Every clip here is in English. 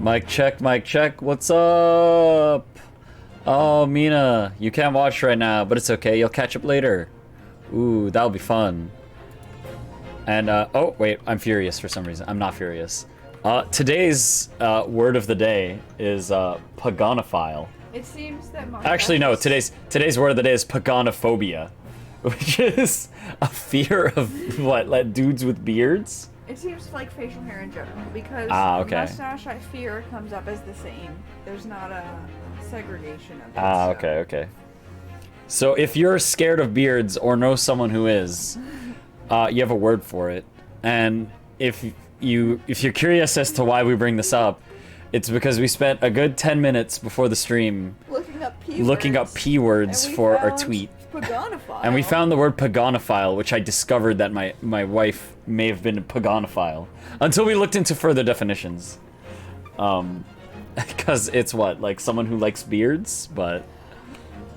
Mic check, what's up? Oh, Mina, you can't watch right now, but it's okay, you'll catch up later. Ooh, that'll be fun. And, oh, wait, I'm furious for some reason. I'm not furious. Today's, word of the day is, paganophile. It seems that Actually, no, today's word of the day is paganophobia, which is a fear of, what, like, dudes with beards? It seems like facial hair in general, because mustache, I fear, comes up as the same. There's not a segregation of it. Okay. So if you're scared of beards or know someone who is, you have a word for it. And if you're curious as to why we bring this up, it's because we spent a good 10 minutes before the stream looking up P-words for our tweet. Paganophile. And we found the word paganophile, which I discovered that my wife may have been a paganophile. Until we looked into further definitions. Because it's what, like someone who likes beards, but...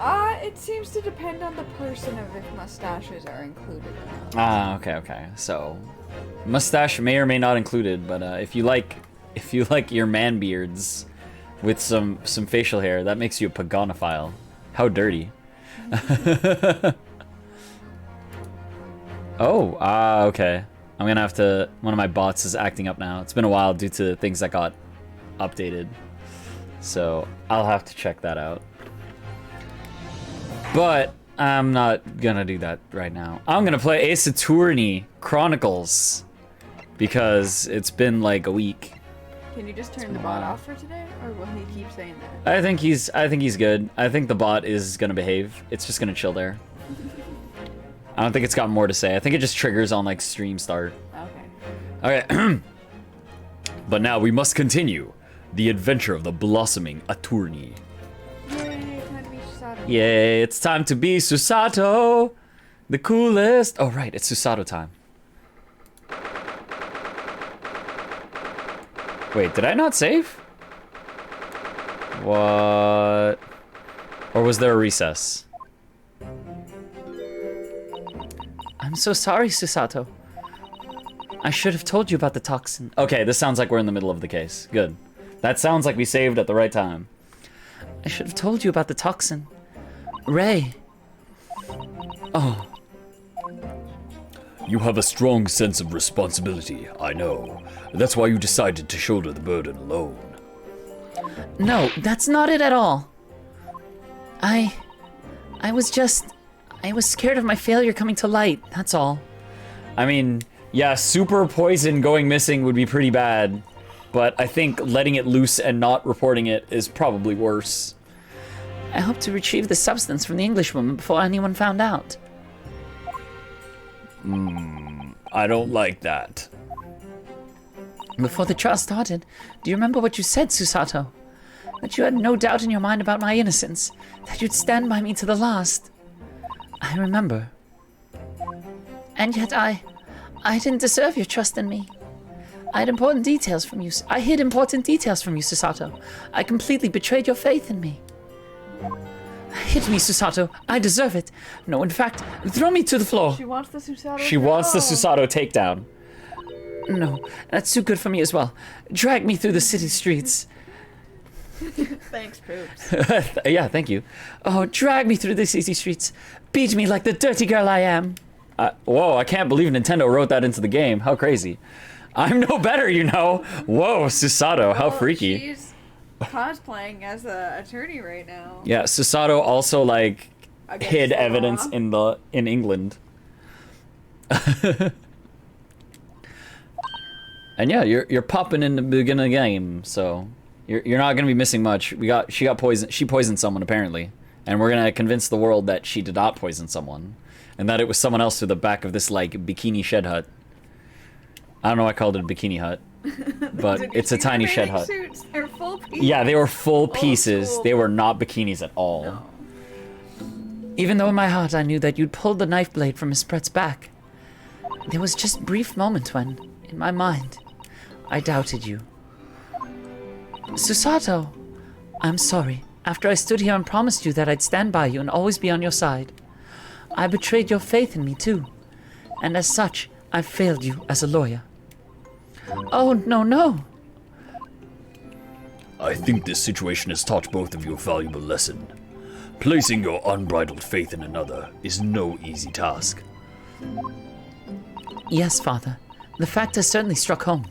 It seems to depend on the person of if mustaches are included or not. Okay. So, mustache may or may not included, but if you like your man beards with some facial hair, that makes you a paganophile. How dirty. Oh, okay. I'm gonna have to... One of my bots is acting up now. It's been a while due to things that got updated. So, I'll have to check that out. But, I'm not gonna do that right now. I'm gonna play Ace Attorney Chronicles. Because it's been like a week. Can you just turn the bot off for today, or will he keep saying that? I think he's good. I think the bot is gonna behave. It's just gonna chill there. I don't think it's got more to say. I think it just triggers on like stream start. Okay. But now we must continue the adventure of the blossoming attorney. Yay, time to be Susato. Yay, it's time to be Susato, the coolest. Oh right, it's Susato time. Wait, did I not save? What? Or was there a recess? I'm so sorry, Susato. I should have told you about the toxin. Okay, this sounds like we're in the middle of the case. Good. That sounds like we saved at the right time. I should have told you about the toxin. Ray. Oh. You have a strong sense of responsibility, I know. That's why you decided to shoulder the burden alone. No, that's not it at all. I was scared of my failure coming to light, that's all. I mean, yeah, super poison going missing would be pretty bad, but I think letting it loose and not reporting it is probably worse. I hope to retrieve the substance from the Englishwoman before anyone found out. I don't like that. Before the trial started, do you remember what you said, Susato? That you had no doubt in your mind about my innocence, that you'd stand by me to the last. I remember. And yet I didn't deserve your trust in me. I hid important details from you, Susato. I completely betrayed your faith in me. Hit me, Susato. I deserve it. No, in fact, throw me to the floor. She wants the Susato. She wants the Susato takedown. No, that's too good for me as well. Drag me through the city streets. Thanks, Poops. Yeah, thank you. Oh, drag me through the city streets. Beat me like the dirty girl I am. Whoa, I can't believe Nintendo wrote that into the game. How crazy. I'm no better, you know. Whoa, Susato, how freaky. She's cosplaying as an attorney right now. Yeah, Susato also, like, hid the evidence law. in England. And yeah, you're popping in the beginning of the game, so you're not gonna be missing much. She got poisoned. She poisoned someone apparently, and we're gonna convince the world that she did not poison someone, and that it was someone else through the back of this like bikini shed hut. I don't know why I called it a bikini hut, but it's a tiny shed hut. Suits. They're full pieces. Yeah, they were full pieces. School. They were not bikinis at all. No. Even though in my heart I knew that you'd pulled the knife blade from Miss Brett's back, there was just a brief moment when, in my mind, I doubted you. Susato, I'm sorry. After I stood here and promised you that I'd stand by you and always be on your side, I betrayed your faith in me too, and as such, I failed you as a lawyer. Oh, no. I think this situation has taught both of you a valuable lesson. Placing your unbridled faith in another is no easy task. Yes, Father. The fact has certainly struck home.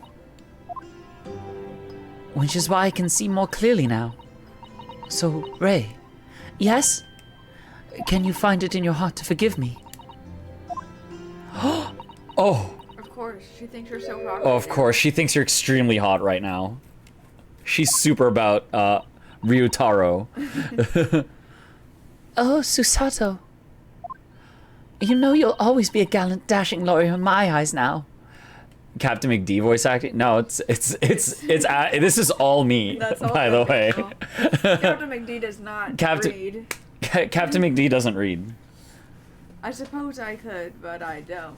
Which is why I can see more clearly now. So, Ray, yes? Can you find it in your heart to forgive me? Oh! Of course, she thinks you're so hot. Oh, of course, she thinks you're extremely hot right now. She's super about, Ryutaro. Oh, Susato. You know you'll always be a gallant, dashing lawyer in my eyes now. CaptnmcD voice acting? No, it's this is all me, That's all by the way. CaptnmcD does not read. CaptnmcD doesn't read. I suppose I could, but I don't.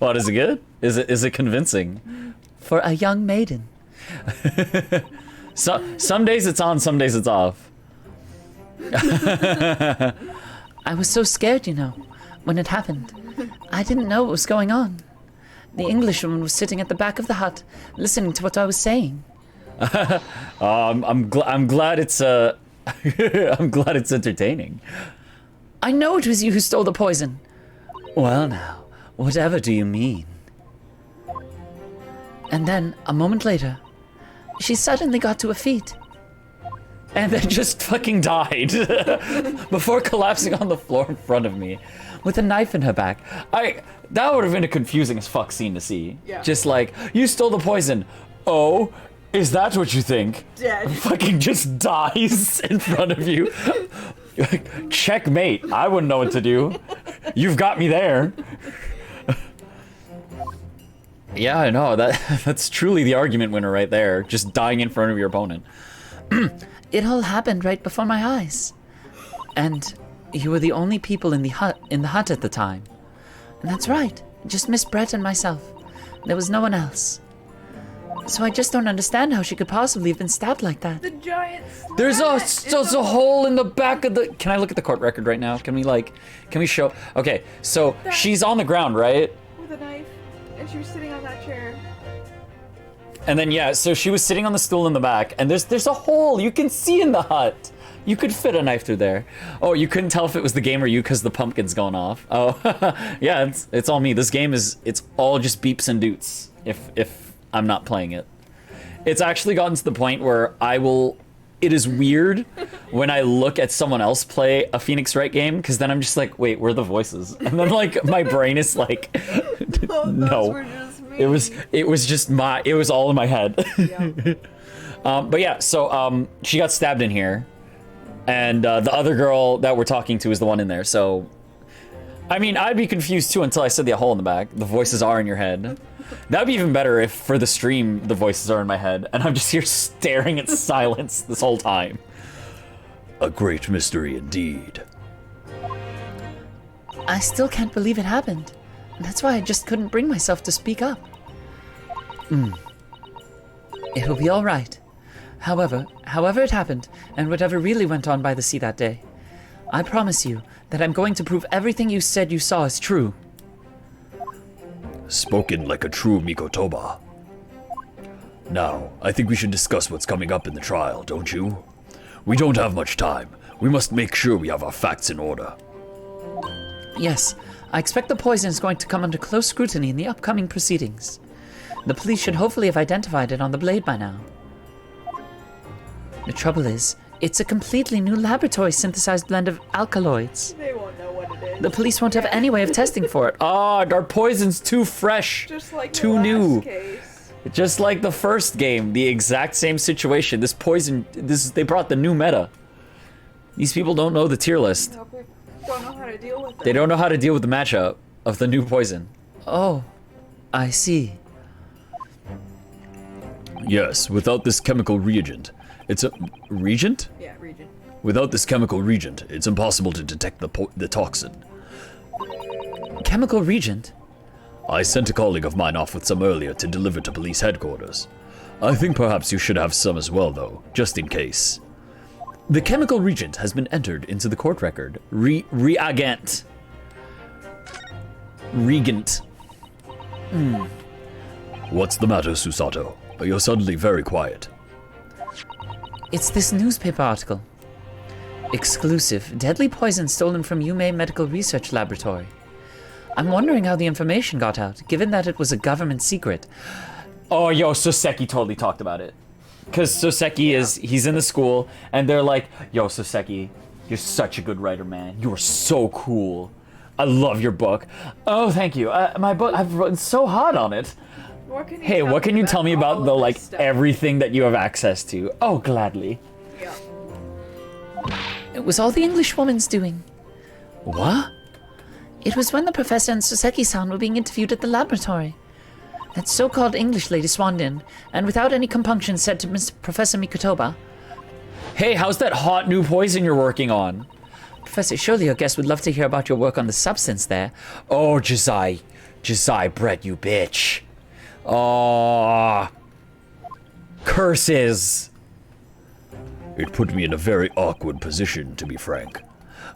What, is it good? Is it convincing? For a young maiden. So, some days it's on, some days it's off. I was so scared, you know, when it happened. I didn't know what was going on. The Englishwoman was sitting at the back of the hut, listening to what I was saying. I'm glad it's I'm glad it's entertaining. I know it was you who stole the poison. Well now, whatever do you mean? And then, a moment later, she suddenly got to her feet. And then just fucking died before collapsing on the floor in front of me with a knife in her back. That would have been a confusing as fuck scene to see. Yeah. Just like, you stole the poison. Oh, is that what you think? Dead. Fucking just dies in front of you. Checkmate. I wouldn't know what to do. You've got me there. Yeah, I know. That's truly the argument winner right there. Just dying in front of your opponent. It all happened right before my eyes. And you were the only people in the hut at the time. And that's right. Just Miss Brett and myself. There was no one else. So I just don't understand how she could possibly have been stabbed like that. The giant There's a hole in the back of the... Can I look at the court record right now? Can we show... Okay, so she's on the ground, right? with a knife, and she was sitting on that chair. And then, yeah, so she was sitting on the stool in the back, and there's a hole you can see in the hut. You could fit a knife through there. Oh, you couldn't tell if it was the game or you because the pumpkin's going off. Oh, yeah, it's all me. This game it's all just beeps and doots if I'm not playing it. It's actually gotten to the point where it is weird when I look at someone else play a Phoenix Wright game, because then I'm just like, wait, where are the voices? And then like my brain is like, no, it was all in my head. Yeah. But yeah, so she got stabbed in here, and the other girl that we're talking to is the one in there. So, I mean, I'd be confused too until I said the hole in the back. The voices are in your head. That'd be even better if for the stream the voices are in my head and I'm just here staring at silence this whole time. A great mystery indeed. I still can't believe it happened. That's why I just couldn't bring myself to speak up. It'll be all right. However it happened, and whatever really went on by the sea that day, I promise you that I'm going to prove everything you said you saw is true. Spoken like a true Mikotoba. Now, I think we should discuss what's coming up in the trial, don't you? We don't have much time. We must make sure we have our facts in order. Yes, I expect the poison is going to come under close scrutiny in the upcoming proceedings. The police should hopefully have identified it on the blade by now. The trouble is, it's a completely new laboratory-synthesized blend of alkaloids. They won't know what it is. The police won't have any way of testing for it. Ah, our poison's too fresh, Just like too the new. last case. Just like the first game, the exact same situation. This poison, they brought the new meta. These people don't know the tier list. Don't know how to deal with it. They don't know how to deal with the matchup of the new poison. Oh, I see. Yes, without this chemical reagent, it's a... Reagent? Yeah, region. Without this chemical reagent, it's impossible to detect the toxin. Chemical reagent? I sent a colleague of mine off with some earlier to deliver to police headquarters. I think perhaps you should have some as well, though, just in case. The chemical reagent has been entered into the court record. Reagent. Regent. What's the matter, Susato? You're suddenly very quiet. It's this newspaper article. Exclusive. Deadly poison stolen from Yume Medical Research Laboratory. I'm wondering how the information got out, given that it was a government secret. Oh, yo, Soseki totally talked about it. Because Soseki he's in the school, and they're like, yo, Soseki, you're such a good writer, man. You are so cool. I love your book. Oh, thank you. My book, I've written so hot on it. What can you tell me about the, like, everything that you have access to? Oh, gladly. Yeah. It was all the English woman's doing. What? It was when the professor and Soseki-san were being interviewed at the laboratory. That so-called English lady swaned in, and without any compunction said to Mr. Professor Mikotoba, Hey, how's that hot new poison you're working on? Professor, surely your guest would love to hear about your work on the substance there. Oh, Josiah, Brett, you bitch. Oh, curses. It put me in a very awkward position, to be frank.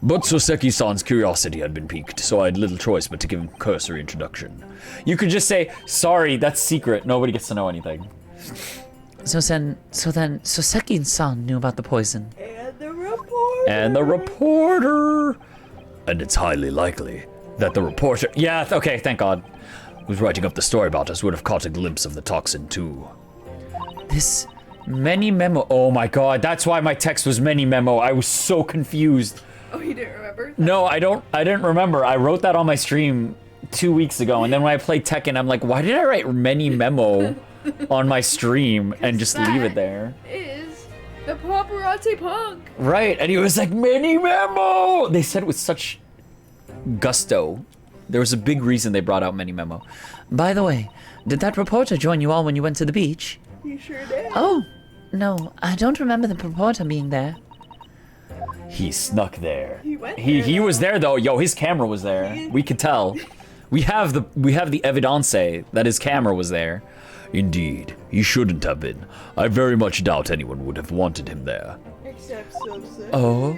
But Soseki-san's curiosity had been piqued, so I had little choice but to give him a cursory introduction. You could just say, sorry, that's secret. Nobody gets to know anything. So then Soseki-san knew about the poison. And the reporter. And it's highly likely that the reporter, Yeah, okay, thank God. who's writing up the story about us would have caught a glimpse of the toxin too. This... MENIMEMOOOO. Oh my God, that's why my text was MENIMEMOOOO. I was so confused. Oh, you didn't remember? No, I didn't remember. I wrote that on my stream 2 weeks ago, and then when I played Tekken, I'm like, why did I write MENIMEMOOOO on my stream and just leave it there? Is the paparazzi punk. Right, and he was like, MENIMEMOOOO! They said it with such gusto. There was a big reason they brought out MENIMEMOOOO. By the way, did that reporter join you all when you went to the beach? He sure did. Oh, no, I don't remember the reporter being there. He snuck there. He went there, He though. was there though. Yo, his camera was there. We could tell. We have the evidence that his camera was there. Indeed, he shouldn't have been. I very much doubt anyone would have wanted him there. Except Soseki. Oh?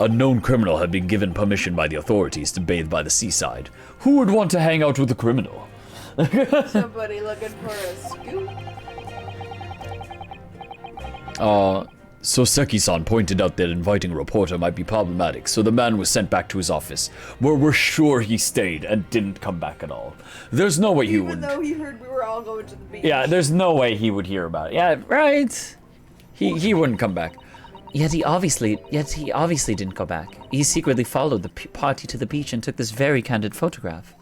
A known criminal had been given permission by the authorities to bathe by the seaside. Who would want to hang out with a criminal? Somebody looking for a scoop. Soseki-san pointed out that inviting a reporter might be problematic, so the man was sent back to his office, where we're sure he stayed and didn't come back at all. There's no way he Even wouldn't. though he heard we were all going to the beach. Yeah, there's no way he would hear about it. Yeah, right. He wouldn't come back. Yet he obviously didn't go back. He secretly followed the party to the beach and took this very candid photograph.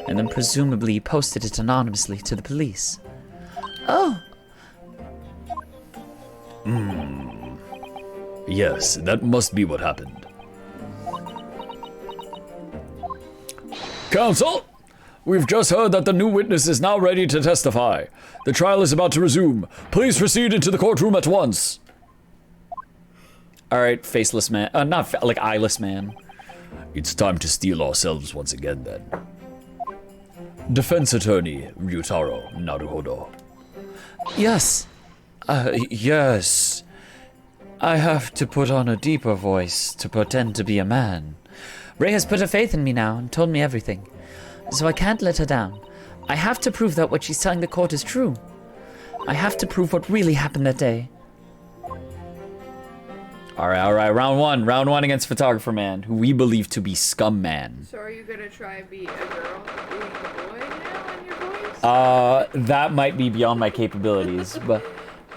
And then presumably posted it anonymously to the police. Oh! Yes, that must be what happened. Counsel! We've just heard that the new witness is now ready to testify. The trial is about to resume. Please proceed into the courtroom at once. All right, faceless man. Like eyeless man. It's time to steel ourselves once again, then. Defense Attorney Ryutaro Naruhodo. Yes. Yes. I have to put on a deeper voice to pretend to be a man. Ray has put her faith in me now and told me everything. So I can't let her down. I have to prove that what she's telling the court is true. I have to prove what really happened that day. All right. Round one against Photographer Man, who we believe to be Scum Man. So are you gonna try and be a girl being a boy now in your voice? That might be beyond my capabilities, but...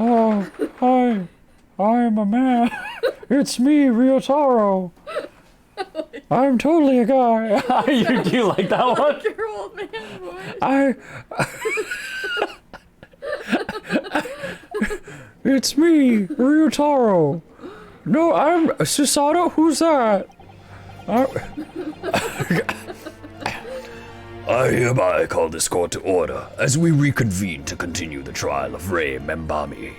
Oh, hi. I'm a man. It's me, Ryotaro. I'm totally a guy. Do you like that one? Your old man voice. It's me, Ryotaro. No, I'm Susato. Who's that? I hereby call this court to order as we reconvene to continue the trial of Rei Membami.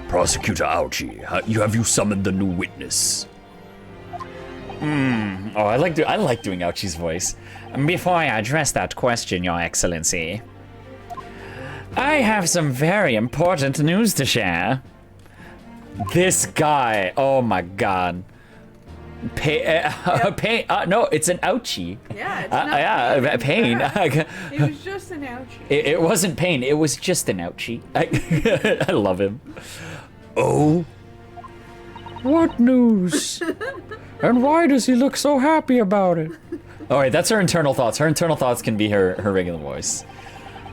Prosecutor Aochi, have you summoned the new witness? Oh, I like doing Ouchie's voice. Before I address that question, Your Excellency, I have some very important news to share. This guy, oh my god. Pain. No, it's an ouchie. Yeah, it's not pain. It was just an ouchie. It wasn't pain. It was just an ouchie. I love him. Oh? What news? And why does he look so happy about it? All right, that's her internal thoughts. Her internal thoughts can be her regular voice.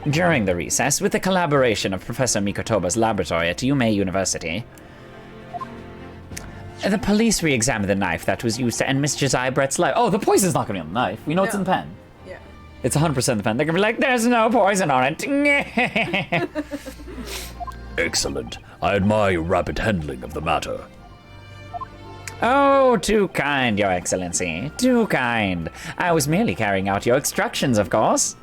During the recess, with the collaboration of Professor Mikotoba's laboratory at Yume University, the police re-examined the knife that was used to end Miss Josiah Brett's life. Oh, the poison's not gonna be on the knife. We know it's in the pen. Yeah. It's 100% in the pen. They're gonna be like, there's no poison on it. Excellent. I admire your rapid handling of the matter. Oh, too kind, Your Excellency. Too kind. I was merely carrying out your instructions, of course.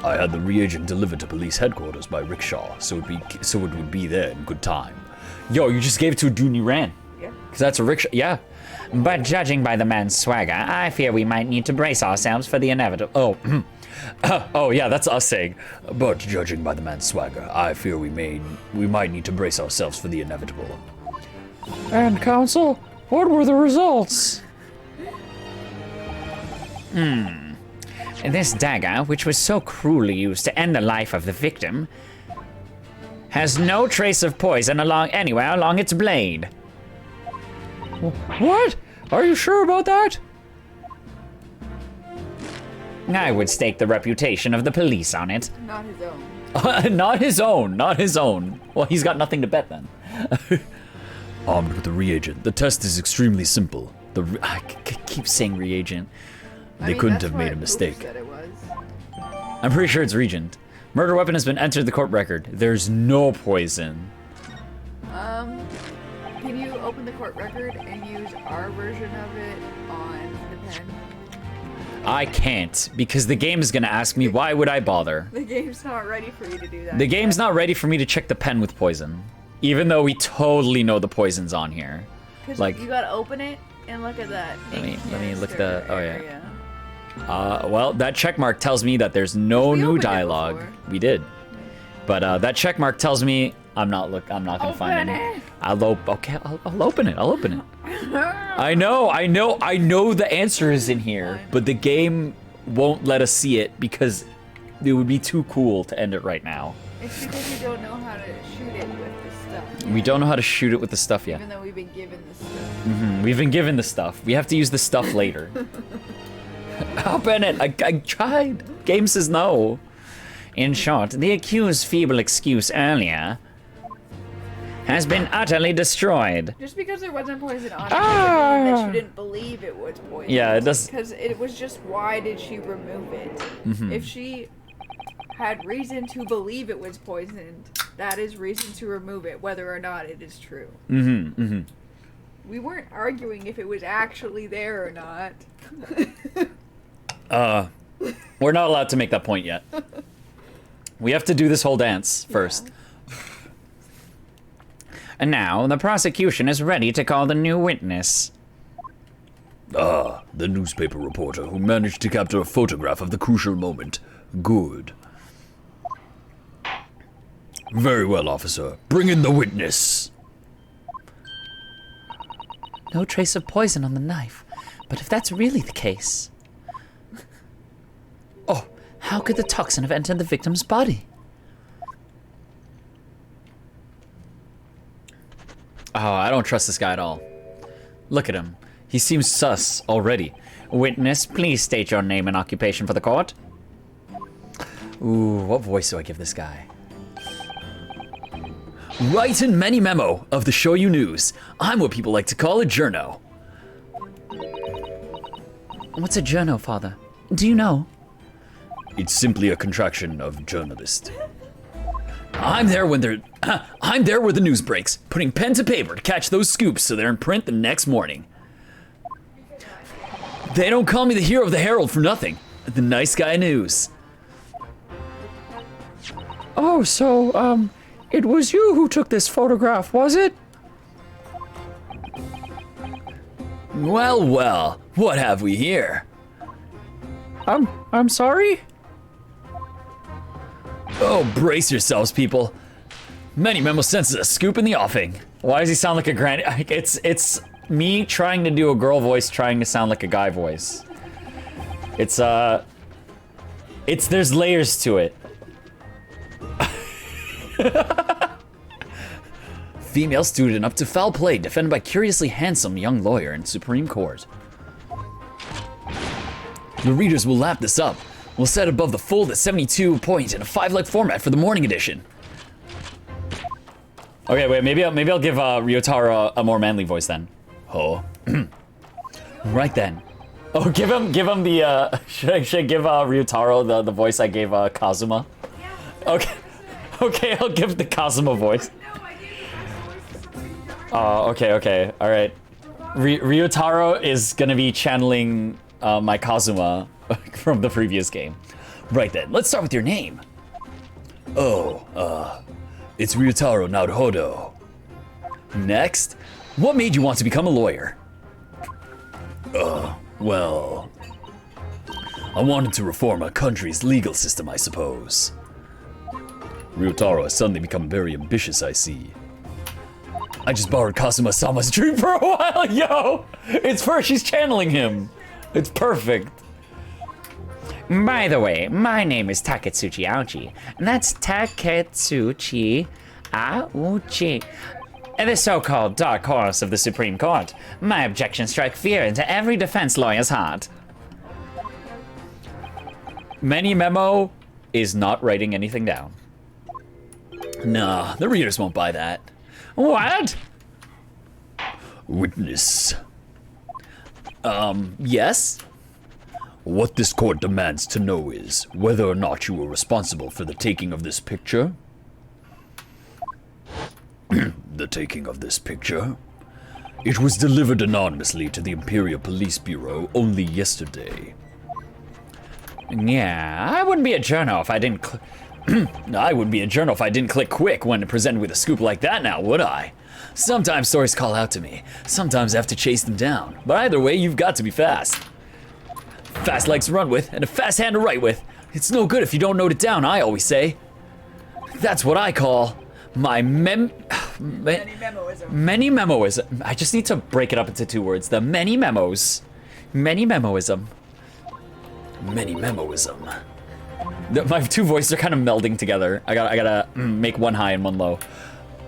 I had the reagent delivered to police headquarters by rickshaw, so it would be there in good time. Yo, you just gave it to a dude you ran. Yeah. Because that's a rickshaw. Yeah. But judging by the man's swagger, I fear we might need to brace ourselves for the inevitable. Oh, yeah, that's us saying. But judging by the man's swagger, I fear we might need to brace ourselves for the inevitable. And counsel, what were the results? This dagger, which was so cruelly used to end the life of the victim, has no trace of poison anywhere along its blade. What? Are you sure about that? I would stake the reputation of the police on it. Not his own. Not his own. Well, he's got nothing to bet then. Armed with the reagent, the test is extremely simple. I keep saying reagent. They couldn't have made a mistake. Said it was. I'm pretty sure it's Regent. Murder weapon has been entered the court record. There's no poison. Can you open the court record and use our version of it on the pen? I can't, because the game is gonna ask me why would I bother. The game's not ready for you to do that. The game's not ready for me to check the pen with poison. Even though we totally know the poison's on here. Because like- you gotta open it and look at that. Let me look at canister the- oh, yeah. area. Well, that check mark tells me that there's no We new opened it dialogue. before. We did. But that check mark tells me I'm not gonna find Open any. it! I'll open it. I'll open it. I know the answer is in here, but the game won't let us see it because it would be too cool to end it right now. It's because you don't know how to shoot it with this stuff. We don't know how to shoot it with the stuff yet. Even though we've been given this stuff. We've been given the stuff. We have to use the stuff later. Open it. I tried. Game says no. In short, the accused's feeble excuse earlier has been utterly destroyed. Just because there wasn't poison on it doesn't mean that you didn't believe it was poison. Yeah, it does. Because it was just, why did she remove it? If she had reason to believe it was poisoned, that is reason to remove it, whether or not it is true. We weren't arguing if it was actually there or not. We're not allowed to make that point yet. We have to do this whole dance first. And now, the prosecution is ready to call the new witness. Ah, the newspaper reporter who managed to capture a photograph of the crucial moment. Good. Very well, officer. Bring in the witness. No trace of poison on the knife. But if that's really the case... Oh, how could the toxin have entered the victim's body? Oh, I don't trust this guy at all. Look at him. He seems sus already. Witness, please state your name and occupation for the court. Ooh, what voice do I give this guy? Write in many memo of the Shoyu News. I'm what people like to call a journo. What's a journo, Father? Do you know? It's simply a contraction of journalist. I'm there when I'm there where the news breaks, putting pen to paper to catch those scoops so they're in print the next morning. They don't call me the hero of the Herald for nothing. The nice guy news. Oh, so, it was you who took this photograph, was it? Well, well, what have we here? I'm sorry? Oh, brace yourselves, people. Many Memo senses a scoop in the offing. Why does he sound like a granny? It's me trying to do a girl voice trying to sound like a guy voice. It's there's layers to it. Female student up to foul play, defended by curiously handsome young lawyer in Supreme Court. The readers will lap this up. We'll set above the fold at 72 point in a 5-leg format for the morning edition. Okay, wait, maybe I'll give Ryotaro a more manly voice then. Oh. Right then. Oh, give him the should I give Ryotaro the voice I gave Kazuma? Okay. Okay, I'll give the Kazuma voice. Okay, all right. Ryotaro is gonna be channeling my Kazuma from the previous game. Right then, let's start with your name. Oh, it's Ryotaro Naruhodo. Next, what made you want to become a lawyer? Well, I wanted to reform our country's legal system, I suppose. Ryotaro has suddenly become very ambitious, I see. I just borrowed Kazuma-sama's dream for a while, yo! It's she's channeling him. It's perfect. By the way, my name is Taketsuchi Aochi. And that's Taketsuchi Aochi. The so-called dark horse of the Supreme Court. My objections strike fear into every defense lawyer's heart. MENIMEMOOOO is not writing anything down. Nah, the readers won't buy that. What? Witness. Yes? What this court demands to know is whether or not you were responsible for the taking of this picture. The taking of this picture? It was delivered anonymously to the Imperial Police Bureau only yesterday. Yeah, I wouldn't be a journo if I didn't I wouldn't be a journal if I didn't click quick when presented with a scoop like that now, would I? Sometimes stories call out to me. Sometimes I have to chase them down. But either way, you've got to be fast. Fast legs to run with, and a fast hand to write with. It's no good if you don't note it down, I always say. That's what I call my MENIMEMOOism. MENIMEMOOism. I just need to break it up into 2 words. The many memos. MENIMEMOOism. MENIMEMOOism. My 2 voices are kind of melding together. I gotta make one high and one low.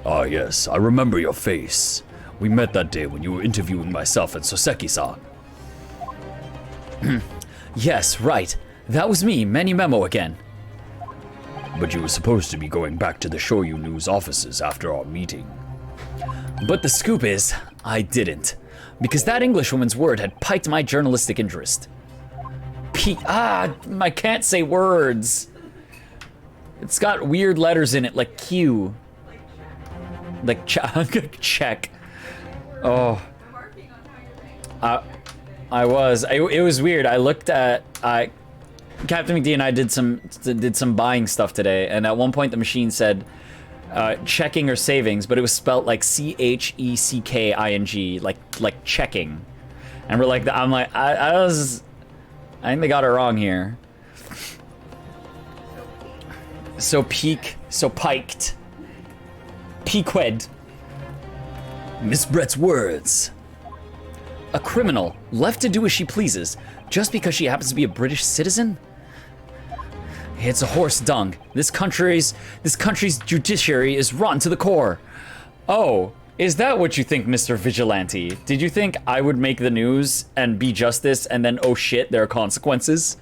Ah, yes, I remember your face. We met that day when you were interviewing myself and Soseki-san. Yes, right. That was me, MENIMEMOOOO again. But you were supposed to be going back to the Shoyu News offices after our meeting. But the scoop is, I didn't. Because that Englishwoman's word had piqued my journalistic interest. I can't say words. It's got weird letters in it, like Q. Like check. Oh. I was. It was weird. I looked at CaptnmcD and I did some buying stuff today, and at one point the machine said checking or savings, but it was spelt like CHECKING, like checking. And we're like, I think they got it wrong here. So piked. Pequed. Miss Brett's words. A criminal, left to do as she pleases, just because she happens to be a British citizen? It's a horse dung. This country's judiciary is rotten to the core. Oh, is that what you think, Mr. Vigilante? Did you think I would make the news and be justice and then, oh shit, there are consequences?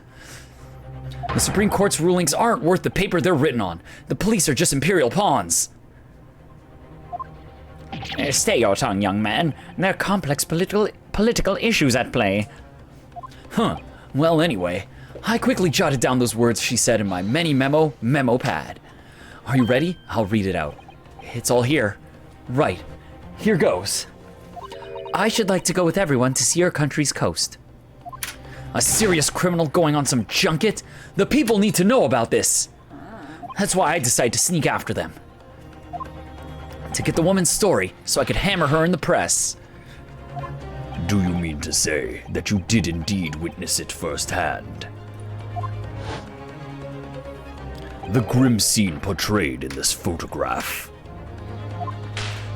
The Supreme Court's rulings aren't worth the paper they're written on. The police are just imperial pawns. Stay your tongue, young man. There are complex political issues at play. Huh. Well, anyway, I quickly jotted down those words she said in my MENIMEMOOOO memo pad. Are you ready? I'll read it out. It's all here. Right. Here goes. I should like to go with everyone to see your country's coast. A serious criminal going on some junket? The people need to know about this. That's why I decided to sneak after them. To get the woman's story so I could hammer her in the press. Do you mean to say that you did indeed witness it firsthand? The grim scene portrayed in this photograph.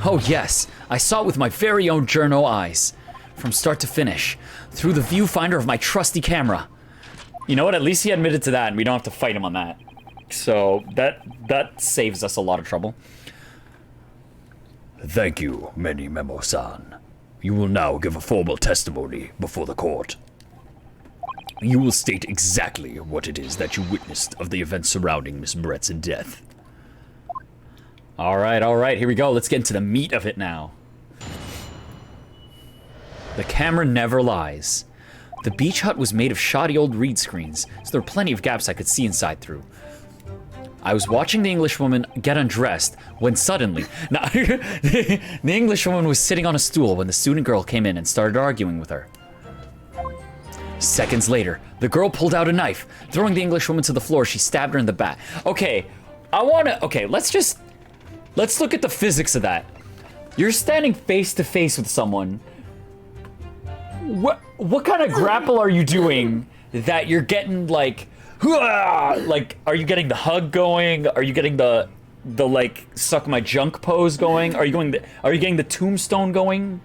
Oh yes, I saw it with my very own journo eyes. From start to finish. Through the viewfinder of my trusty camera. You know what? At least he admitted to that, and we don't have to fight him on that. So that saves us a lot of trouble. Thank you, MENIMEMOOOO-san. You will now give a formal testimony before the court. You will state exactly what it is that you witnessed of the events surrounding Miss Brett's death. All right, here we go. Let's get into the meat of it now. The camera never lies. The beach hut was made of shoddy old reed screens, so there were plenty of gaps I could see inside through. I was watching the Englishwoman get undressed when suddenly... No, the Englishwoman was sitting on a stool when the student girl came in and started arguing with her. Seconds later, the girl pulled out a knife. Throwing the Englishwoman to the floor, she stabbed her in the back. Okay, let's look at the physics of that. You're standing face to face with someone. What kind of grapple are you doing that you're getting like are you getting the hug going? Are you getting the like suck my junk pose going? Are you getting the tombstone going?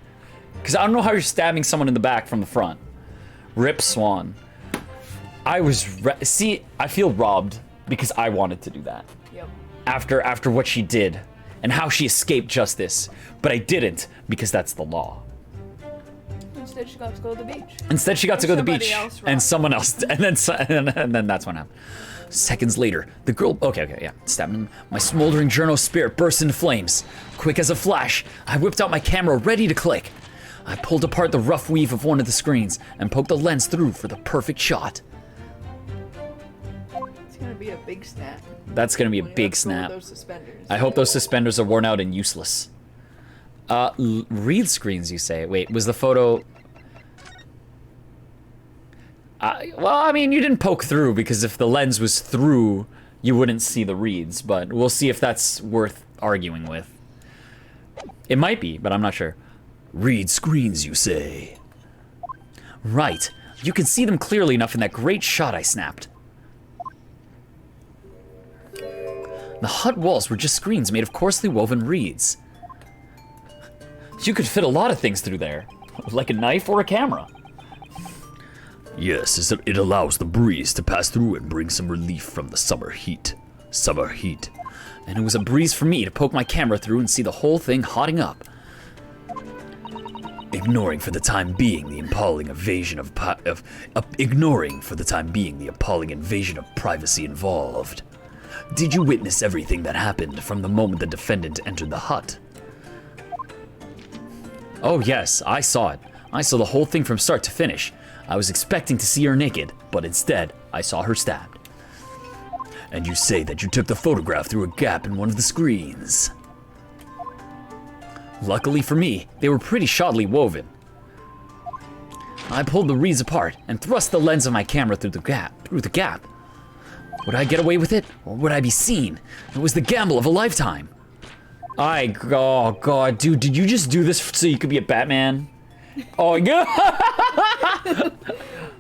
Because I don't know how you're stabbing someone in the back from the front. Rip Swan. I feel robbed because I wanted to do that. Yep. After what she did and how she escaped justice, but I didn't because that's the law. Instead, she got to go to the beach. Instead, she got to go to the beach, else and someone else, and then that's what happened. Seconds later, the girl, stabbing him. My smoldering journo spirit burst into flames. Quick as a flash, I whipped out my camera, ready to click. I pulled apart the rough weave of one of the screens and poked the lens through for the perfect shot. It's gonna be a big snap. That's gonna be a big snap. Those suspenders. I hope those suspenders are worn out and useless. Read screens, you say? Wait, was the photo... well, I mean, you didn't poke through, because if the lens was through, you wouldn't see the reads, but we'll see if that's worth arguing with. It might be, but I'm not sure. Read screens, you say? Right. You can see them clearly enough in that great shot I snapped. The hut walls were just screens made of coarsely woven reeds. You could fit a lot of things through there, like a knife or a camera. Yes, it allows the breeze to pass through and bring some relief from the summer heat. Summer heat. And it was a breeze for me to poke my camera through and see the whole thing hotting up. Ignoring for the time being the appalling invasion of privacy involved. Did you witness everything that happened from the moment the defendant entered the hut? Oh yes, I saw it. I saw the whole thing from start to finish. I was expecting to see her naked, but instead, I saw her stabbed. And you say that you took the photograph through a gap in one of the screens. Luckily for me, they were pretty shoddily woven. I pulled the reeds apart and thrust the lens of my camera through the gap. Would I get away with it, or would I be seen? It was the gamble of a lifetime. Oh god, dude, did you just do this so you could be a Batman? Oh yeah.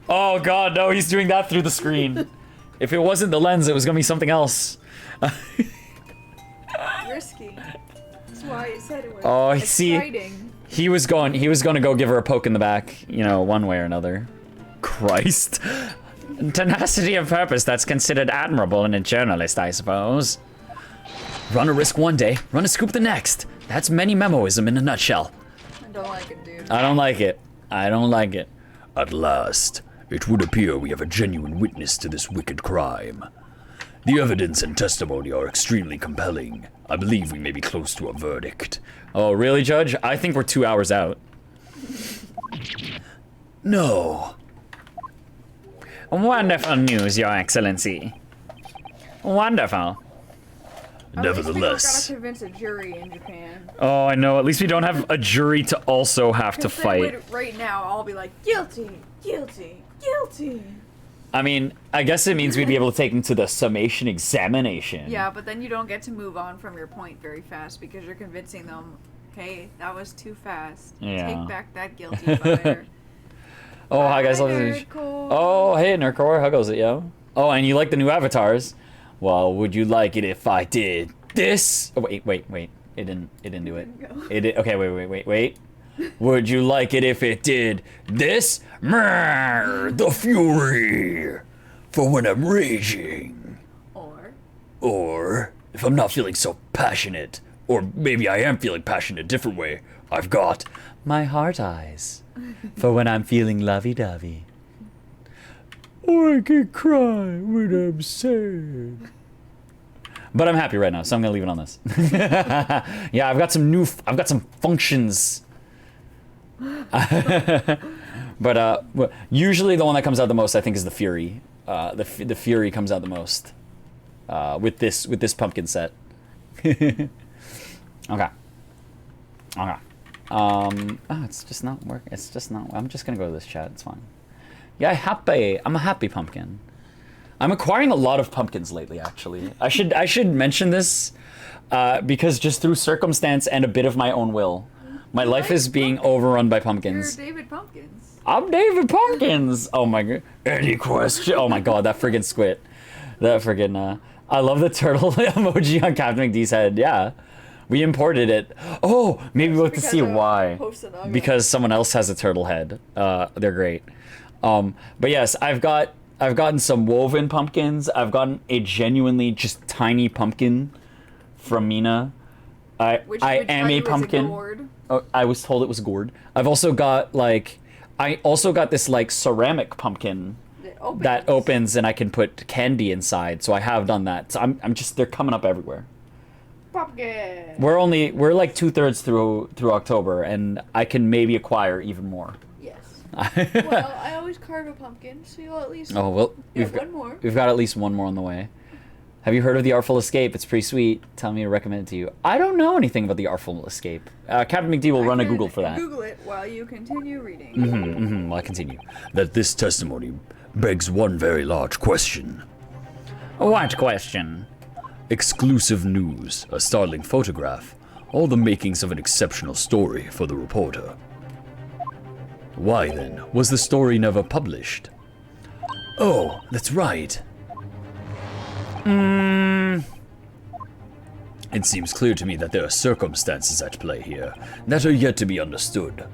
Oh god, no, he's doing that through the screen. If it wasn't the lens, it was gonna be something else. Risky. That's why I said it was See, exciting. he was gonna go give her a poke in the back, you know, one way or another. Christ. Tenacity of purpose, that's considered admirable in a journalist, I suppose. Run a risk one day, run a scoop the next. That's MENIMEMOOOOism in a nutshell. I don't like it, dude. I don't like it. I don't like it. At last, it would appear we have a genuine witness to this wicked crime. The evidence and testimony are extremely compelling. I believe we may be close to a verdict. Oh, really, Judge? I think we're 2 hours out. No. Wonderful news, Your Excellency. Wonderful. Nevertheless. At least we don't gotta convince a jury in Japan. Oh, I know. At least we don't have a jury to also have to 'Cause they fight. would right now all be like, guilty, guilty, guilty. I mean, I guess it means we'd be able to take them to the summation examination. Yeah, but then you don't get to move on from your point very fast because you're convincing them, hey, that was too fast. Yeah. Take back that guilty fire. Oh, hi guys. Hi, Love Nerdcore. Oh, hey Nerdcore. How goes it, yo? Oh, and you like the new avatars? Well, would you like it if I did this? Oh, wait. It didn't do it. Go. Okay, wait. Would you like it if it did this? The fury for when I'm raging. Or if I'm not feeling so passionate, or maybe I am feeling passionate a different way, I've got My heart eyes. For when I'm feeling lovey-dovey. or I can cry when I'm sad. But I'm happy right now, so I'm gonna leave it on this. Yeah, I've got some functions. But usually the one that comes out the most, I think, is the Fury. The Fury comes out the most with this pumpkin set. Okay. Oh, it's just not working. It's just not. I'm just gonna go to this chat. It's fine. Yeah, happy. I'm a happy pumpkin. I'm acquiring a lot of pumpkins lately, actually. I should mention this because just through circumstance and a bit of my own will, my life is being overrun by pumpkins. You're David Pumpkins. I'm David Pumpkins. Oh my god. Any question? Oh my god, that friggin' squid. That friggin' I love the turtle emoji on CaptnmcD's head. Yeah. We imported it. Oh, maybe we'll have to see why. Because someone else has a turtle head. They're great. But yes, I've gotten some woven pumpkins. I've gotten a genuinely just tiny pumpkin from Mina. I am a pumpkin. Oh, I was told it was gourd. I've also got this like ceramic pumpkin that opens and I can put candy inside. So I have done that. So I'm just, they're coming up everywhere. Pumpkin. We're like 2/3 through October, and I can maybe acquire even more. Yes. Well, I always carve a pumpkin, so you'll at least get one more. We've got at least one more on the way. Have you heard of The Artful Escape? It's pretty sweet. Tell me to recommend it to you. I don't know anything about The Artful Escape. CaptnmcD will run a Google for that. Google it while you continue reading. I continue. That this testimony begs one very large question. What question? Exclusive news, a startling photograph, all the makings of an exceptional story for the reporter. Why then was the story never published? Oh, that's right. It seems clear to me that there are circumstances at play here that are yet to be understood.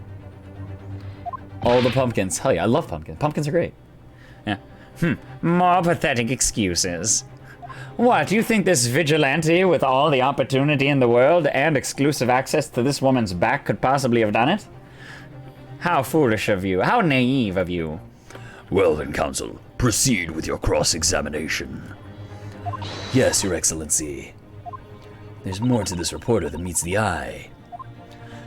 All the pumpkins. Hell yeah, I love pumpkins. Pumpkins are great. Yeah. More pathetic excuses. What, you think this vigilante with all the opportunity in the world and exclusive access to this woman's back could possibly have done it? How foolish of you. How naive of you. Well then, counsel, proceed with your cross-examination. Yes, Your Excellency. There's more to this reporter than meets the eye.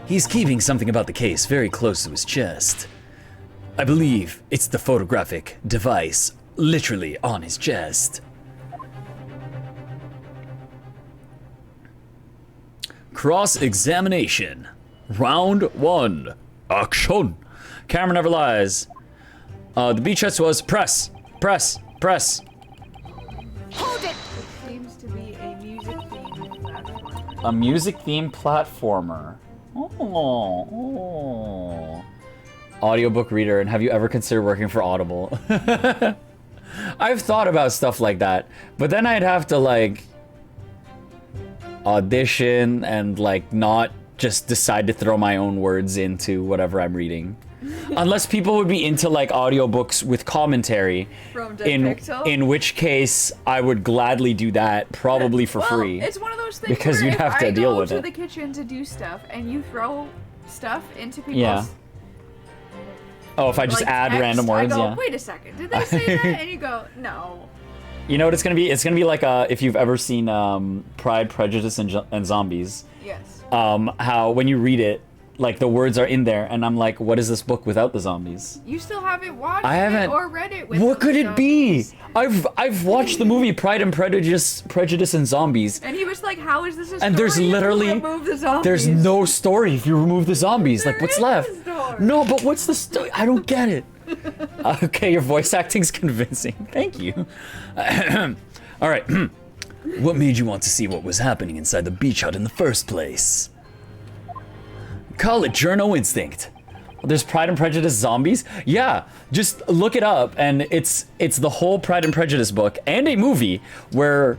He's keeping something about the case very close to his chest. I believe it's the photographic device literally on his chest. Cross-examination. Round 1. Action. Camera never lies. The beachhead was press. Hold it! It seems to be a music-themed platform. A music-themed platformer. Oh. Audiobook reader, and have you ever considered working for Audible? I've thought about stuff like that, but then I'd have to like audition and like not just decide to throw my own words into whatever I'm reading. Unless people would be into like audiobooks with commentary, From Pixel? in which case I would gladly do that, probably for free. It's one of those things because where you'd if have to I deal go with to it. the kitchen to do stuff and you throw stuff into people's Yeah. Oh, if I just like, add text, random words, I go, yeah. wait a second, did they say that? And you go, no. You know what it's gonna be? It's gonna be like if you've ever seen Pride, Prejudice, and Zombies. Yes. How when you read it, like the words are in there, and I'm like, what is this book without the zombies? You still haven't watched I haven't. it or read it with What could it be? zombies. I've watched the movie Pride and Prejudice and Zombies. And he was like, how is this a story? And there's if you literally remove the zombies? there's no story if you remove the zombies. Like There what's is left? a story. No, but what's the story? I don't get it. Okay, your voice acting's convincing. Thank you. All right. What made you want to see what was happening inside the beach hut in the first place? Call it journo instinct. There's Pride and Prejudice Zombies? Yeah, just look it up, and it's the whole Pride and Prejudice book and a movie where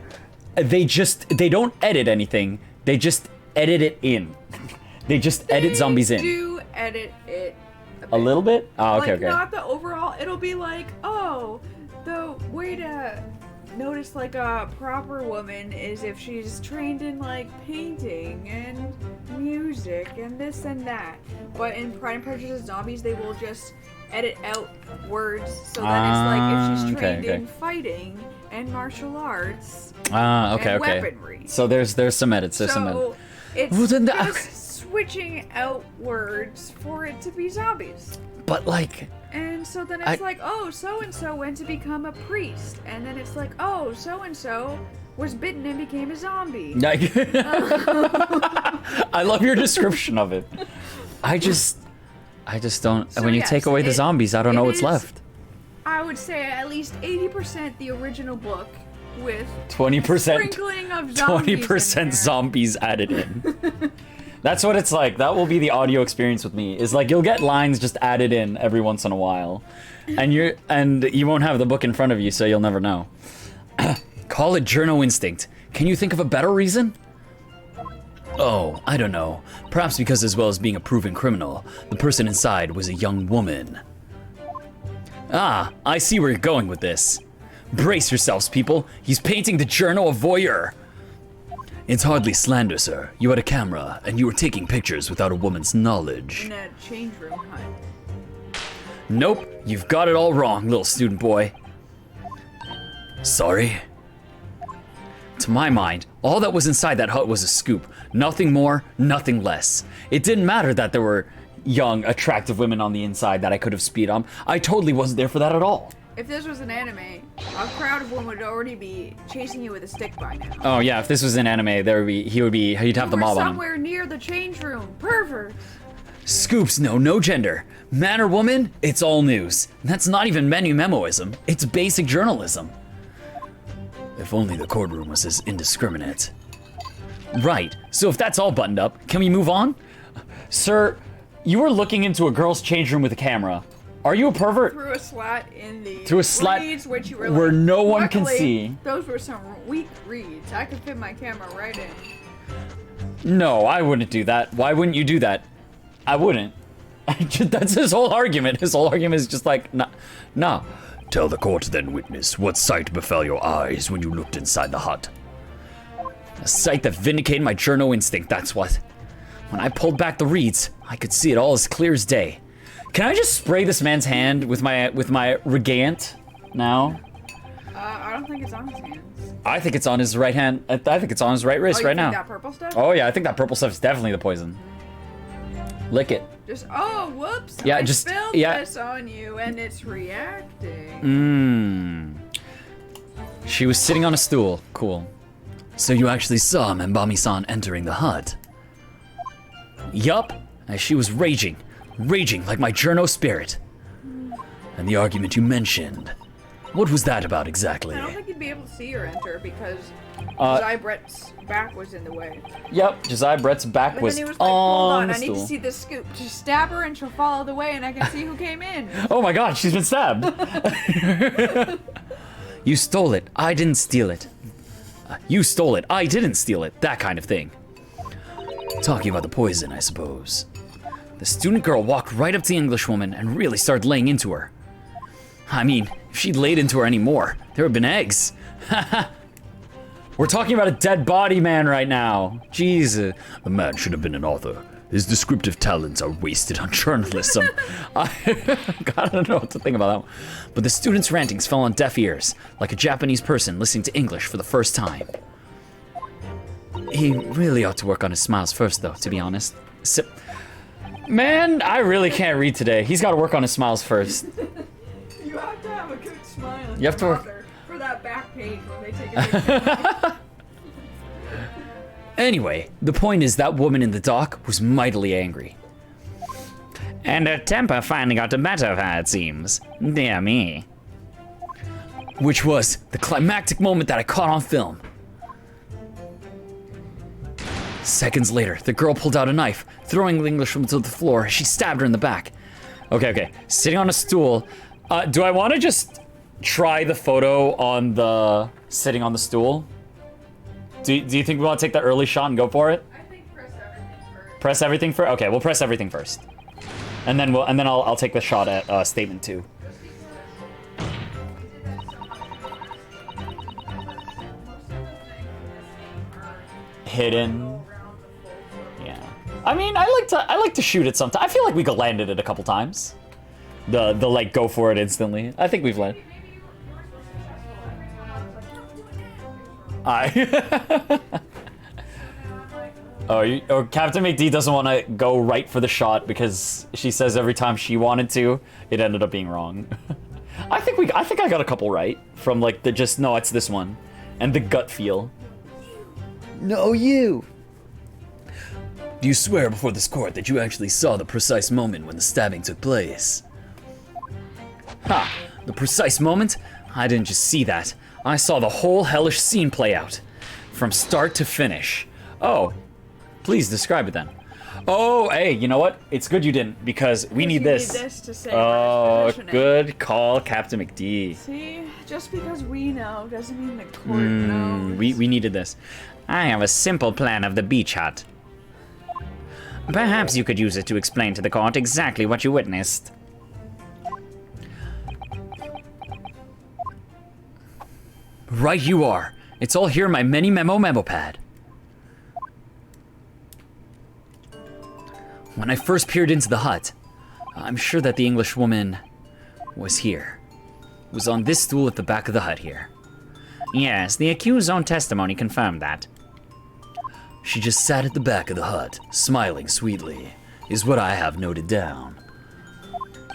they don't edit anything. They just edit it in. They just edit zombies in. Do edit it A little bit? Oh, okay, like, okay. not the overall. It'll be like, oh, the way to notice like a proper woman is if she's trained in like painting and music and this and that. But in Pride and Prejudice Zombies, they will just edit out words so that it's like if she's trained in fighting and martial arts and weaponry. So there's some edits. There's some edits. It's Well, then just switching out words for it to be zombies. But like, And so then it's like, oh, so-and-so went to become a priest. And then it's like, oh, so-and-so was bitten and became a zombie. I love your description of it. I just don't. So when you yes, take away the zombies, I don't know what's is, left. I would say at least 80% the original book with 20%. sprinkling of zombies 20% in there. zombies added in. That's what it's like. That will be the audio experience with me. Is like you'll get lines just added in every once in a while, and you won't have the book in front of you, so you'll never know. Call it journo instinct. Can you think of a better reason? Oh, I don't know. Perhaps because as well as being a proven criminal, the person inside was a young woman. Ah, I see where you're going with this. Brace yourselves, people. He's painting the journal a voyeur. It's hardly slander, sir. You had a camera, and you were taking pictures without a woman's knowledge. In a change room hut. Nope, you've got it all wrong, little student boy. Sorry? To my mind, all that was inside that hut was a scoop. Nothing more, nothing less. It didn't matter that there were young, attractive women on the inside that I could have speed on. I totally wasn't there for that at all. If this was an anime, a crowd of women would already be chasing you with a stick by now. Oh yeah, if this was an anime, he'd have the mob on him. Somewhere near the change room. Pervert. Scoops know no gender. Man or woman, it's all news. That's not even MENIMEMOOOism. It's basic journalism. If only the courtroom was as indiscriminate. Right, so if that's all buttoned up, can we move on? Sir, you were looking into a girl's change room with a camera. Are you a pervert? Through a slat in the Through a slat reeds, which you were where like, no one can luckily, see. Those were some weak reeds. I could fit my camera right in. No, I wouldn't do that. Why wouldn't you do that? I wouldn't. That's his whole argument. His whole argument is just like, nah. Tell the court then, witness, what sight befell your eyes when you looked inside the hut. A sight that vindicated my journo instinct, that's what. When I pulled back the reeds, I could see it all as clear as day. Can I just spray this man's hand with my regant now? I don't think it's on his hands. I think it's on his right hand. I think it's on his right wrist Oh, you right think now. that purple stuff? Oh yeah, I think that purple stuff is definitely the poison. Lick it. Just, oh, whoops. Yeah, I just- spilled yeah. this on you and it's reacting. She was sitting on a stool. Cool. So you actually saw Membami-san entering the hut? Yup, as she was raging like my journo spirit. And the argument you mentioned, what was that about exactly? I don't think you'd be able to see her enter because Zybrett's back was in the way. Yep, Josiah Brett's back But was then he was like, hold on on, the I need to stool. see this scoop. Just stab her and she'll follow the way and I can see who came in. Oh my god, she's been stabbed. You stole it, I didn't steal it. You stole it, I didn't steal it, that kind of thing. Talking about the poison, I suppose. The student girl walked right up to the Englishwoman and really started laying into her. I mean, if she'd laid into her anymore, there would have been eggs. We're talking about a dead body man right now. Jesus. The man should have been an author. His descriptive talents are wasted on journalism. I don't know what to think about that one. But the student's rantings fell on deaf ears, like a Japanese person listening to English for the first time. He really ought to work on his smiles first, though, to be honest. Man, I really can't read today. He's got to work on his smiles first. You have to have a good smile. You have to work- for that back page when they take a picture. Anyway, the point is that woman in the dock was mightily angry. And her temper finally got the better of her, it seems. Dear me. Which was the climactic moment that I caught on film. Seconds later, the girl pulled out a knife, throwing the Englishwoman to the floor as she stabbed her in the back. Okay. Sitting on a stool. Do I want to just try the photo on the sitting on the stool? Do you think we want to take the early shot and go for it? I think press Press everything for. Okay, we'll press everything first, and then I'll take the shot at statement 2. Hidden. Yeah. I mean, I like to shoot it sometimes. I feel like we could landed it a couple times. The like go for it instantly. I think we've landed. Oh, Captain McD doesn't want to go right for the shot because she says every time she wanted to, it ended up being wrong. I think I got a couple right from like the just no, it's this one, and the gut feel. No, you! Do you swear before this court that you actually saw the precise moment when the stabbing took place? Ha! The precise moment? I didn't just see that. I saw the whole hellish scene play out. From start to finish. Oh. Please describe it then. Oh, hey, you know what? It's good you didn't, because we need this. To say oh, good call, Captain McD. See? Just because we know doesn't mean the court knows. We needed this. I have a simple plan of the beach hut. Perhaps you could use it to explain to the court exactly what you witnessed. Right you are. It's all here in my memo pad. When I first peered into the hut, I'm sure that the English woman was here. Was on this stool at the back of the hut here. Yes, the accused's own testimony confirmed that. She just sat at the back of the hut, smiling sweetly, is what I have noted down.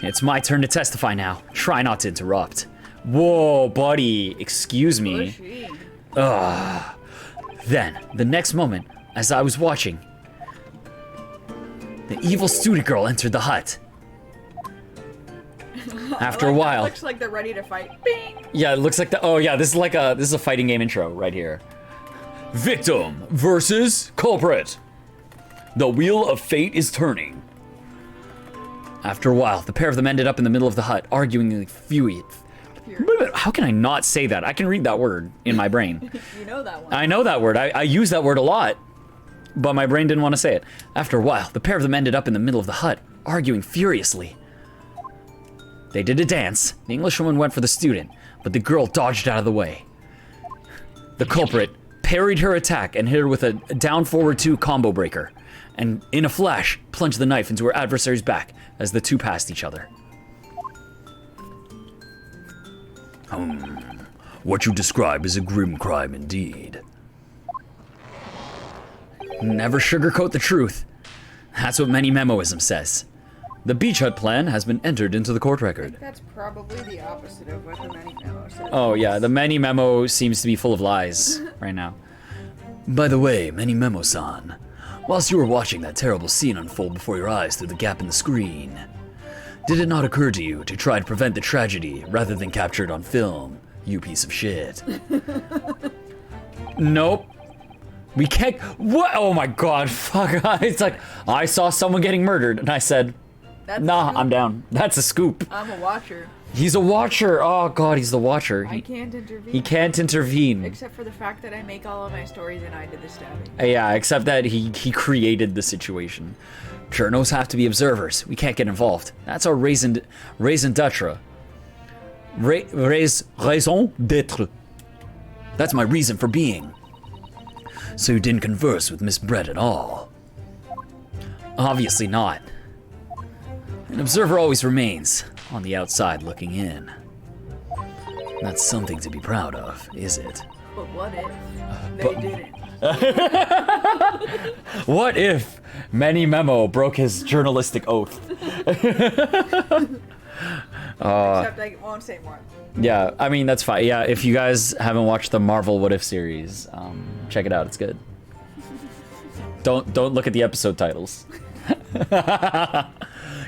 It's my turn to testify now. Try not to interrupt. Whoa, buddy, excuse me. Then, the next moment, as I was watching, the evil student girl entered the hut. After a while, Looks like they're ready to fight. Bing! Yeah, it looks like the. Oh yeah, this is a fighting game intro right here. Victim versus culprit. The wheel of fate is turning. After a while, the pair of them ended up in the middle of the hut, arguing like furious. How can I not say that? I can read that word in my brain. You know that one. I know that word. I use that word a lot, but my brain didn't want to say it. After a while, the pair of them ended up in the middle of the hut, arguing furiously. They did a dance. The Englishwoman went for the student, but the girl dodged out of the way. The culprit parried her attack and hit her with a down forward 2 combo breaker, and in a flash, plunged the knife into her adversary's back as the two passed each other. What you describe is a grim crime indeed. Never sugarcoat the truth. That's what MENIMEMOOOOism says. The beach hut plan has been entered into the court record. That's probably the opposite of what the MENIMEMOOOO says. Oh yeah, the MENIMEMO seems to be full of lies right now. By the way, MENIMEMO-san, whilst you were watching that terrible scene unfold before your eyes through the gap in the screen, did it not occur to you to try to prevent the tragedy rather than capture it on film, you piece of shit? Nope. We can't. What? Oh my god, fuck. It's like, I saw someone getting murdered, and I said, That's nah, true. I'm down. That's a scoop. I'm a watcher. He's a watcher. Oh god, he's the watcher. I can't intervene. He can't intervene. Except for the fact that I make all of my stories and I did the stabbing. Yeah, except that he created the situation. Journos have to be observers. We can't get involved. That's our raison d'etre. Raison d'etre. That's my reason for being. So you didn't converse with Miss Brett at all? Obviously not. An observer always remains on the outside looking in. That's something to be proud of, is it? But what if they didn't? What if MENIMEMO broke his journalistic oath? Except I won't say more. Yeah, I mean that's fine. Yeah, if you guys haven't watched the Marvel What If series, check it out. It's good. Don't look at the episode titles.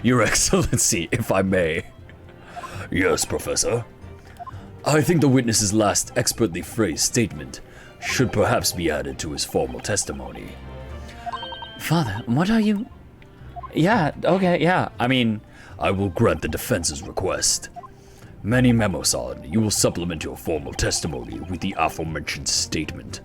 Your Excellency, if I may. Yes, Professor. I think the witness's last expertly phrased statement should perhaps be added to his formal testimony. Father, what are you... Yeah, okay, yeah. I mean... I will grant the defense's request. MENIMEMO-san, you will supplement your formal testimony with the aforementioned statement.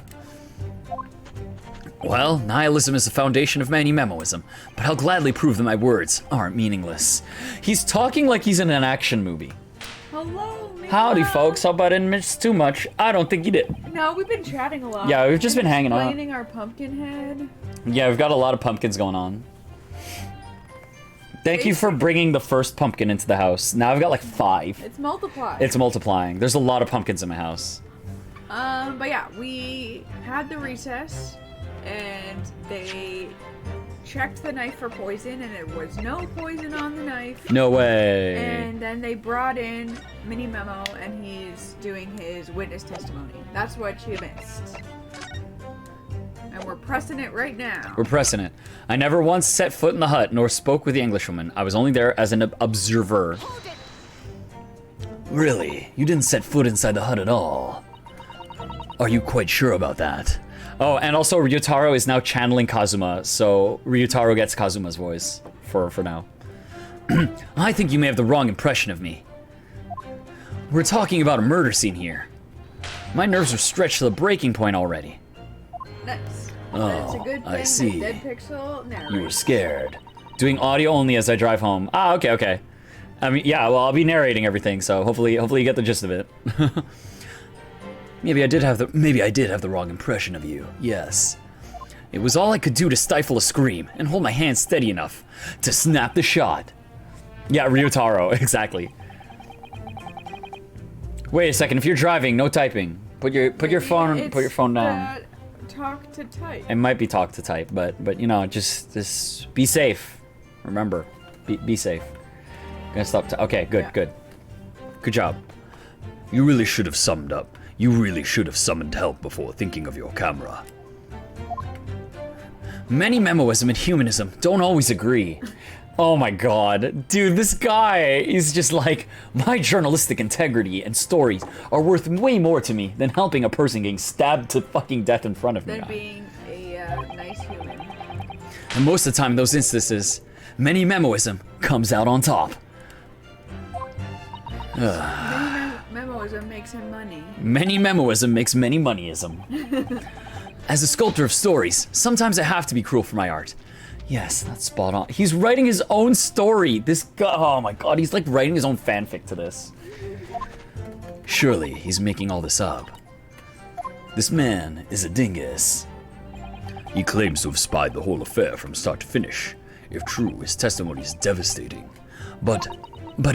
Well, nihilism is the foundation of MENIMEMOOOOism, but I'll gladly prove that my words aren't meaningless. He's talking like he's in an action movie. Hello, Mika. Howdy, folks. Hope I didn't miss too much. I don't think you did. No, we've been chatting a lot. Yeah, we've just And been hanging out. Explaining our pumpkin head. Yeah, we've got a lot of pumpkins going on. Thank you for bringing the first pumpkin into the house. Now I've got like 5. It's multiplied. It's multiplying. There's a lot of pumpkins in my house. But yeah, we had the recess, and they checked the knife for poison, and there was no poison on the knife. No way. And then they brought in Mini Memo, and he's doing his witness testimony. That's what you missed. And we're pressing it right now. We're pressing it. I never once set foot in the hut, nor spoke with the Englishwoman. I was only there as an observer. Really? You didn't set foot inside the hut at all? Are you quite sure about that? Oh, and also Ryutaro is now channeling Kazuma, so Ryutaro gets Kazuma's voice for now. I think you may have the wrong impression of me. We're talking about a murder scene here. My nerves are stretched to the breaking point already. Nice. Oh, That's a good thing. I see. Dead Pixel narrates. You were scared. Doing audio only as I drive home. Ah, okay. I mean, yeah, well, I'll be narrating everything, so hopefully you get the gist of it. Maybe I did have the wrong impression of you. Yes. It was all I could do to stifle a scream and hold my hand steady enough to snap the shot. Yeah, Ryutaro, exactly. Wait a second, if you're driving, no typing. Put your phone down. Talk to type. It might be talk to type, but you know, just be safe. Remember, be safe. Gonna stop. Okay, good, Yeah. good job. You really should have summed up. You really should have summoned help before thinking of your camera. MENIMEMOOOism and humanism don't always agree. Oh my god, dude, this guy is just like, my journalistic integrity and stories are worth way more to me than helping a person getting stabbed to fucking death in front of me. Than being a nice human. And most of the time in those instances, MENIMEMOOOism comes out on top. Memoism makes him money. MENIMEMOOOism makes many moneyism. As a sculptor of stories, sometimes I have to be cruel for my art. Yes, that's spot on. He's writing his own story. This guy, oh my god, he's like writing his own fanfic to this. Surely he's making all this up. This man is a dingus. He claims to have spied the whole affair from start to finish. If true, his testimony is devastating. But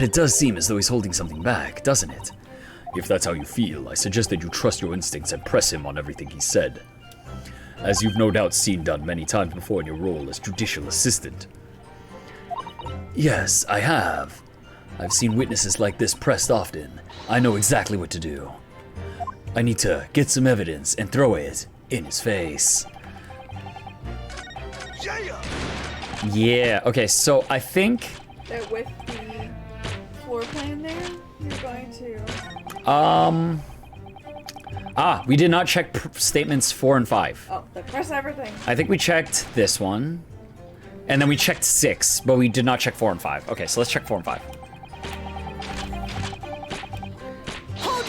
it does seem as though he's holding something back, doesn't it? If that's how you feel, I suggest that you trust your instincts and press him on everything he said. As you've no doubt seen done many times before in your role as judicial assistant. Yes, I have. I've seen witnesses like this pressed often. I know exactly what to do. I need to get some evidence and throw it in his face. Yeah, okay, so I think, That with the floor plan there, you're going to... we did not check statements 4 and 5. Oh, then press everything. I think we checked this one, and then we checked 6, but we did not check 4 and 5. Okay, so let's check 4 and 5.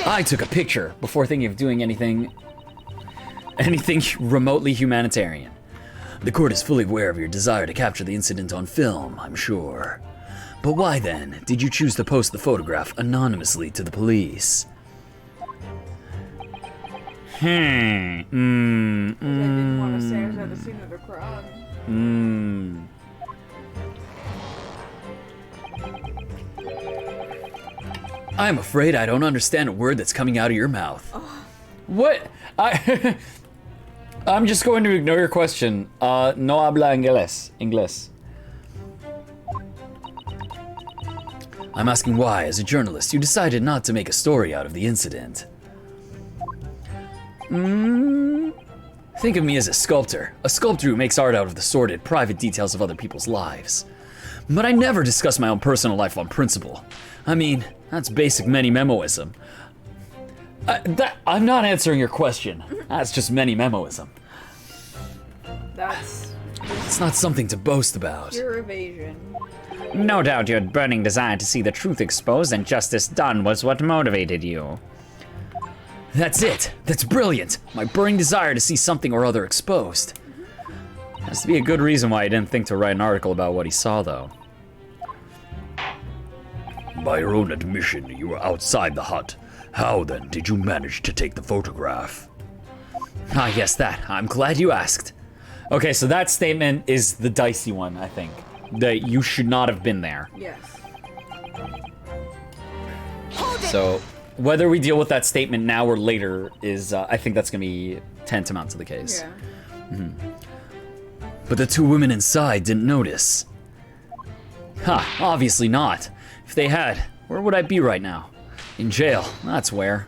I took a picture before thinking of doing anything remotely humanitarian. The court is fully aware of your desire to capture the incident on film, I'm sure. But why then did you choose to post the photograph anonymously to the police? I didn't want to say I was at the scene of the crime. I'm afraid I don't understand a word that's coming out of your mouth. What? I'm just going to ignore your question. No habla inglés. I'm asking why, as a journalist, you decided not to make a story out of the incident. Think of me as a sculptor who makes art out of the sordid, private details of other people's lives. But I never discuss my own personal life on principle. I mean, that's basic MENIMEMOOOism. I'm not answering your question. That's just MENIMEMOOOism. That's It's not something to boast about. pure evasion. No doubt your burning desire to see the truth exposed and justice done was what motivated you. That's it. That's brilliant. My burning desire to see something or other exposed. Has to be a good reason why he didn't think to write an article about what he saw, though. By your own admission, you were outside the hut. How, then, did you manage to take the photograph? Ah, yes, that. I'm glad you asked. Okay, so that statement is the dicey one, I think. That you should not have been there. Yes. So, whether we deal with that statement now or later is, I think that's going to be tantamount to the case. Yeah. But the two women inside didn't notice. Ha, obviously not. If they had, where would I be right now? In jail, that's where.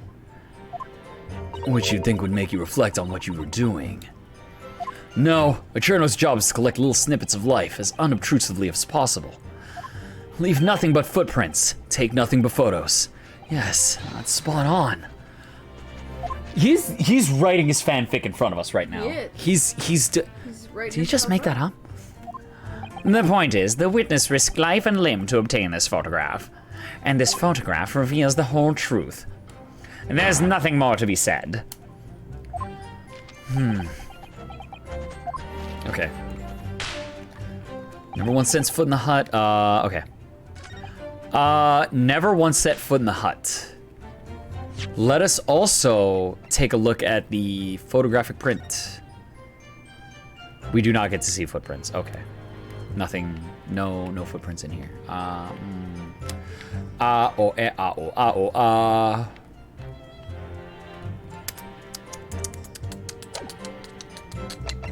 Which you'd think would make you reflect on what you were doing. No, a journalist's job is to collect little snippets of life as unobtrusively as possible. Leave nothing but footprints, take nothing but photos. Yes, that's spot on. He's writing his fanfic in front of us right now. He is. He's Right. Did you just make that up? The point is, the witness risked life and limb to obtain this photograph. And this photograph reveals the whole truth. There's nothing more to be said. Okay. Never once set foot in the hut. Okay. Never once set foot in the hut. Let us also take a look at the photographic print. We do not get to see footprints. Okay. Nothing. No footprints in here.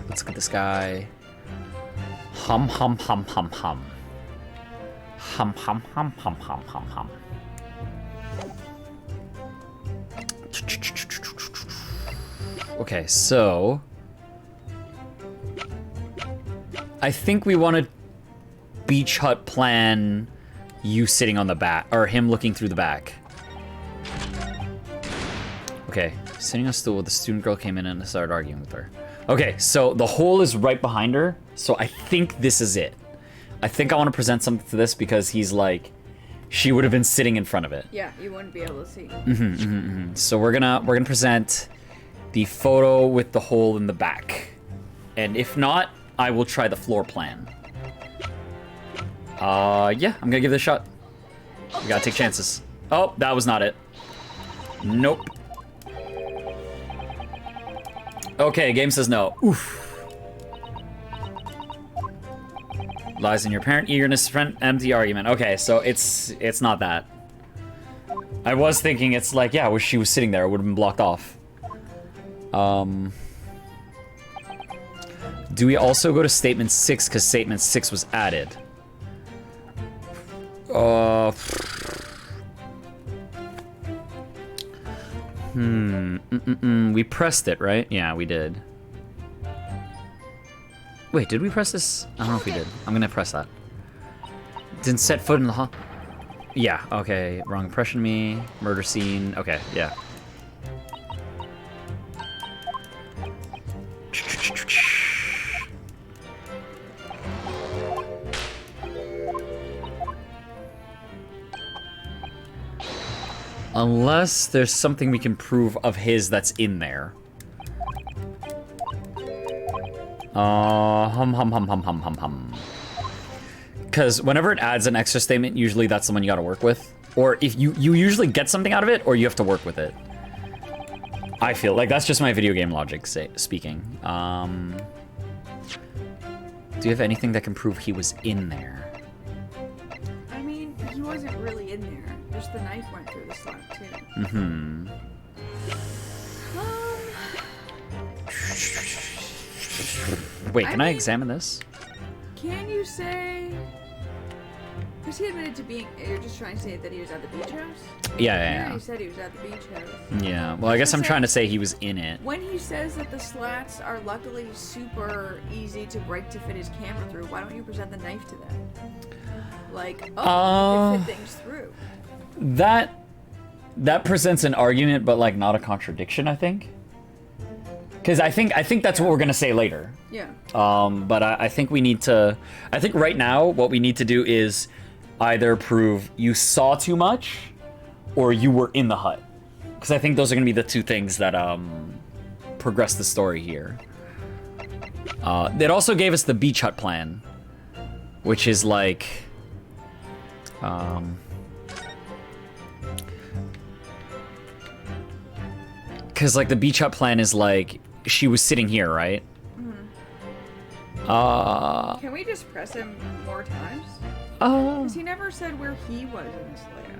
Let's look at this guy. Hum. Hum. Okay, so I think we want to beach hut plan you sitting on the back, or him looking through the back. Okay, sitting on a stool, the student girl came in and started arguing with her. Okay, so the hole is right behind her, so I think this is it. I think I want to present something to this because he's like, she would have been sitting in front of it. Yeah, you wouldn't be able to see. So we're gonna present the photo with the hole in the back, and if not, I will try the floor plan. Yeah, I'm gonna give it a shot. We gotta take chances. Oh, that was not it. Nope. Okay, game says no. Oof. Lies in your apparent eagerness to prevent empty argument. Okay, so it's not that. I was thinking it's like, yeah, I wish she was sitting there. It would have been blocked off. Do we also go to statement 6 because statement 6 was added? We pressed it, right? Yeah, we did. Wait, did we press this? I don't know if we did. I'm gonna press that. Didn't set foot in the hall. Yeah, okay. Wrong impression of me. Murder scene. Okay, yeah. Unless there's something we can prove of his that's in there. Hum. Because whenever it adds an extra statement, usually that's the one you gotta work with. Or if you usually get something out of it, or you have to work with it. I feel like that's just my video game logic speaking. Do you have anything that can prove he was in there? I mean, he wasn't really in there. Just the knife went through the slot, too. Wait, can I examine this? Can you say... Because he admitted to being... You're just trying to say that he was at the beach house? Yeah. He said he was at the beach house. Yeah, well, I guess I'm trying to say he was in it. When he says that the slats are luckily super easy to break to fit his camera through, why don't you present the knife to them? Like, you can fit things through. That presents an argument, but like not a contradiction, I think. Because I think that's what we're gonna say later. Yeah. But I think we need to. I think right now what we need to do is either prove you saw too much, or you were in the hut. Because I think those are gonna be the two things that progress the story here. It also gave us the beach hut plan, which is like, because like the beach hut plan is like she was sitting here, right? Can we just press him more times? Because he never said where he was in this layout.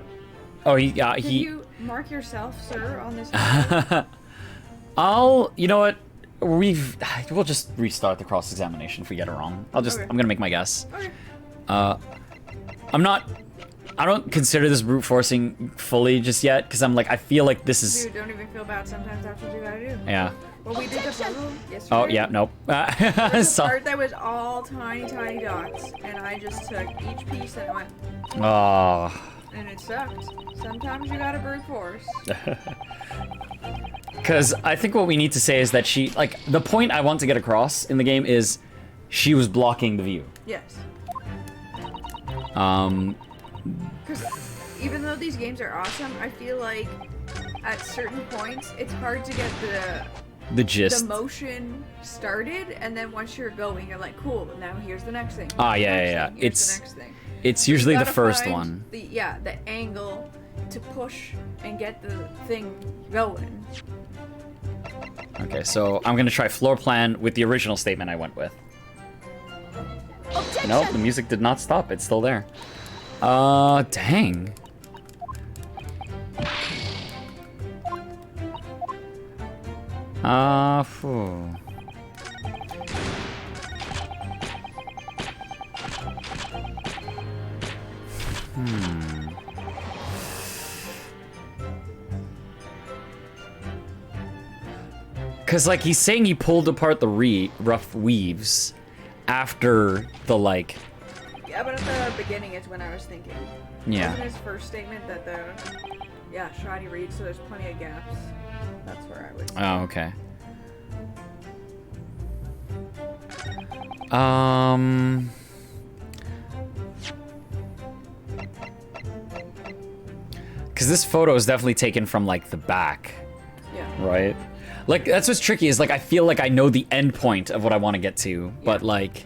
Oh, Can you mark yourself, sir, on this layout? You know what? We'll just restart the cross-examination if we get it wrong. I'm gonna make my guess. Okay. I don't consider this brute forcing fully just yet, because I'm like, I feel like this is... Dude, don't even feel bad sometimes after you gotta do. Yeah. Well, we did the puzzle yesterday. Oh, yeah, nope. There's a part that was all tiny, tiny dots, and I just took each piece and went, Oh. and it sucked. Sometimes you gotta brute force. Because I think what we need to say is that she, like, the point I want to get across in the game is she was blocking the view. Yes. Because even though these games are awesome, I feel like at certain points it's hard to get the gist. the motion started, and then once you're going, you're like, cool. Now here's the next thing. Ah, Here's the yeah, next yeah, thing, yeah. here's the next thing. It's usually You the gotta first find one. The angle to push and get the thing going. Okay, so I'm gonna try floor plan with the original statement I went with. Nope, the music did not stop. It's still there. Dang. Phew. Cause like he's saying he pulled apart the rough weaves after the like. Yeah, but at the beginning is when I was thinking. Yeah. Wasn't his first statement that shoddy reads, so there's plenty of gaps. That's where I was. Oh, okay. Cause this photo is definitely taken from like the back. Yeah. Right? Like, that's what's tricky is, like, I feel like I know the end point of what I want to get to, but, like...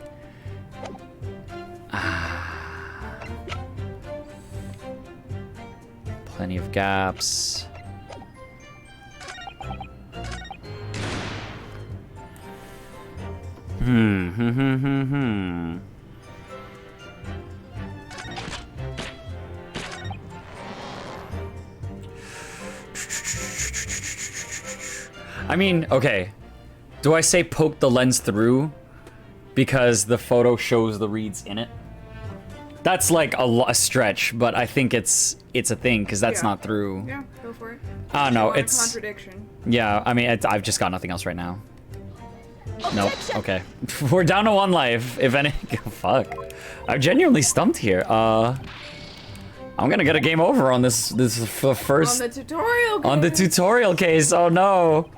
Plenty of gaps. I mean, okay. Do I say poke the lens through because the photo shows the reads in it? That's like a stretch, but I think it's a thing because that's not through. Yeah, go for it. Oh no, Want a it's contradiction. Yeah. I mean, I've just got nothing else right now. Nope. Okay, we're down to 1 life. If any, fuck. I'm genuinely stumped here. I'm gonna get a game over on this first. On the tutorial. On the tutorial case. Oh no.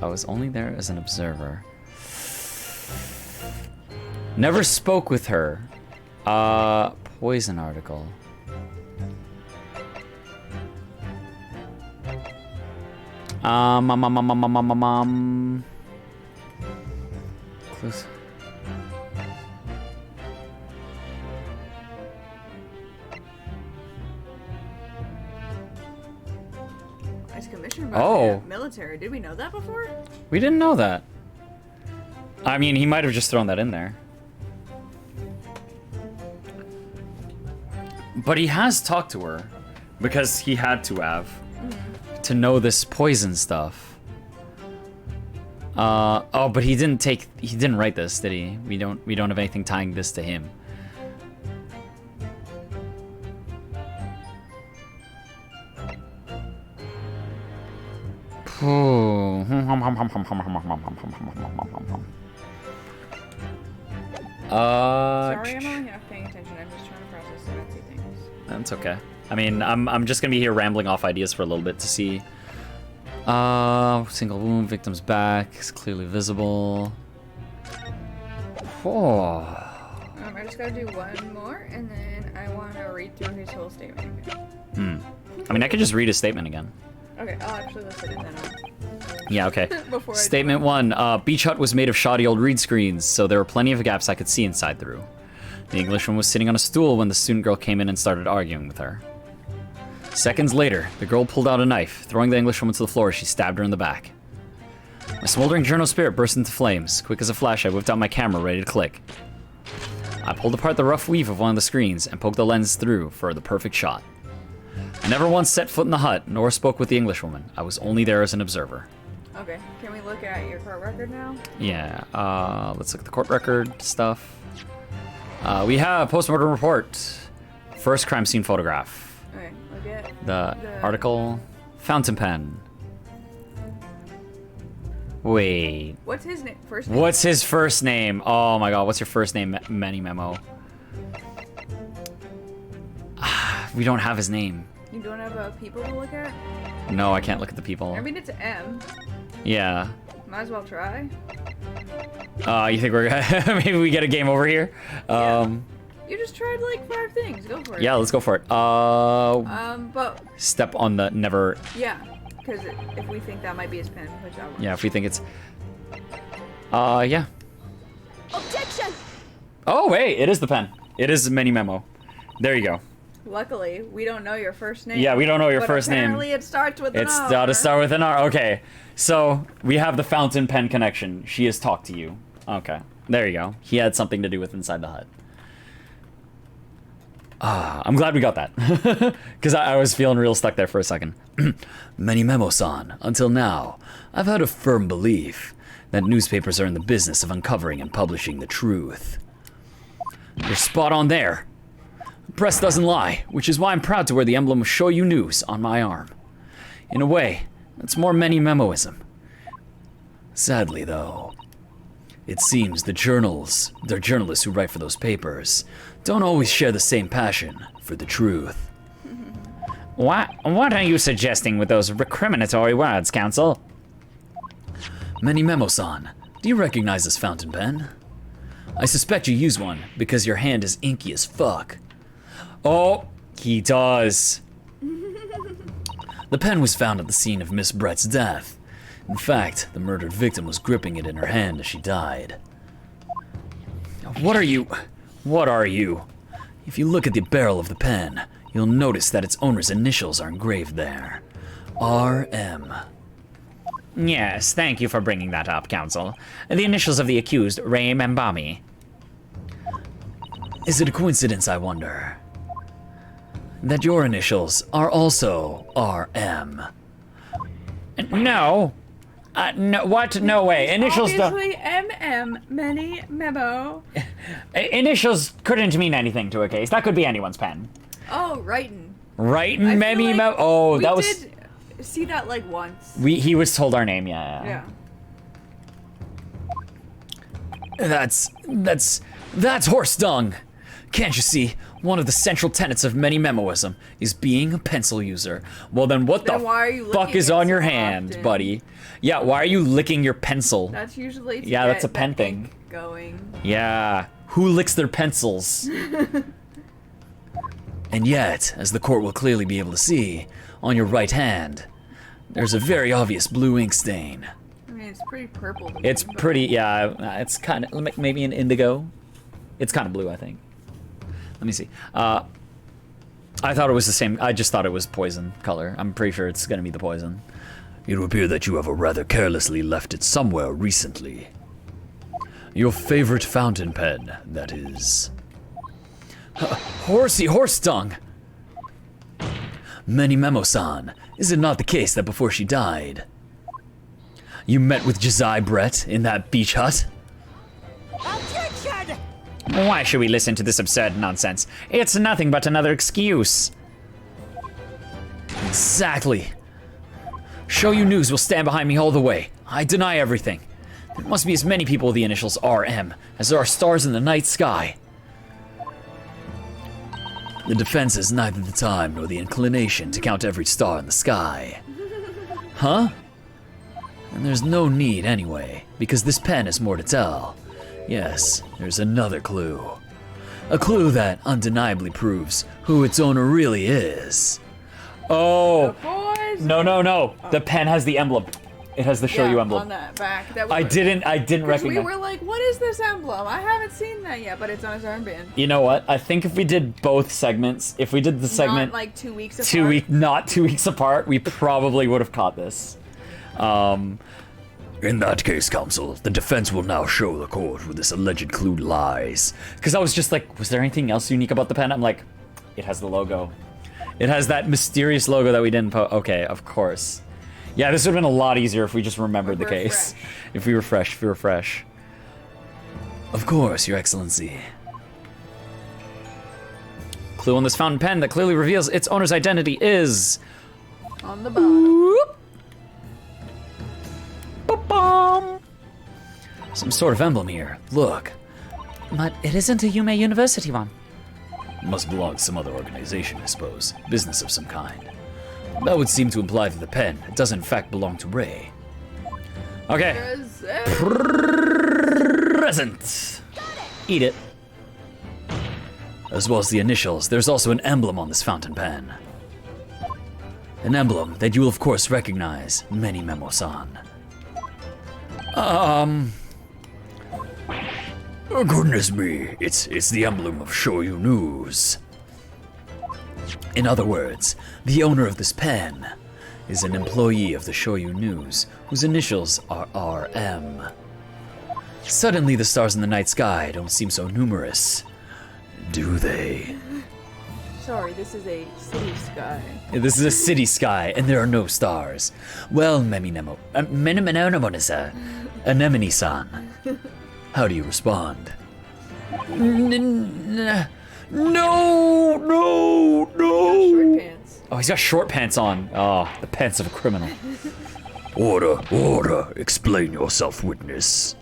I was only there as an observer. Never spoke with her. Poison article. Close. It's commissioned by the military. Did we know that before? We didn't know that. I mean, he might have just thrown that in there. But he has talked to her because he had to have to know this poison stuff. Oh, but he didn't write this, did he? We don't have anything tying this to him. Sorry, I'm only half paying attention. I'm just trying to process the fancy things. That's okay. I mean, I'm just gonna be here rambling off ideas for a little bit to see. Single wound, victim's back is clearly visible. Oh. I just gotta do one more, and then I want to read through his whole statement again. I mean, I could just read his statement again. Okay, let's hit it then. Yeah, okay. Before I do Statement 1. Beach hut was made of shoddy old reed screens, so there were plenty of gaps I could see inside through. The Englishwoman was sitting on a stool when the student girl came in and started arguing with her. Seconds later, the girl pulled out a knife. Throwing the Englishwoman to the floor, she stabbed her in the back. My smoldering journal spirit burst into flames. Quick as a flash, I whipped out my camera, ready to click. I pulled apart the rough weave of one of the screens and poked the lens through for the perfect shot. I never once set foot in the hut, nor spoke with the Englishwoman. I was only there as an observer. Okay, can we look at your court record now? Yeah, let's look at the court record stuff. We have postmortem report. First crime scene photograph. Okay, look at The article. Fountain pen. Wait. What's his name? First name? What's his first name? Oh my god, what's your first name, MENIMEMOOOO? We don't have his name. You don't have people to look at? No, I can't look at the people. I mean, it's M. Yeah. Might as well try. You think we're maybe we get a game over here? You just tried like 5 things. Go for it. Yeah, let's go for it. But Step on the never. yeah, because if we think that might be his pen, which I would. Yeah, if we think it's. Yeah. Objection! Oh wait, it is the pen. It is MENIMEMOOOO. There you go. Luckily, we don't know your first name. Yeah, we don't know your but first name. Apparently, it starts with an It's R. got to start with an R. Okay, so we have the fountain pen connection. She has talked to you. Okay, there you go. He had something to do with inside the hut. I'm glad we got that. Because I was feeling real stuck there for a second. MENIMEMOOOO-san, until now, I've had a firm belief that newspapers are in the business of uncovering and publishing the truth. You're spot on there. The press doesn't lie, which is why I'm proud to wear the emblem of Show You News on my arm. In a way, that's more MENIMEMOOism. Sadly, though, it seems the journalists who write for those papers don't always share the same passion for the truth. What are you suggesting with those recriminatory words, Counsel? MENIMEMOOOO-san, do you recognize this fountain pen? I suspect you use one because your hand is inky as fuck. Oh, he does. The pen was found at the scene of Miss Brett's death. In fact, the murdered victim was gripping it in her hand as she died. What are you? What are you? If you look at the barrel of the pen, you'll notice that its owner's initials are engraved there. R.M. Yes, thank you for bringing that up, Counsel. The initials of the accused, Ray Mbami. Is it a coincidence, I wonder, that your initials are also R.M.? No. No, what? No way. Initials Obviously, M.M. MENIMEMOOO. Initials couldn't mean anything to a case. That could be anyone's pen. Oh, writing. Right, I feel MENIMEMOOO. like Oh, we that was. did see that like once. He was told our name. Yeah. Yeah. That's horse dung. Can't you see? One of the central tenets of MENIMEMOOism is being a pencil user. Well, then what Then the why are you fuck licking is it on so your hand, often? buddy? Yeah, why are you licking your pencil? That's usually to Yeah, that's get a pen the thing. ink going. Yeah. Who licks their pencils? And yet, as the court will clearly be able to see, on your right hand, there's a very obvious blue ink stain. I mean, it's pretty purple. to It's me, but- pretty. Yeah, it's kind of maybe an indigo. It's kind of blue, I think. Let me see. I thought it was the same. I just thought it was poison color. I'm pretty sure it's gonna be the poison. It would appear that you have rather carelessly left it somewhere recently. Your favorite fountain pen, that is. Horsey horse dung. MENIMEMOOOO-san, is it not the case that before she died, you met with Josiah Brett in that beach hut? Why should we listen to this absurd nonsense? It's nothing but another excuse. Exactly. Show You News will stand behind me all the way. I deny everything. There must be as many people with the initials RM as there are stars in the night sky. The defense has neither the time nor the inclination to count every star in the sky. Huh? And there's no need anyway, because this pen has more to tell. Yes, there's another clue. A clue that undeniably proves who its owner really is. Oh, Boys, is No, it? no, no. The pen has the emblem. It has the show you emblem. on that back. That I didn't recognize. We were like, what is this emblem? I haven't seen that yet, but it's on his armband. You know what? I think if we did both segments, if we did the segment Not like 2 weeks apart. not 2 weeks apart, we probably would have caught this. In that case, counsel, the defense will now show the court where this alleged clue lies. Because I was just like, was there anything else unique about the pen? I'm like, it has the logo. It has that mysterious logo that we didn't okay, of course. Yeah, this would have been a lot easier if we just remembered the case. Fresh. If we were fresh. Of course, Your Excellency. Clue on this fountain pen that clearly reveals its owner's identity is... On the bottom. Ba-bum. Some sort of emblem here. Look. But it isn't a Yume University one. Must belong to some other organization, I suppose. Business of some kind. That would seem to imply that the pen does in fact belong to Ray. Okay. Present! Eat it. As well as the initials, there's also an emblem on this fountain pen. An emblem that you will of course recognize, MENIMEMOOOO. Oh, goodness me, it's the emblem of Shoyu News. In other words, the owner of this pen is an employee of the Shoyu News, whose initials are RM. Suddenly the stars in the night sky don't seem so numerous, do they? Sorry, this is a city sky. This is a city sky, and there are no stars. Well, Anemone-san, how do you respond? No! Short pants. Oh, he's got short pants on. Oh, the pants of a criminal. Order, explain yourself, witness.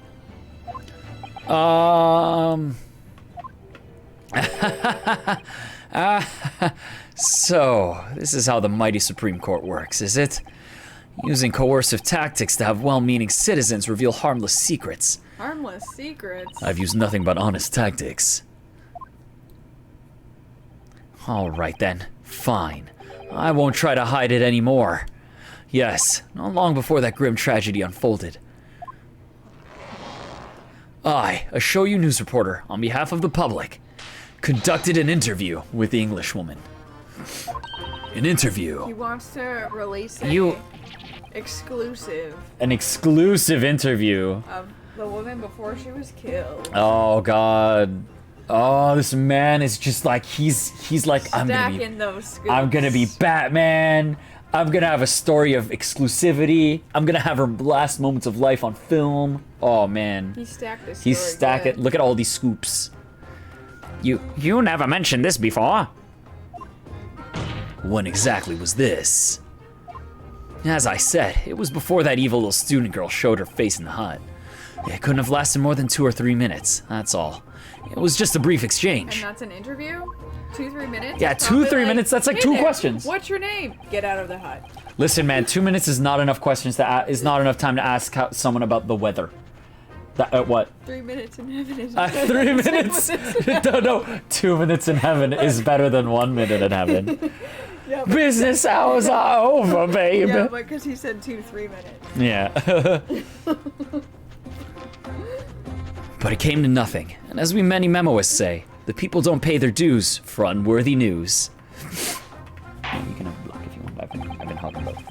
So, this is how the mighty Supreme Court works, is it? Using coercive tactics to have well-meaning citizens reveal harmless secrets. Harmless secrets. I've used nothing but honest tactics. All right then, fine. I won't try to hide it anymore. Yes, not long before that grim tragedy unfolded, I, a Shoyu News reporter, on behalf of the public, conducted an interview with the Englishwoman. An interview? He wants to release a exclusive An exclusive interview. of the woman before she was killed. Oh God. Oh, this man is just like he's like Stacking those scoops. I'm gonna be Batman. I'm gonna have a story of exclusivity. I'm gonna have her last moments of life on film. Oh man. He stacked this. He's stacking. Look at all these scoops. You never mentioned this before. When exactly was this? As I said, it was before that evil little student girl showed her face in the hut. It couldn't have lasted more than 2 or 3 minutes, that's all. It was just a brief exchange. And that's an interview? 2-3 minutes? Yeah, It's 2-3 probably minutes, that's like "Hey 2 there, questions." What's your name? Get out of the hut. Listen, man, 2 minutes is not enough questions to is not enough time to ask someone about the weather. What? 3 minutes in heaven is 3 minutes? No, 2 minutes in heaven is better than 1 minute in heaven. Yeah, Business hours are over, babe. yeah, but because he said 2-3 minutes. Yeah. But it came to nothing. And as we many memoists say, the people don't pay their dues for unworthy news. You can have a block if you want. I've been hogging both.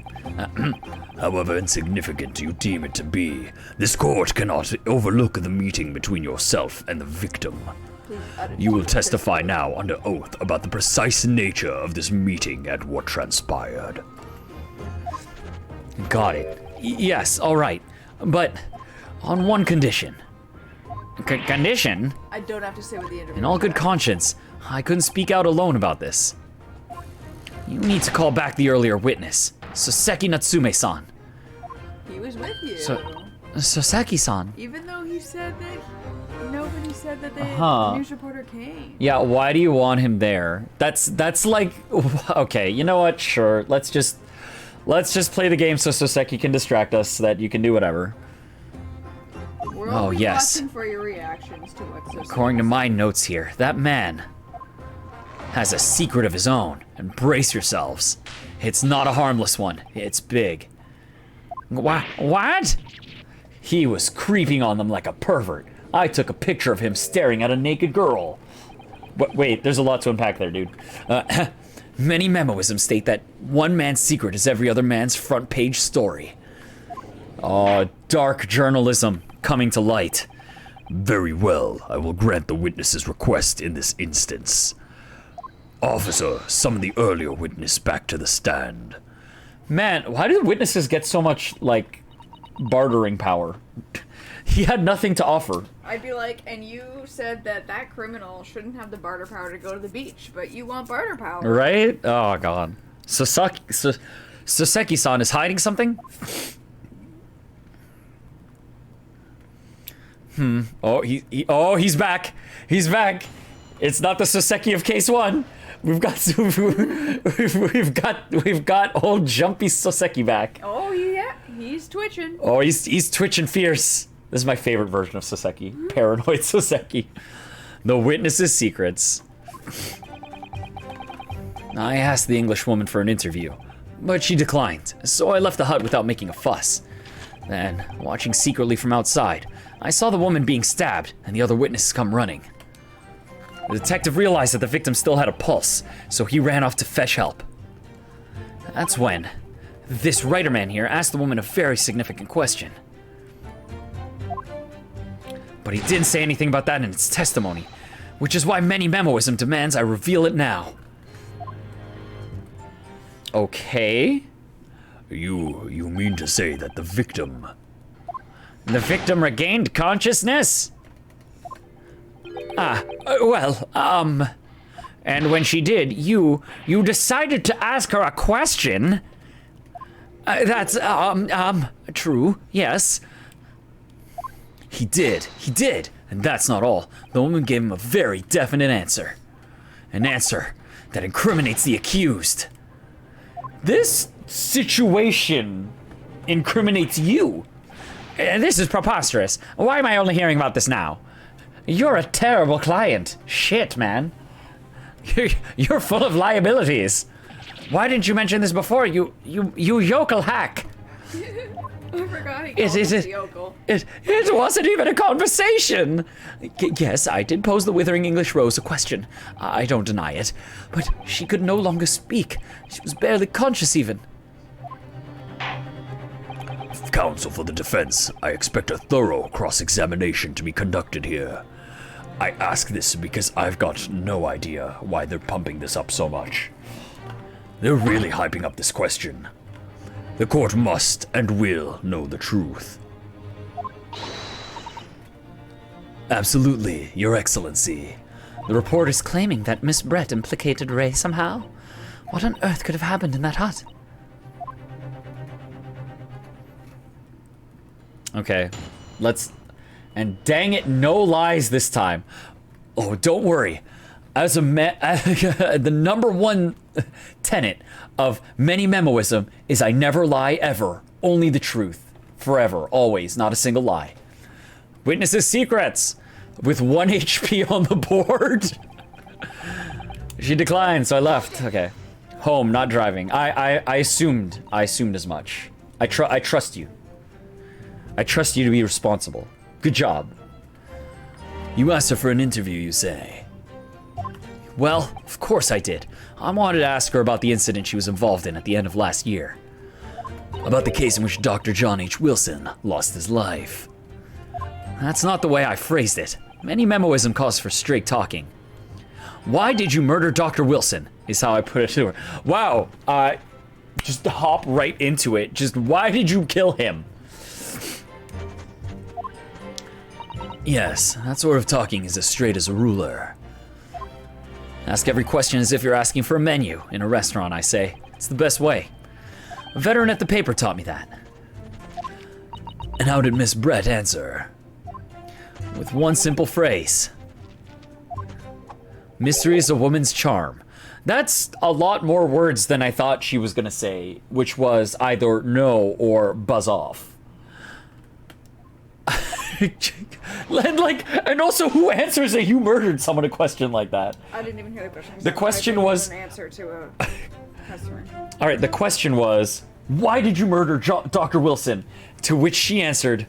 However insignificant you deem it to be, this court cannot overlook the meeting between yourself and the victim. You will testify now under oath about the precise nature of this meeting and what transpired. Got it. Yes, all right. But on one condition. Condition? I don't have to say what the interview In all good conscience, I couldn't speak out alone about this. You need to call back the earlier witness, Soseki Natsume-san. He was with you. Soseki-san? Even though he said that nobody said that the news reporter came. Yeah, why do you want him there? That's like, okay, you know what? Sure, let's just play the game so Soseki can distract us so that you can do whatever. We're only yes. watching for your reactions to what's so According to my notes here, that man has a secret of his own, and brace yourselves. It's not a harmless one. It's big. What? He was creeping on them like a pervert. I took a picture of him staring at a naked girl. But wait, there's a lot to unpack there, dude. Many memoisms state that one man's secret is every other man's front page story. Oh, dark journalism coming to light. Very well, I will grant the witness's request in this instance. Officer, summon the earlier witness back to the stand. Man, why do witnesses get so much, like, bartering power? He had nothing to offer. I'd be like, and you said that that criminal shouldn't have the barter power to go to the beach, but you want barter power. Right? Oh, God. Soseki-san is hiding something? Oh, he's back. He's back. It's not the Soseki of case 1. We've got old jumpy Soseki back. Oh, yeah. He's twitching. Oh, he's twitching fierce. This is my favorite version of Soseki. Paranoid Soseki. The witness's secrets. I asked the English woman for an interview, but she declined, so I left the hut without making a fuss. Then, watching secretly from outside, I saw the woman being stabbed and the other witnesses come running. The detective realized that the victim still had a pulse, so he ran off to fetch help. That's when this writer man here asked the woman a very significant question. But he didn't say anything about that in his testimony, which is why MENIMEMOOOO demands I reveal it now. Okay. You mean to say that the victim... The victim regained consciousness? And when she did, you decided to ask her a question? That's, true, yes. He did, and that's not all. The woman gave him a very definite answer. An answer that incriminates the accused. This situation incriminates you. This is preposterous. Why am I only hearing about this now? You're a terrible client. Shit, man. You're full of liabilities. Why didn't you mention this before? You yokel hack. I forgot he called us yokel. It wasn't even a conversation. Yes, I did pose the Withering English Rose a question. I don't deny it. But she could no longer speak. She was barely conscious even. Counsel for the defense, I expect a thorough cross-examination to be conducted here. I ask this because I've got no idea why they're pumping this up so much. They're really hyping up this question. The court must and will know the truth. Absolutely, Your Excellency. The report is claiming that Miss Brett implicated Ray somehow. What on earth could have happened in that hut? Okay, let's... And dang it, no lies this time. Oh, don't worry. As the number one tenet of MENIMEMOOOO is I never lie ever. Only the truth. Forever. Always. Not a single lie. Witnesses' secrets. With 1 HP on the board. She declined, so I left. Okay. Home, not driving. I assumed as much. I trust you. I trust you to be responsible. Good job. You asked her for an interview, you say? Well, of course I did. I wanted to ask her about the incident she was involved in at the end of last year. About the case in which Dr. John H. Wilson lost his life. That's not the way I phrased it. MENIMEMOOOO calls for straight talking. Why did you murder Dr. Wilson? Is how I put it to her. Wow, just hop right into it. Just why did you kill him? Yes, that sort of talking is as straight as a ruler. Ask every question as if you're asking for a menu in a restaurant, I say. It's the best way. A veteran at the paper taught me that. And how did Miss Brett answer? With one simple phrase. Mystery is a woman's charm. That's a lot more words than I thought she was gonna say, which was either no or buzz off. And also, who answers you murdered someone a question like that? I didn't even hear the question. The question was... An answer to a customer. All right, the question was, why did you murder Dr. Wilson? To which she answered,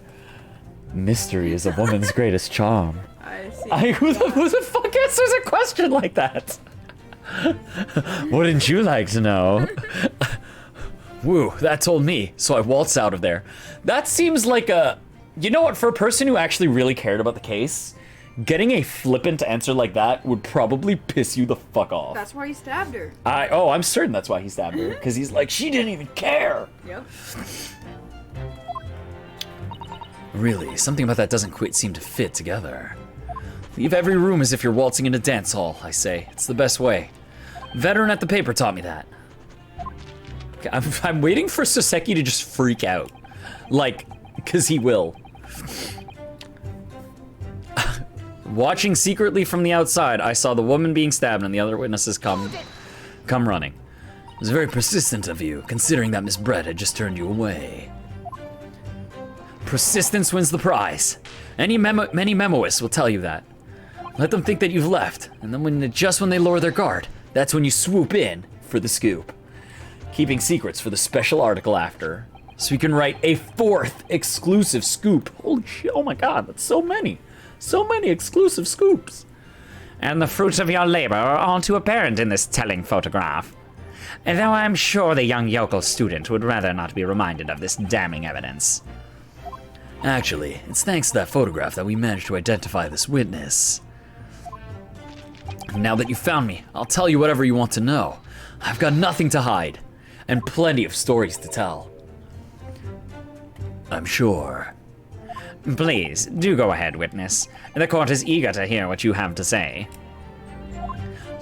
mystery is a woman's greatest charm. I see. Who the fuck answers a question like that? Wouldn't you like to know? Woo, that told me, so I waltz out of there. That seems like a... You know what, for a person who actually really cared about the case, getting a flippant answer like that would probably piss you the fuck off. That's why he stabbed her. I'm certain that's why he stabbed her. Because he's like, she didn't even care. Yep. Really, something about that doesn't quite seem to fit together. Leave every room as if you're waltzing in a dance hall, I say. It's the best way. Veteran at the paper taught me that. Okay, I'm waiting for Soseki to just freak out. Like, because he will. Watching secretly from the outside, I saw the woman being stabbed and the other witnesses come running. It was very persistent of you, considering that Miss Brett had just turned you away. Persistence wins the prize. Many memoists will tell you that. Let them think that you've left, and then just when they lower their guard, that's when you swoop in for the scoop. Keeping secrets for the special article after, so you can write a 4th exclusive scoop. Holy shit, oh my god, that's so many. So many exclusive scoops. And the fruits of your labor are all too apparent in this telling photograph. Though I'm sure the young yokel student would rather not be reminded of this damning evidence. Actually, it's thanks to that photograph that we managed to identify this witness. Now that you found me, I'll tell you whatever you want to know. I've got nothing to hide, and plenty of stories to tell. I'm sure. Please, do go ahead, witness. The court is eager to hear what you have to say.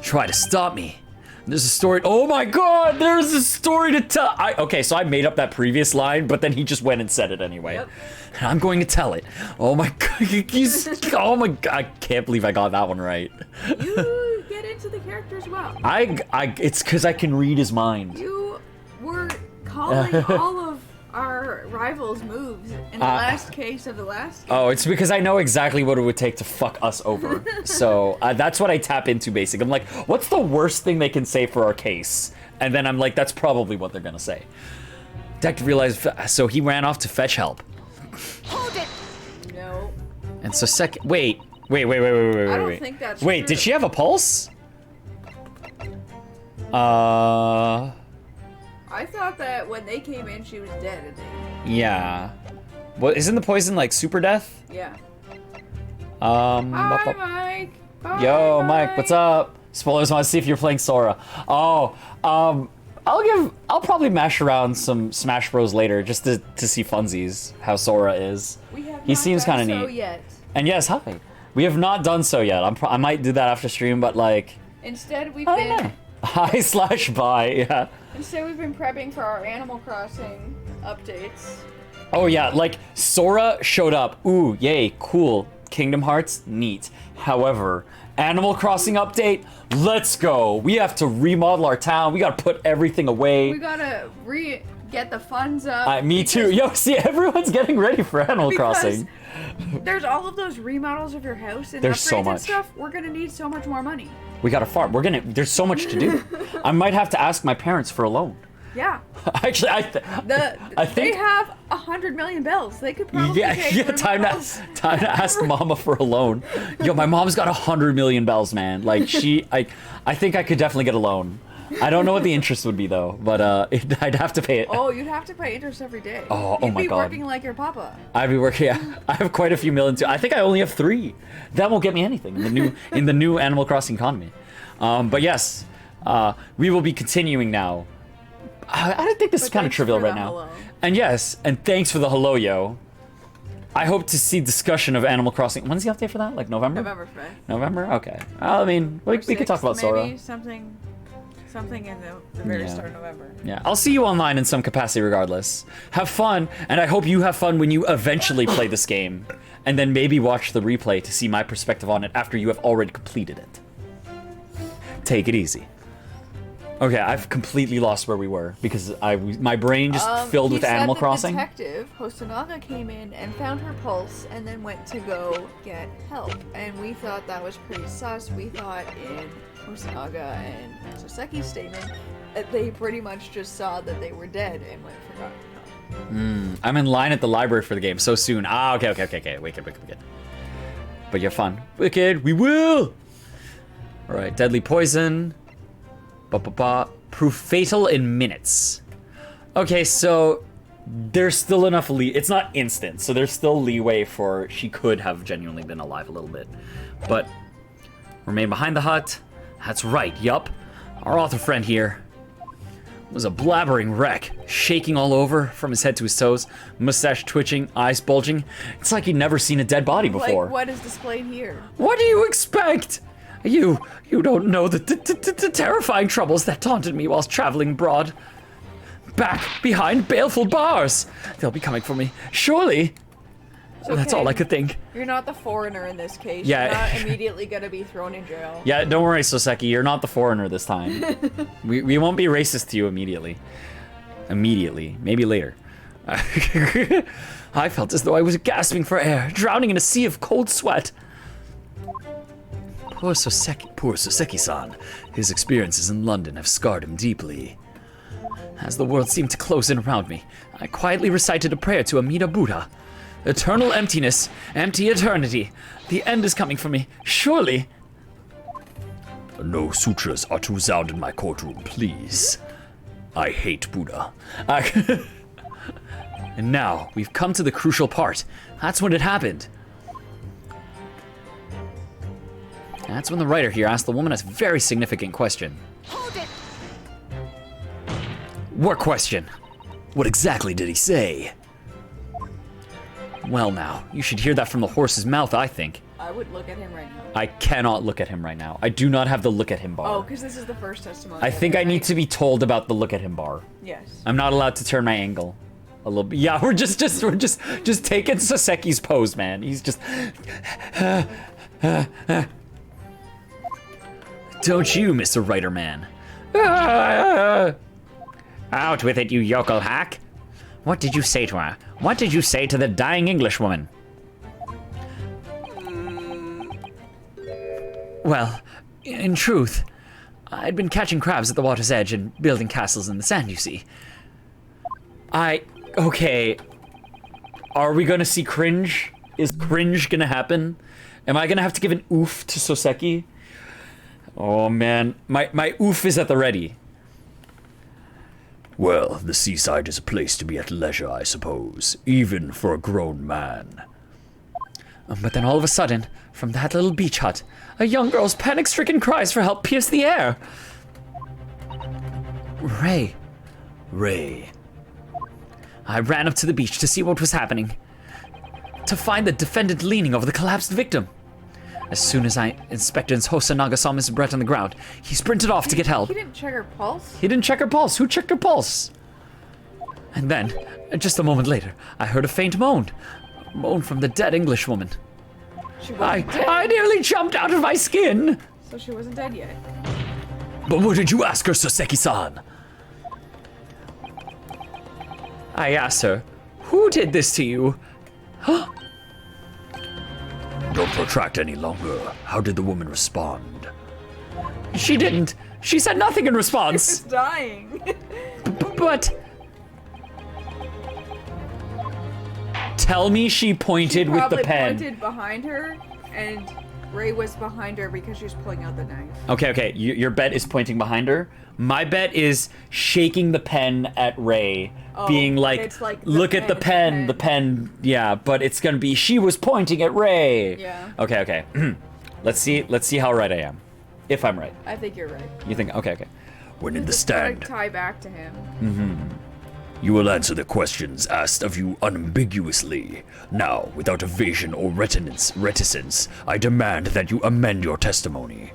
Try to stop me. There's a story. Oh my god, there's a story to tell. Okay, so I made up that previous line, but then he just went and said it anyway. Yep. And I'm going to tell it. Oh my god. Oh my god, I can't believe I got that one right. You get into the characters well. It's because I can read his mind. You were calling all of our rivals' moves in the last case of the last game. Oh, it's because I know exactly what it would take to fuck us over. So that's what I tap into, basically. I'm like, what's the worst thing they can say for our case? And then I'm like, that's probably what they're gonna say. Detective realized, so he ran off to fetch help. Hold it! No. And so wait. I don't think that's Wait, true. did she have a pulse? I thought that when they came in, she was dead. And they... Yeah. Well, isn't the poison like super death? Yeah. Hi, Mike. Bye, Yo, Mike, what's up? Spoilers, want to see if you're playing Sora. Oh, I'll probably mash around some Smash Bros later just to see funsies how Sora is. We have He not seems done kind of so neat. Yet. And yes, hi. We have not done so yet. I might do that after stream, but like. Instead, we've I don't been know. Hi/bye. Yeah. Instead, we've been prepping for our Animal Crossing updates. Oh yeah, like Sora showed up. Ooh, yay, cool. Kingdom Hearts, neat. However, Animal Crossing update, let's go. We have to remodel our town. We gotta put everything away. We gotta get the funds up. Me too. Yo, see, everyone's getting ready for Animal Crossing. There's all of those remodels of your house and There's upgrades so and much. stuff. We're gonna need so much more money. We gotta farm. There's so much to do. I might have to ask my parents for a loan. Yeah. Actually, I think they have 100 million bells. They could probably pay for time bells. to ask Mama for a loan. Yo, my mom's got 100 million bells, man. Like I think I could definitely get a loan. I don't know what the interest would be though, but I'd have to pay it. Oh, you'd have to pay interest every day. Oh You'd my be God. working like your papa. I'd be working. Yeah, I have quite a few million too. I think I only have 3. That won't get me anything in the new Animal Crossing economy. But yes, we will be continuing now. I think this is kind of thanks trivial for right the now. hello. And yes, and thanks for the hello, yo. I hope to see discussion of Animal Crossing. When's the update for that? Like November? November 5th. November? Okay. I mean, we could talk about maybe Sora. something in the very Yeah. start of November. Yeah, I'll see you online in some capacity regardless. Have fun, and I hope you have fun when you eventually play this game, and then maybe watch the replay to see my perspective on it after you have already completed it. Take it easy. Okay, I've completely lost where we were because my brain just filled with Animal Crossing. The detective Hosonaga came in and found her pulse and then went to go get help, and we thought that was pretty sus. We thought in Hosonaga and Soseki's statement They pretty much just saw that they were dead and went forgot. I'm in line at the library for the game so soon. Ah, okay. Wicked. But you're fun. Wicked, we will! Alright, deadly poison. Proof fatal in minutes. Okay, so there's still enough it's not instant, so there's still leeway for she could have genuinely been alive a little bit. But remain behind the hut. That's right, yup. Our author friend here was a blabbering wreck, shaking all over from his head to his toes, mustache twitching, eyes bulging. It's like he'd never seen a dead body before. Like what is displayed here? What do you expect? You don't know the terrifying troubles that taunted me whilst traveling abroad. Back behind baleful bars. They'll be coming for me, surely. Okay. That's all I could think. You're not the foreigner in this case. Yeah. You're not immediately gonna be thrown in jail. Yeah, don't worry, Soseki, you're not the foreigner this time. we won't be racist to you immediately. Maybe later. I felt as though I was gasping for air, drowning in a sea of cold sweat. Poor Soseki-san. His experiences in London have scarred him deeply. As the world seemed to close in around me, I quietly recited a prayer to Amida Buddha. Eternal emptiness, empty eternity. The end is coming for me, surely. No sutras are to sound in my courtroom, please. I hate Buddha. And now, we've come to the crucial part. That's when it happened. That's when the writer here asked the woman a very significant question. Hold it! What question? What exactly did he say? Well now, you should hear that from the horse's mouth, I think. I would look at him right now. I cannot look at him right now. I do not have the look at him bar. Oh, because this is the first testimony. I think I need to be told about the look at him bar. Yes. I'm not allowed to turn my angle a little bit. Yeah, we're just taking Soseki's pose, man. He's just Don't you, Mr. Writer Man? Out with it, you yokel hack. What did you say to her? What did you say to the dying Englishwoman? Well, in truth, I'd been catching crabs at the water's edge and building castles in the sand, you see. Okay. Are we gonna see cringe? Is cringe gonna happen? Am I gonna have to give an oof to Soseki? Oh man, my oof is at the ready. Well, the seaside is a place to be at leisure, I suppose, even for a grown man. But then all of a sudden, from that little beach hut, a young girl's panic-stricken cries for help pierced the air. Ray. I ran up to the beach to see what was happening, to find the defendant leaning over the collapsed victim. As soon as Inspector Hosanaga saw Miss Brett on the ground, he sprinted off to get help. He didn't check her pulse? He didn't check her pulse. Who checked her pulse? And then, just a moment later, I heard a faint moan. A moan from the dead Englishwoman. She wasn't dead. I nearly jumped out of my skin. So she wasn't dead yet. But what did you ask her, Soseki-san? I asked her, who did this to you? Don't protract any longer. How did the woman respond? She didn't. She said nothing in She's response. dying. But tell me she pointed with the Probably pen. pointed behind her, and Ray was behind her because she was pulling out the knife. Okay. Your bet is pointing behind her. My bet is shaking the pen at Ray, being like, it's like the look at the pen, yeah, but it's gonna be, she was pointing at Ray. Yeah. Okay. Let's see how right I am. If I'm right. I think you're right. You think, okay. When in the Just gotta stand, tie back to him. you will answer the questions asked of you unambiguously. Now, without evasion or reticence, I demand that you amend your testimony.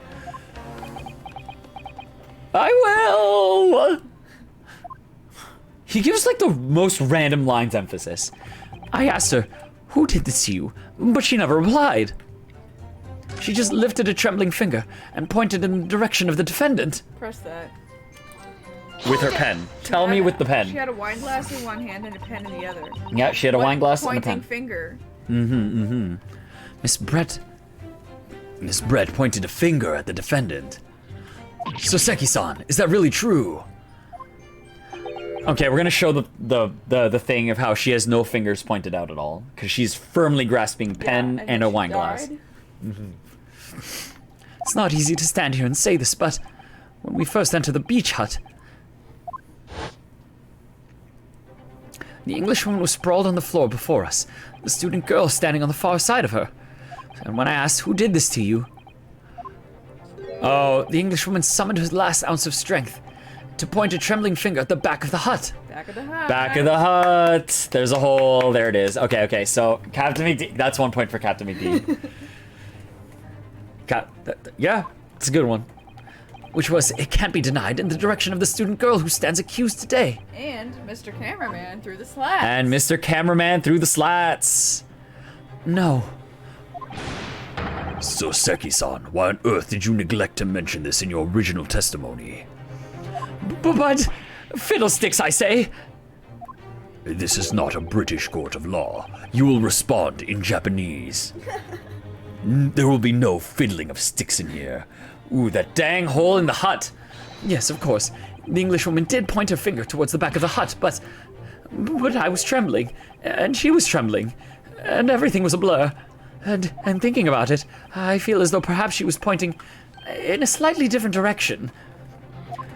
I will! He gives like the most random lines emphasis. I asked her, who did this to you? But she never replied. She just lifted a trembling finger and pointed in the direction of the defendant. Press that. With her pen. Tell me with the She pen. had a wine glass in one hand and a pen in the other. Yeah, she had a wine glass and a Pointing pen. finger. Miss Brett Miss Brett pointed a finger at the defendant. Soseki-san, is that really true? Okay, we're gonna show the thing of how she has no fingers pointed out at all, because she's firmly grasping pen and a she wine glass. died. It's not easy to stand here and say this, but when we first entered the beach hut, the Englishwoman was sprawled on the floor before us, the student girl standing on the far side of her. And when I asked, "Who did this to you?" Oh, the Englishwoman summoned her last ounce of strength to point a trembling finger at the back of the hut. Back of the hut. Back of the hut. There's a hole. There it is. Okay. So Captain McD. That's 1 point for Captain McD. Yeah, it's a good one. Which was, it can't be denied, in the direction of the student girl who stands accused today. And Mr. Cameraman through the slats. And Mr. Cameraman through the slats. No. Soseki-san, why on earth did you neglect to mention this in your original testimony? But fiddlesticks, I say. This is not a British court of law. You will respond in Japanese. There will be no fiddling of sticks in here. Ooh, that dang hole in the hut. Yes, of course. The Englishwoman did point her finger towards the back of the hut, but I was trembling, and she was trembling, and everything was a blur. And thinking about it, I feel as though perhaps she was pointing in a slightly different direction.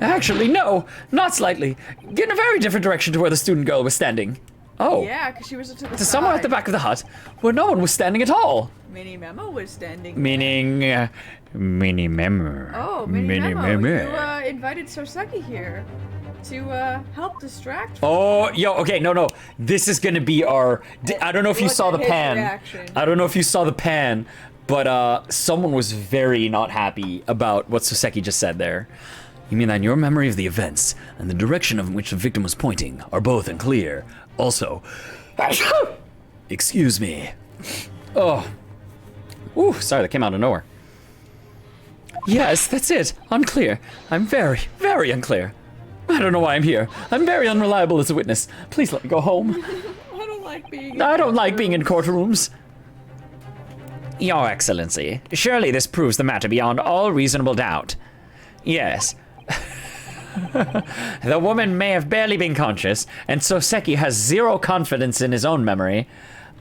Actually, no, not slightly. In a very different direction to where the student girl was standing. Oh. Yeah, because she was to the To side. somewhere at the back of the hut, where no one was standing at all. Minnie Memo was standing. Meaning, mini memo. Oh, Minnie Memo. Memo. You invited Soseki here to help distract. Oh, yo, okay, no. This is gonna be our. I don't know if you Look saw at the his pan. reaction. I don't know if you saw the pan, but someone was very not happy about what Soseki just said there. You mean that your memory of the events and the direction of which the victim was pointing are both unclear? Also, excuse me. Oh. Ooh, sorry, that came out of nowhere. Yes, that's it. Unclear. I'm very, very unclear. I don't know why I'm here. I'm very unreliable as a witness. Please let me go home. I don't like being. I don't like being in courtrooms. Your Excellency, surely this proves the matter beyond all reasonable doubt. Yes. The woman may have barely been conscious, and Soseki has zero confidence in his own memory.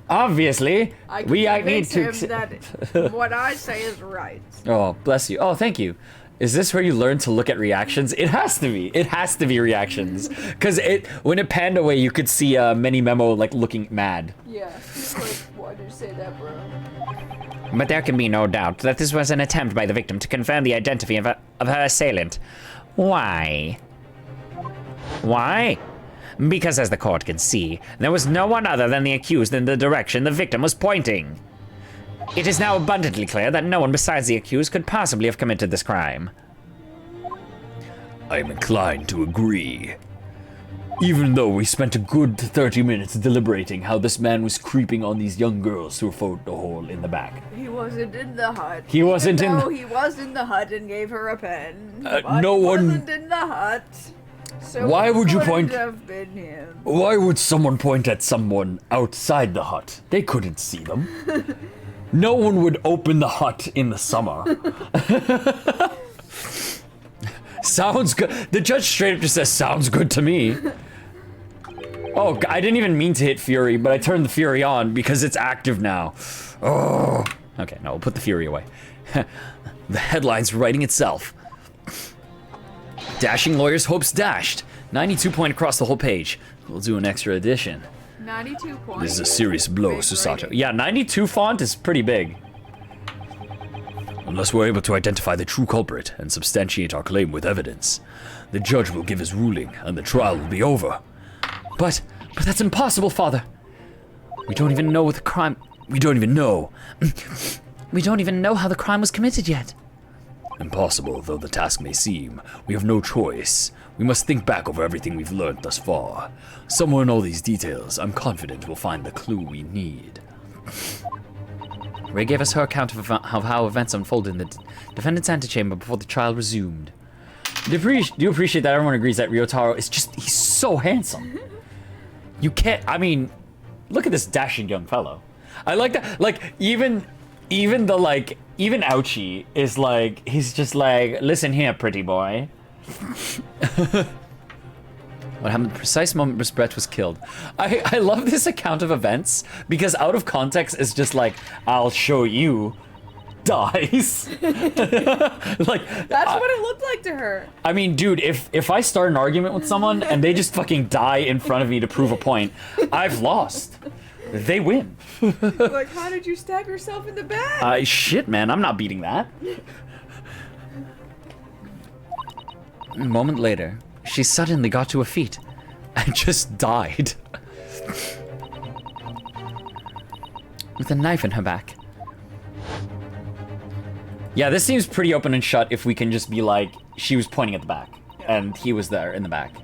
Obviously, I can we need convince to. him that what I say is right. Oh, bless you. Oh, thank you. Is this where you learn to look at reactions? It has to be. It has to be reactions. Because when it panned away, you could see Mini Memo like looking mad. Yeah. He's like, why did you say that, bro? But there can be no doubt that this was an attempt by the victim to confirm the identity of her assailant. Why? Why? Because as the court can see, there was no one other than the accused in the direction the victim was pointing. It is now abundantly clear that no one besides the accused could possibly have committed this crime. I am inclined to agree. Even though we spent a good 30 minutes deliberating how this man was creeping on these young girls through a photo hole in the back. He wasn't in the hut. He wasn't in No, he was in the hut and gave her a pen. But no he one- wasn't in the hut. So Why it would you couldn't point- have been him. Why would someone point at someone outside the hut? They couldn't see them. No one would open the hut in the summer. Sounds good. The judge straight up just says, sounds good to me. Oh, I didn't even mean to hit Fury, but I turned the Fury on because it's active now. Oh. Okay, no, we'll put the Fury away. The headline's writing itself. Dashing lawyer's hopes dashed. 92 point across the whole page. We'll do an extra edition. 92 points. This is a serious blow, Big Susato. rating. Yeah, 92 font is pretty big. Unless we're able to identify the true culprit and substantiate our claim with evidence, the judge will give his ruling and the trial will be over. But that's impossible, Father. We don't even know what the crime. We don't even know. We don't even know how the crime was committed yet. Impossible though the task may seem, we have no choice. We must think back over everything we've learned thus far. Somewhere in all these details, I'm confident we'll find the clue we need. Ray gave us her account of how events unfolded in the defendant's antechamber before the trial resumed. Do you appreciate that everyone agrees that Ryotaro is just, he's so handsome. You can't, I mean, look at this dashing young fellow. I like that, like, even Ouchie is like, he's just like, listen here, pretty boy. What happened at the precise moment Miss Brett was killed. I love this account of events because out of context it's just like, I'll show you, dies. Like That's what it looked like to her. I mean, dude, if I start an argument with someone and they just fucking die in front of me to prove a point, I've lost. They win. Like, how did you stab yourself in the back? Shit, man, I'm not beating that. A moment later, she suddenly got to her feet and just died. With a knife in her back. Yeah, this seems pretty open and shut if we can just be like, she was pointing at the back and he was there in the back.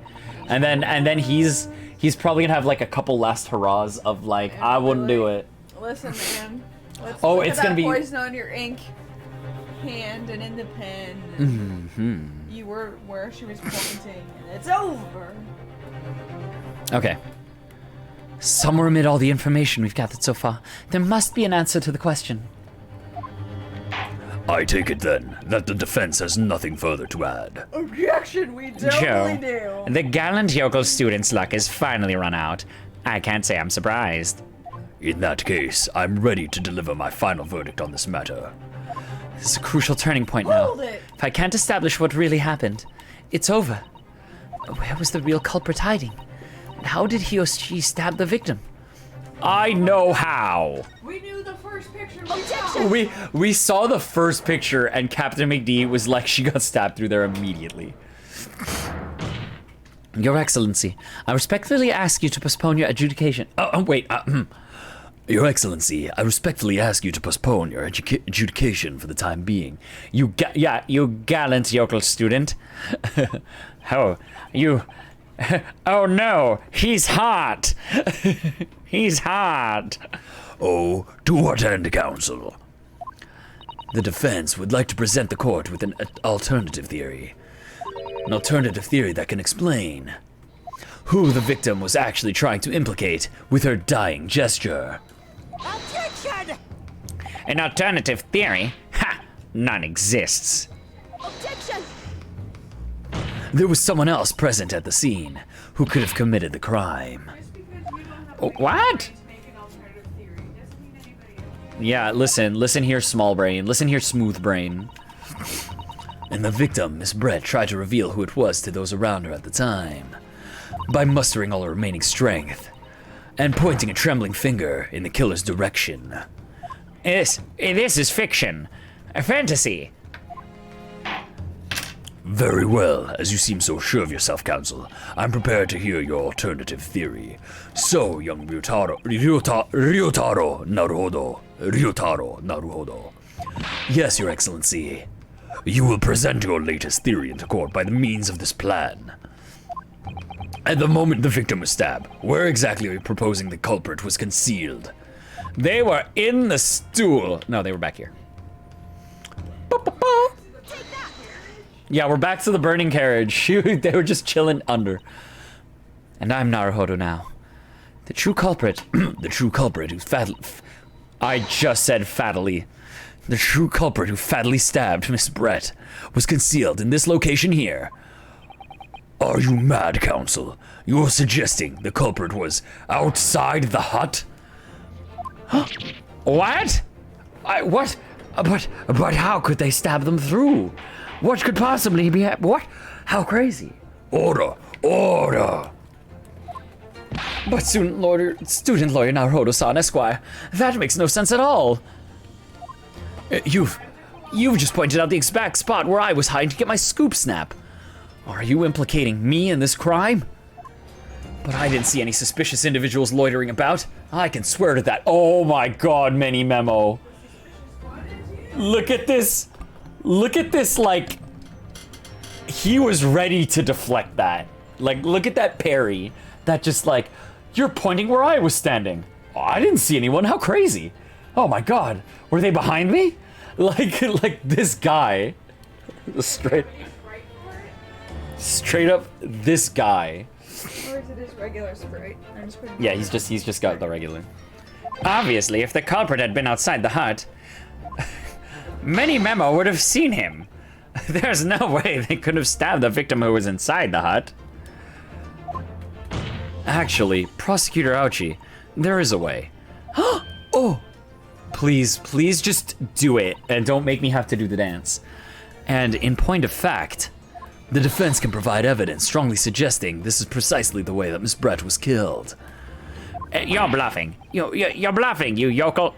And then he's probably gonna have like a couple last hurrahs of like, And I wouldn't do it. Listen, man. Let's Oh, look it's at gonna that be- poison on your ink hand and in the pen. And you were where she was pointing, and it's over. Okay. Somewhere amid all the information we've gathered so far, there must be an answer to the question. I take it then that the defense has nothing further to add. Objection, we definitely do. The gallant yokel student's luck has finally run out. I can't say I'm surprised. In that case, I'm ready to deliver my final verdict on this matter. This is a crucial turning point now. Hold it. If I can't establish what really happened, it's over. Where was the real culprit hiding? And how did he or she stab the victim? I know how. We knew the first picture we saw. We saw the first picture and Captain McD was like, she got stabbed through there immediately. Your Excellency, I respectfully ask you to postpone your adjudication. Wait. Your Excellency, I respectfully ask you to postpone your adjudication for the time being. You gallant yokel student. Oh, you... Oh no, he's hot. He's hot. Oh, to what end, counsel? The defense would like to present the court with an alternative theory. An alternative theory that can explain who the victim was actually trying to implicate with her dying gesture. Objection! An alternative theory? Ha! None exists. Objection! There was someone else present at the scene who could have committed the crime. Just because we don't have Oh, enough what? to make an alternative theory doesn't mean anybody else. Yeah, listen here, small brain. Listen here, smooth brain. And the victim, Miss Brett, tried to reveal who it was to those around her at the time by mustering all her remaining strength and pointing a trembling finger in the killer's direction. This is fiction. A fantasy. Very well, as you seem so sure of yourself, counsel, I'm prepared to hear your alternative theory. So, young Ryotaro Naruhodo. Yes, your excellency. You will present your latest theory into court by the means of this plan. At the moment the victim was stabbed, where exactly are you proposing the culprit was concealed? They were in the stool. No, they were back here. Yeah, we're back to the burning carriage. They were just chilling under. And I'm Naruhodo now. The true culprit. The true culprit who I just said fattily. The true culprit who fattally stabbed Miss Brett was concealed in this location here. Are you mad, counsel? You're suggesting the culprit was outside the hut? What? What? But how could they stab them through? What could possibly be what? How crazy. Order! Order! But student lawyer Naruhodo-san, Esquire, that makes no sense at all. You've just pointed out the exact spot where I was hiding to get my scoop snap. Are you implicating me in this crime? But I didn't see any suspicious individuals loitering about. I can swear to that. Oh my god, mini memo. Look at this. Look at this, like, he was ready to deflect that. Like, look at that parry. That just like, you're pointing where I was standing. Oh, I didn't see anyone, how crazy. Oh my god, were they behind me? Like this guy. Straight up, this guy. Or is it his regular sprite? I'm just putting Yeah, he's just got the regular. Obviously, if the culprit had been outside the hut, MENIMEMOOOO would have seen him. There's no way they could have stabbed the victim who was inside the hut. Actually, Prosecutor Ouchie, there is a way. Oh! Please just do it, and don't make me have to do the dance. And in point of fact, the defense can provide evidence strongly suggesting this is precisely the way that Miss Brett was killed. You're bluffing. You're bluffing, you yokel.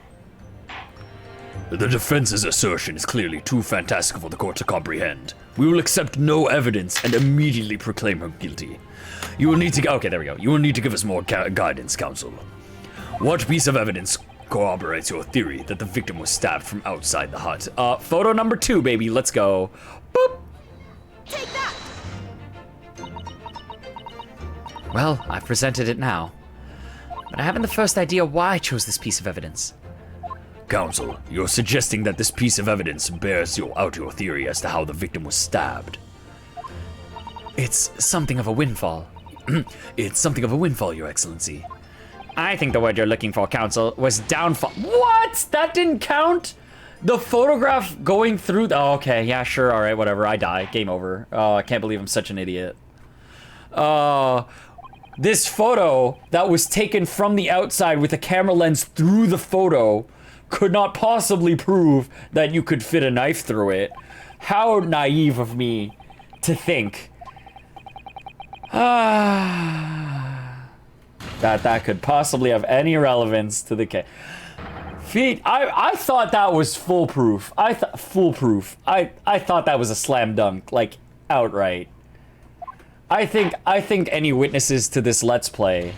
The defense's assertion is clearly too fantastical for the court to comprehend. We will accept no evidence and immediately proclaim her guilty. You will need to... Okay, there we go. You will need to give us more guidance, counsel. What piece of evidence corroborates your theory that the victim was stabbed from outside the hut? Photo number 2, baby. Let's go. Boop. Take that! Well, I've presented it now. But I haven't the first idea why I chose this piece of evidence. Counsel, you're suggesting that this piece of evidence bears out your theory as to how the victim was stabbed. It's something of a windfall. It's something of a windfall, Your Excellency. I think the word you're looking for, counsel, was downfall. What? That didn't count? The photograph going through... Oh, okay, yeah, sure, all right, whatever. I die. Game over. Oh, I can't believe I'm such an idiot. This photo that was taken from the outside with a camera lens through the photo could not possibly prove that you could fit a knife through it. How naive of me to think that could possibly have any relevance to the case. Feet, I thought that was foolproof. Foolproof. I thought that was a slam dunk, like outright. I think any witnesses to this Let's Play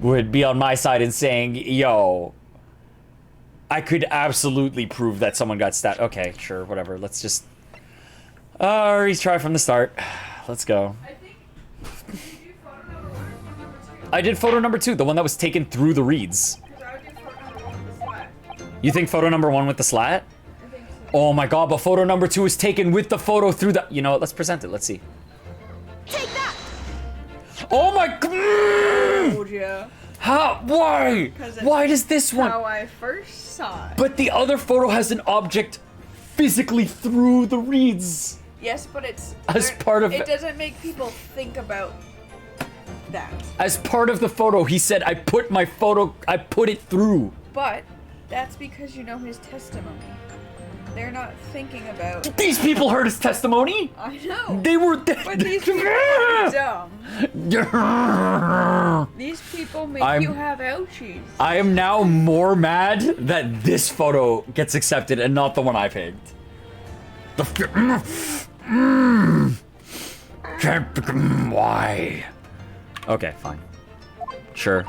would be on my side in saying, yo, I could absolutely prove that someone got stabbed. Okay, sure, whatever. Let's just retry from the start. Let's go. I did photo number 2, the one that was taken through the reeds. You think photo number 1 with the slat? Oh my god, but photo number 2 is taken with the photo through the... You know what, let's present it, let's see. Take that! Oh my god! Told ya. How? Why? Why does this one? How I first saw it. But the other photo has an object physically through the reeds. Yes, but it's... As part of... It doesn't make people think about that. As part of the photo, he said, I put it through. But that's because you know his testimony. They're not thinking about... These people heard his testimony. I know. They were... But these people are dumb. These people make you have ouchies. I am now more mad that this photo gets accepted and not the one I picked. Why? Okay, fine. Sure.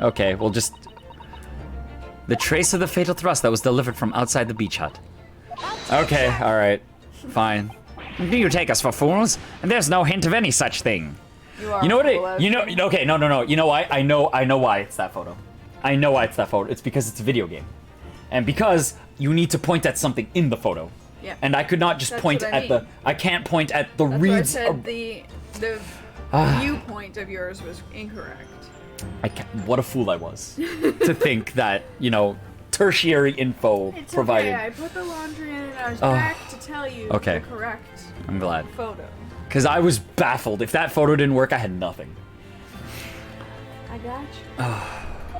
Okay, we'll just... The trace of the fatal thrust that was delivered from outside the beach hut. Okay, alright. Fine. Do you take us for fools? And there's no hint of any such thing. You know what it... You know... Okay, no. You know why? I know why it's that photo. I know why it's that photo. It's because it's a video game. And because you need to point at something in the photo. Yeah. And I could not just point at the... I can't point at the That's reeds... why I said the viewpoint of yours was incorrect. What a fool I was. To think that, you know, tertiary info It's provided. okay, I put the laundry in and I was back to tell you the correct I'm glad. photo. Because I was baffled. If that photo didn't work, I had nothing. I got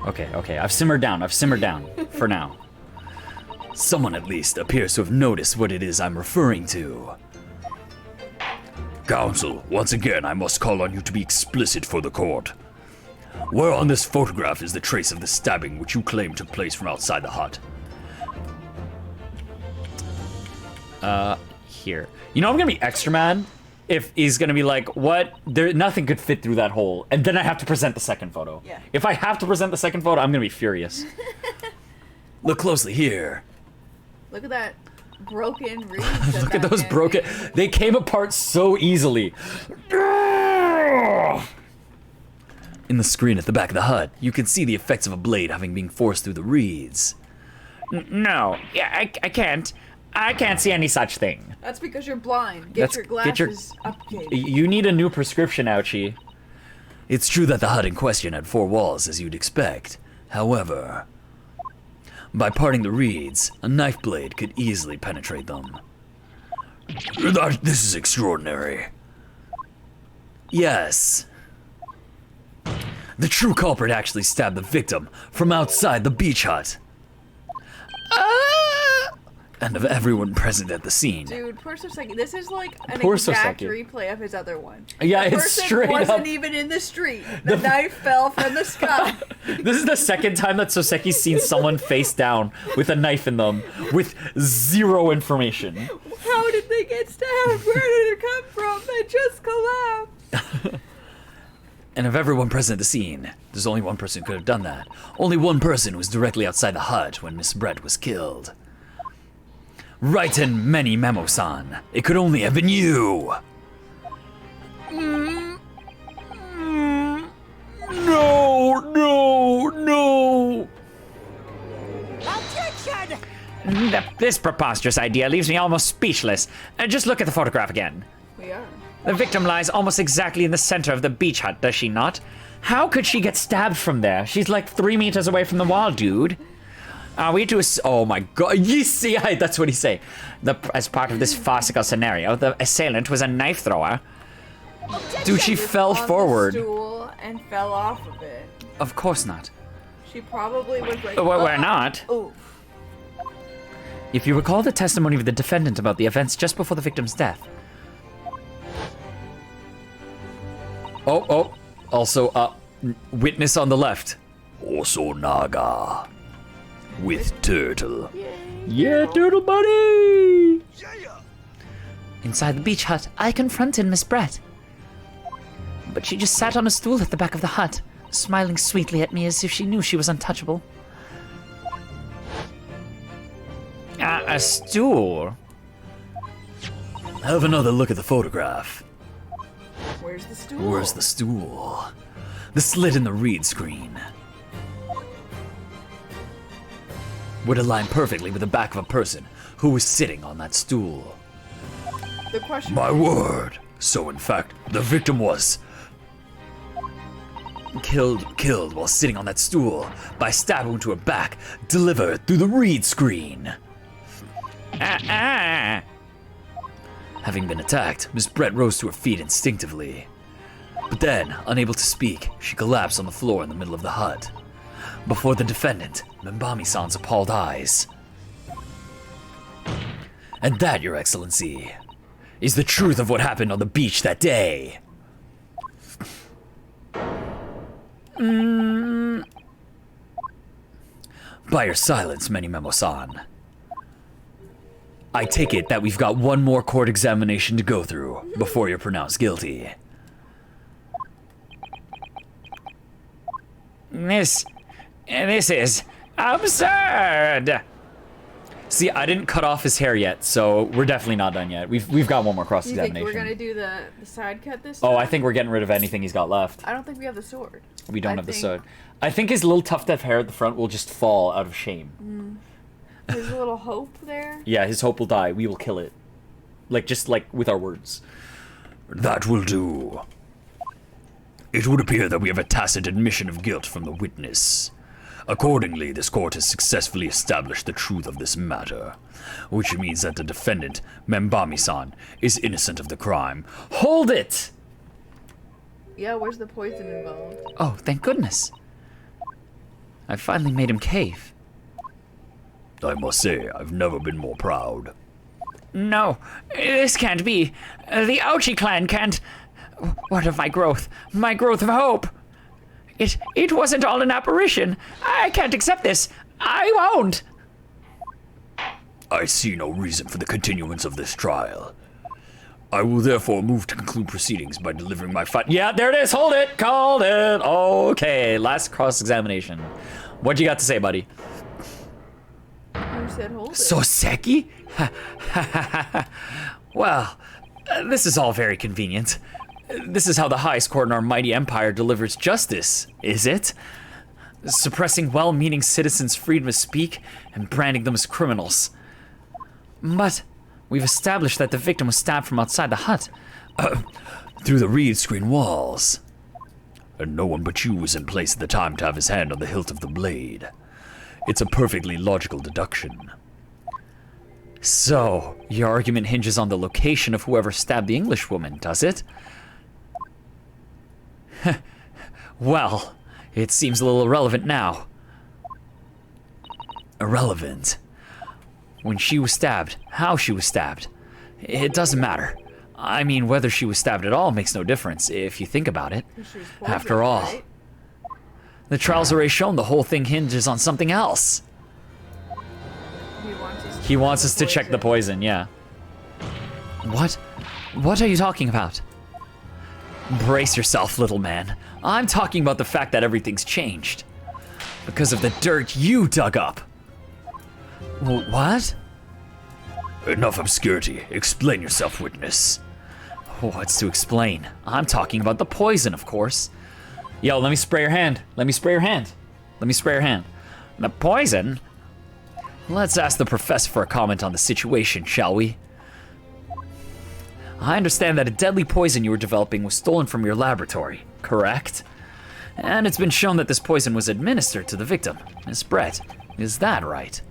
you. Okay. I've simmered down for now. Someone at least appears to have noticed what it is I'm referring to. Counsel, once again, I must call on you to be explicit for the court. Where on this photograph is the trace of the stabbing which you claim took place from outside the hut? Here. You know I'm gonna be extra mad if he's gonna be like, what? Nothing could fit through that hole. And then I have to present the second photo. Yeah. If I have to present the second photo, I'm gonna be furious. Look closely here. Look at that broken reed. Look at those broken... They came apart so easily. In the screen at the back of the hut, you can see the effects of a blade having been forced through the reeds. No. Yeah, I can't. I can't see any such thing. That's because you're blind. Get your glasses updated. You need a new prescription, Ouchie. It's true that the hut in question had 4 walls, as you'd expect. However, by parting the reeds, a knife blade could easily penetrate them. This is extraordinary. Yes. The true culprit actually stabbed the victim from outside the beach hut. And of everyone present at the scene. Dude, poor Soseki. This is like an Poor exact Soseki. replay of his other one. Yeah, The it's person straight wasn't up. even in the street. The knife fell from the sky. This is the second time that Soseki's seen someone face down with a knife in them with zero information. How did they get stabbed? Where did it come from? They just collapsed. And of everyone present at the scene, there's only one person who could have done that. Only one person was directly outside the hut when Miss Brett was killed. Right in MENIMEMOOOO. It could only have been you. No. Objection! This preposterous idea leaves me almost speechless. Just look at the photograph again. We are. The victim lies almost exactly in the center of the beach hut, does she not? How could she get stabbed from there? She's like 3 meters away from the wall, dude. Are we to oh my god, you see, that's what he's saying. As part of this farcical scenario, the assailant was a knife thrower. Dude, she fell On forward. the stool and fell off of it. Of course not. She probably was like. We're not. Oof. If you recall the testimony of the defendant about the events just before the victim's death. Oh. Also, witness on the left. Also Naga. With turtle. Yeah, Turtle Buddy! Inside the beach hut, I confronted Miss Brett. But she just sat on a stool at the back of the hut, smiling sweetly at me as if she knew she was untouchable. A stool? Have another look at the photograph. Where's the stool? Where's the stool? The slit in the read screen would align perfectly with the back of a person who was sitting on that stool. The question. My word. So in fact, the victim was killed while sitting on that stool by a stab wound to her back, delivered through the read screen. Having been attacked, Miss Brett rose to her feet instinctively. But then, unable to speak, she collapsed on the floor in the middle of the hut. Before the defendant, Membami-san's appalled eyes. And that, Your Excellency, is the truth of what happened on the beach that day. By your silence, MENIMEMOOOO, I take it that we've got one more court examination to go through before you're pronounced guilty. This is absurd. See, I didn't cut off his hair yet, so we're definitely not done yet. We've got one more Do you think cross-examination. we're gonna do the side cut this time? Oh, I think we're getting rid of anything he's got left. I don't think we have the sword. We don't I have the think sword. I think his little tuft of hair at the front will just fall out of shame. There's a little hope there. Yeah, his hope will die. We will kill it. Just with our words. That will do. It would appear that we have a tacit admission of guilt from the witness. Accordingly, this court has successfully established the truth of this matter, which means that the defendant, Membami-san, is innocent of the crime. Hold it! Yeah, where's the poison involved? Oh, thank goodness. I finally made him cave. I must say, I've never been more proud. No, this can't be. The Ouchie clan can't. What of my growth? My growth of hope? It wasn't all an apparition. I can't accept this. I won't. I see no reason for the continuance of this trial. I will therefore move to conclude proceedings by delivering my Yeah, there it is. Hold it. Called it. Okay, last cross-examination. What you got to say, buddy? Who said hold it? Soseki? Well, this is all very convenient. This is how the highest court in our mighty empire delivers justice, is it? Suppressing well-meaning citizens' freedom to speak and branding them as criminals. But we've established that the victim was stabbed from outside the hut. through the reed screen walls. And no one but you was in place at the time to have his hand on the hilt of the blade. It's a perfectly logical deduction. So, your argument hinges on the location of whoever stabbed the Englishwoman, does it? Well, It seems a little irrelevant now. Irrelevant? When she was stabbed, how she was stabbed. It doesn't matter. I mean, whether she was stabbed at all makes no difference, if you think about it. She was poisoned, After all, right? the trial's already shown the whole thing hinges on something else. He wants us to check the poison, yeah. What? What are you talking about? Brace yourself, little man. I'm talking about the fact that everything's changed. Because of the dirt you dug up. What? Enough obscurity. Explain yourself, witness. What's to explain? I'm talking about the poison, of course. Yo, let me spray your hand. Let me spray your hand. Let me spray your hand. The poison? Let's ask the professor for a comment on the situation, shall we? I understand that a deadly poison you were developing was stolen from your laboratory, correct? And it's been shown that this poison was administered to the victim, Miss Brett. Is that right?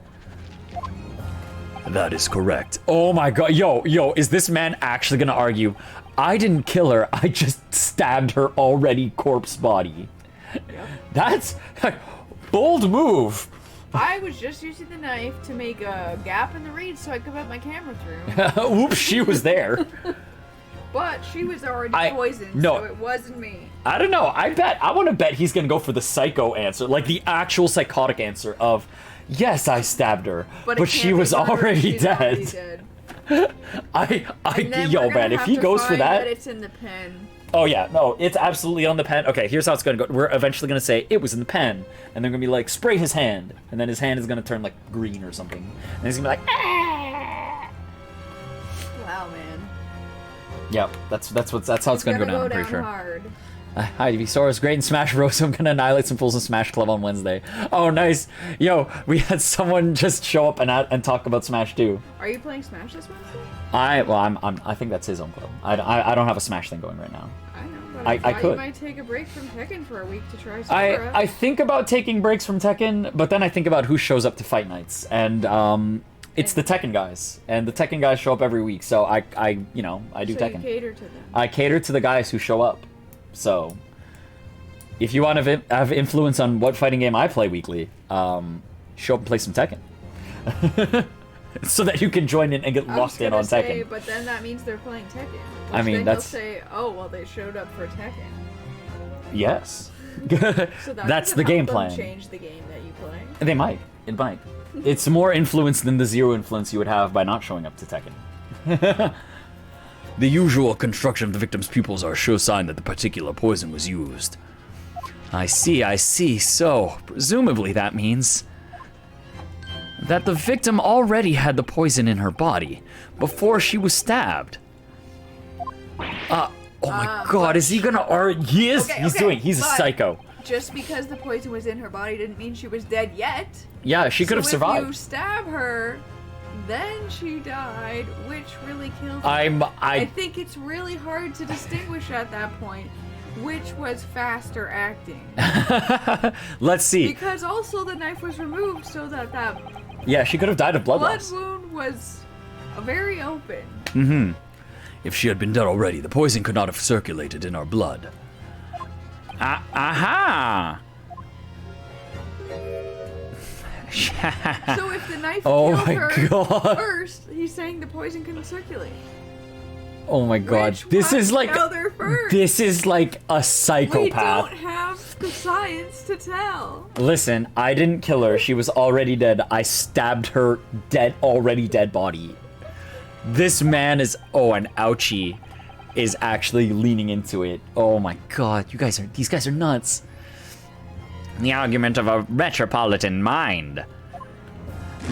That is correct. Oh my god, yo, is this man actually gonna argue? I didn't kill her, I just stabbed her already corpse body. Yep. That's bold move. I was just using the knife to make a gap in the reed so I could put my camera through. Oops, she was there. But she was already poisoned, so it wasn't me. I don't know. I want to bet he's going to go for the psycho answer, like the actual psychotic answer of, yes, I stabbed her, but she was already dead. Yo, man, if he goes for that, it's in the pen. Oh yeah, no, it's absolutely on the pen. Okay, here's how it's gonna go. We're eventually gonna say it was in the pen, and they're gonna be like, spray his hand, and then his hand is gonna turn like green or something, and he's gonna be like, ah! Wow, man. Yep, that's how it's gonna go down. I'm pretty sure. Hard. Hi, Sora's great in Smash Bros. I'm gonna annihilate some fools in Smash Club on Wednesday. Oh, nice. Yo, we had someone just show up and talk about Smash 2. Are you playing Smash this Wednesday? I think that's his own club. I don't have a Smash thing going right now. I know, but I could. You might take a break from Tekken for a week to try Sora. I think about taking breaks from Tekken, but then I think about who shows up to fight nights, and it's the Tekken guys, and the Tekken guys show up every week, so I do Tekken. You cater to them. I cater to the guys who show up. So, if you want to have influence on what fighting game I play weekly, show up and play some Tekken. So that you can join in and get locked in on Tekken. But then that means they're playing Tekken. I mean, they'll say, oh, well, they showed up for Tekken. Yes. So that's the game plan. Change the game that you play. They might. It might. It's more influence than the zero influence you would have by not showing up to Tekken. The usual construction of the victim's pupils are a sure sign that the particular poison was used. I see. So, presumably that means that the victim already had the poison in her body before she was stabbed. Oh my god, is he gonna argue? He is. He's a psycho. Just because the poison was in her body didn't mean she was dead yet. Yeah, she could have survived. If you stab her, then she died, which really killed her. I think it's really hard to distinguish at that point which was faster acting. Let's see. Because also the knife was removed so that yeah, she could have died of blood loss. Wound was very open. Mm-hmm. If she had been dead already, the poison could not have circulated in our blood. Aha! So if the knife killed her first, he's saying the poison couldn't circulate. Oh my god, this is like a psychopath. We don't have the science to tell. Listen, I didn't kill her. She was already dead. I stabbed her already dead body. This man is an ouchie is actually leaning into it. Oh my god, these guys are nuts. The argument of a metropolitan mind.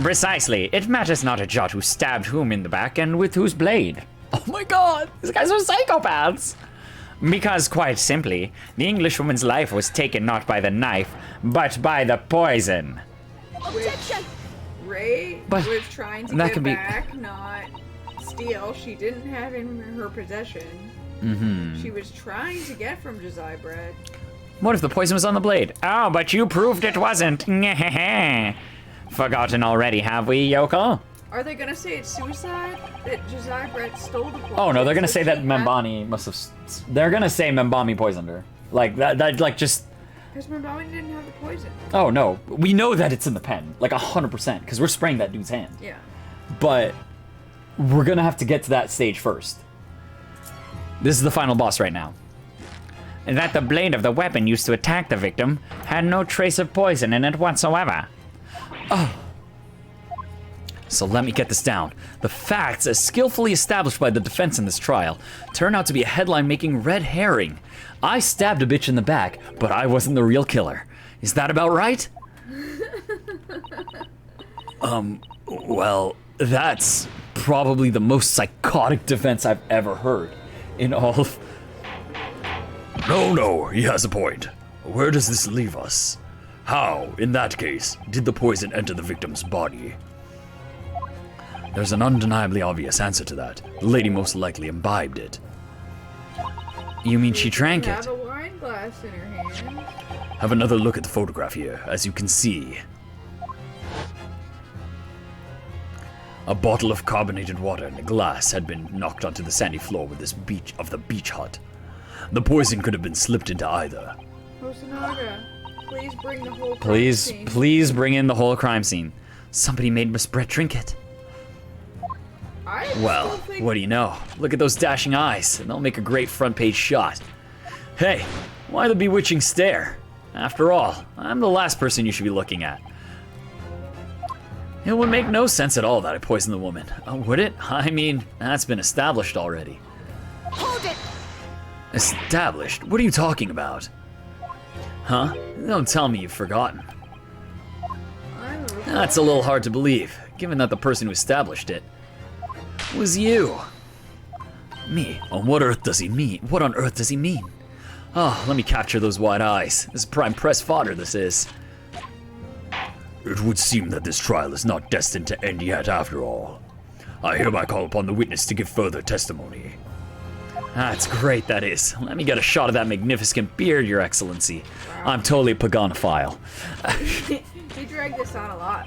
Precisely. It matters not a jot who stabbed whom in the back and with whose blade. Oh my god, these guys are psychopaths. Because, quite simply, the Englishwoman's life was taken not by the knife, but by the poison. Objection! Ray But was trying to that get could be- back, not steal. She didn't have in her possession. Mm-hmm. She was trying to get from Josiah Brett. What if the poison was on the blade? Oh, but you proved it wasn't. Forgotten already, have we, Yoko? Are they gonna say it's suicide? That Josiah Brett stole the poison? Oh no, they're gonna so say that she Membani must have. They're gonna say Membami poisoned her. Like that. Like just Because my mommy didn't have the poison. Oh, no. We know that it's in the pen. Like, 100%. Because we're spraying that dude's hand. Yeah. But we're going to have to get to that stage first. This is the final boss right now. That the blade of the weapon used to attack the victim had no trace of poison in it whatsoever. So let me get this down. The facts, as skillfully established by the defense in this trial, turn out to be a headline-making red herring. I stabbed a bitch in the back, but I wasn't the real killer. Is that about right? Well, that's probably the most psychotic defense I've ever heard in all of... No, he has a point. Where does this leave us? How, in that case, did the poison enter the victim's body? There's an undeniably obvious answer to that. The lady most likely imbibed it. You mean she drank She it? have a wine glass in her hand. Have another look at the photograph here. As you can see, a bottle of carbonated water and a glass had been knocked onto the sandy floor with this beach of the beach hut. The poison could have been slipped into either. Hosonaga, please bring the whole crime Please, scene. please bring in the whole crime scene. Somebody made Miss Brett drink it. I Well, still think what do you know? Look at those dashing eyes, and they'll make a great front page shot. Hey, why the bewitching stare? After all, I'm the last person you should be looking at. It would make no sense at all that I poisoned the woman. Would it? I mean, that's been established already. Hold it! Established? What are you talking about? Huh? Don't tell me you've forgotten. I'm a That's a little hard to believe, given that the person who established it was you. Me? On what earth does he mean? What on earth does he mean? Oh, let me capture those wide eyes. This is prime press fodder, this is. It would seem that this trial is not destined to end yet after all. I hereby call upon the witness to give further testimony. That's great, that is. Let me get a shot of that magnificent beard, Your Excellency. I'm totally a Paganophile. He dragged this on a lot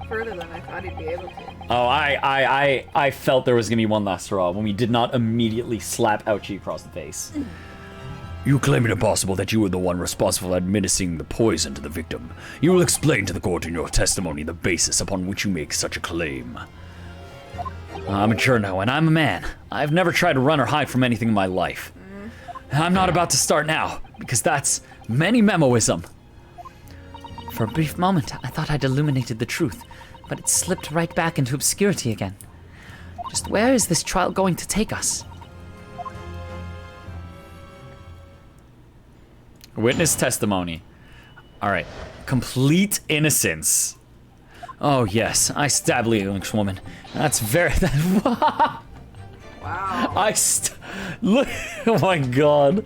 further than I thought he'd be able to. Oh, I felt there was going to be one last hurrah when we did not immediately slap Ouchie across the face. You claim it impossible that you were the one responsible for administering the poison to the victim. You will explain to the court in your testimony the basis upon which you make such a claim. I'm mature now, and I'm a man. I've never tried to run or hide from anything in my life. I'm not about to start now, because that's MENIMEMOOOism. For a brief moment, I thought I'd illuminated the truth, but it slipped right back into obscurity again. Just where is this trial going to take us? Witness testimony. All right. Complete innocence. Oh, yes, I stabbed the Englishwoman. That's very... Wow. Look. Oh my God.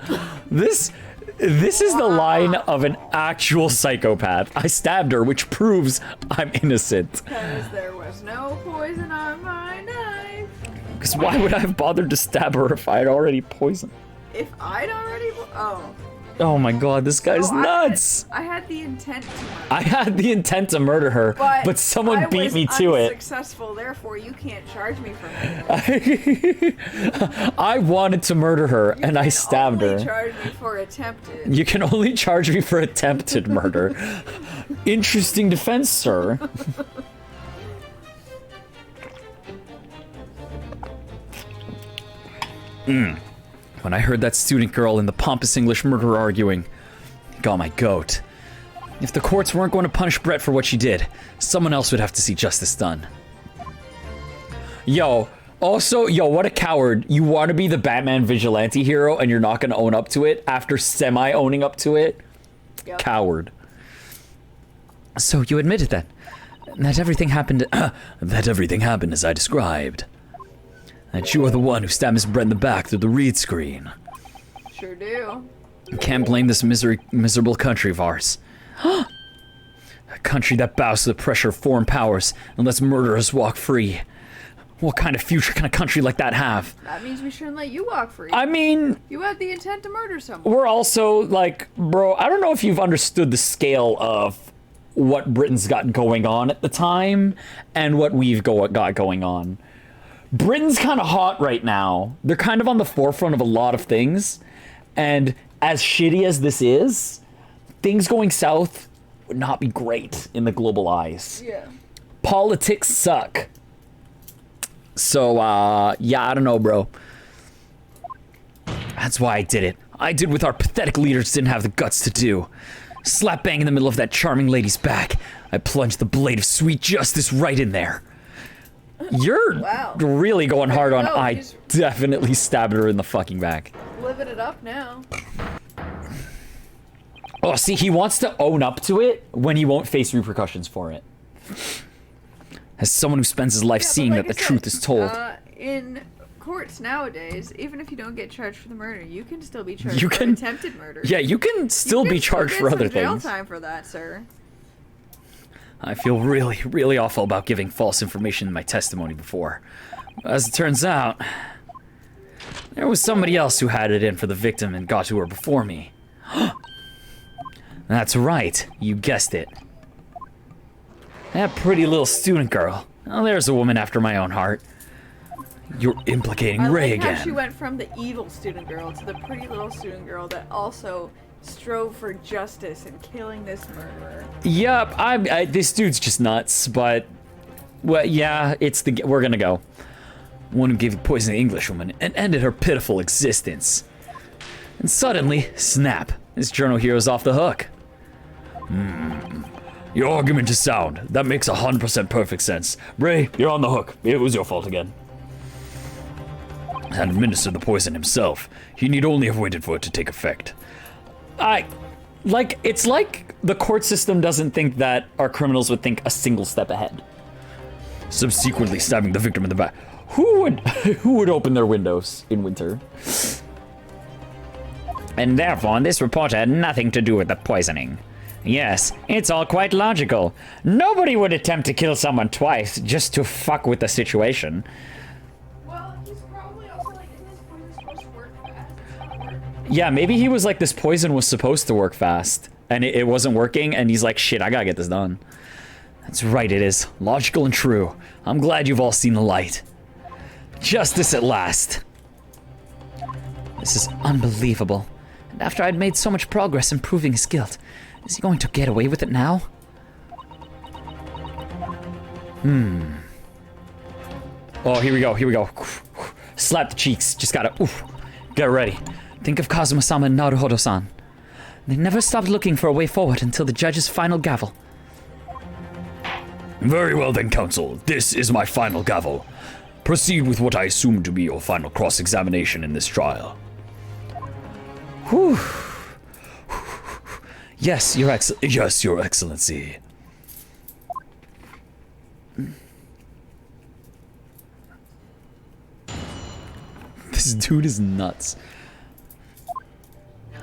This is the line of an actual psychopath. I stabbed her, which proves I'm innocent. Because there was no poison on my knife. Because why would I have bothered to stab her if I had already poisoned? If I'd already... Oh. Oh my God, this guy's Oh, nuts. I had the intent to murder. I had the intent to murder her, but someone beat me to I was it. unsuccessful, therefore you can't charge me for it. I wanted to murder her, and I stabbed her. You can only charge me for attempted. You can only charge me for attempted murder. Interesting defense, sir. When I heard that student girl and the pompous English murderer arguing, got my goat. If the courts weren't going to punish Brett for what she did, someone else would have to see justice done. Yo, what a coward. You want to be the Batman vigilante hero and you're not going to own up to it after semi-owning up to it? Yep. Coward. So you admitted then that everything happened... That everything happened as I described. That you are the one who stabbed Miss Brett in the back through the read screen. Sure do. Can't blame this miserable country of ours. A country that bows to the pressure of foreign powers and lets murderers walk free. What kind of future can a country like that have? That means we shouldn't let you walk free. I mean, You had the intent to murder someone. we're also like, bro, I don't know if you've understood the scale of what Britain's got going on at the time and what we've got going on. Britain's kind of hot right now. They're kind of on the forefront of a lot of things. And as shitty as this is, things going south would not be great in the global eyes. Yeah. Politics suck. So, yeah, I don't know, bro. That's why I did it. I did what our pathetic leaders didn't have the guts to do. Slap bang in the middle of that charming lady's back, I plunged the blade of sweet justice right in there. You're Wow. really going hard on No, I he's- definitely stabbed her in the fucking back. Living it up now. Oh, see, he wants to own up to it when he won't face repercussions for it. As someone who spends his life Yeah, but seeing like that I the said, truth is told. In courts nowadays, even if you don't get charged for the murder, you can still be charged You for can- attempted murder. Yeah, you can still You be can still charged get for some other jail things. time for that, sir. I feel really, really awful about giving false information in my testimony before. As it turns out, there was somebody else who had it in for the victim and got to her before me. That's right, you guessed it. That pretty little student girl. Oh, there's a woman after my own heart. You're implicating I Ray like how again. she went from the evil student girl to the pretty little student girl that also strove for justice in killing this murderer. Yep, this dude's just nuts, but... Well, yeah, we're gonna go. One who gave the poison to the Englishwoman and ended her pitiful existence. And suddenly, snap, this journal hero's off the hook. Your argument is sound. That makes 100% perfect sense. Ray, you're on the hook. It was your fault again. And administered the poison himself. He need only have waited for it to take effect. It's like the court system doesn't think that our criminals would think a single step ahead. Subsequently stabbing the victim in the back. Who would open their windows in winter? And therefore, this report had nothing to do with the poisoning. Yes, it's all quite logical. Nobody would attempt to kill someone twice just to fuck with the situation. Well, he's probably also like, isn't this poison supposed to work fast? It's not working. Yeah, maybe he was like, this poison was supposed to work fast, and it wasn't working, and he's like, shit, I gotta get this done. That's right, it is. Logical and true. I'm glad you've all seen the light. Justice at last. This is unbelievable. And after I'd made so much progress in proving his guilt, is he going to get away with it now? Oh, here we go. Slap the cheeks, just gotta, oof, get ready. Think of Kazuma-sama and Naruhodo-san. They never stopped looking for a way forward until the judge's final gavel. Very well then, counsel. This is my final gavel. Proceed with what I assume to be your final cross-examination in this trial. Yes, Your Excellency. Yes, Your Excellency. This dude is nuts.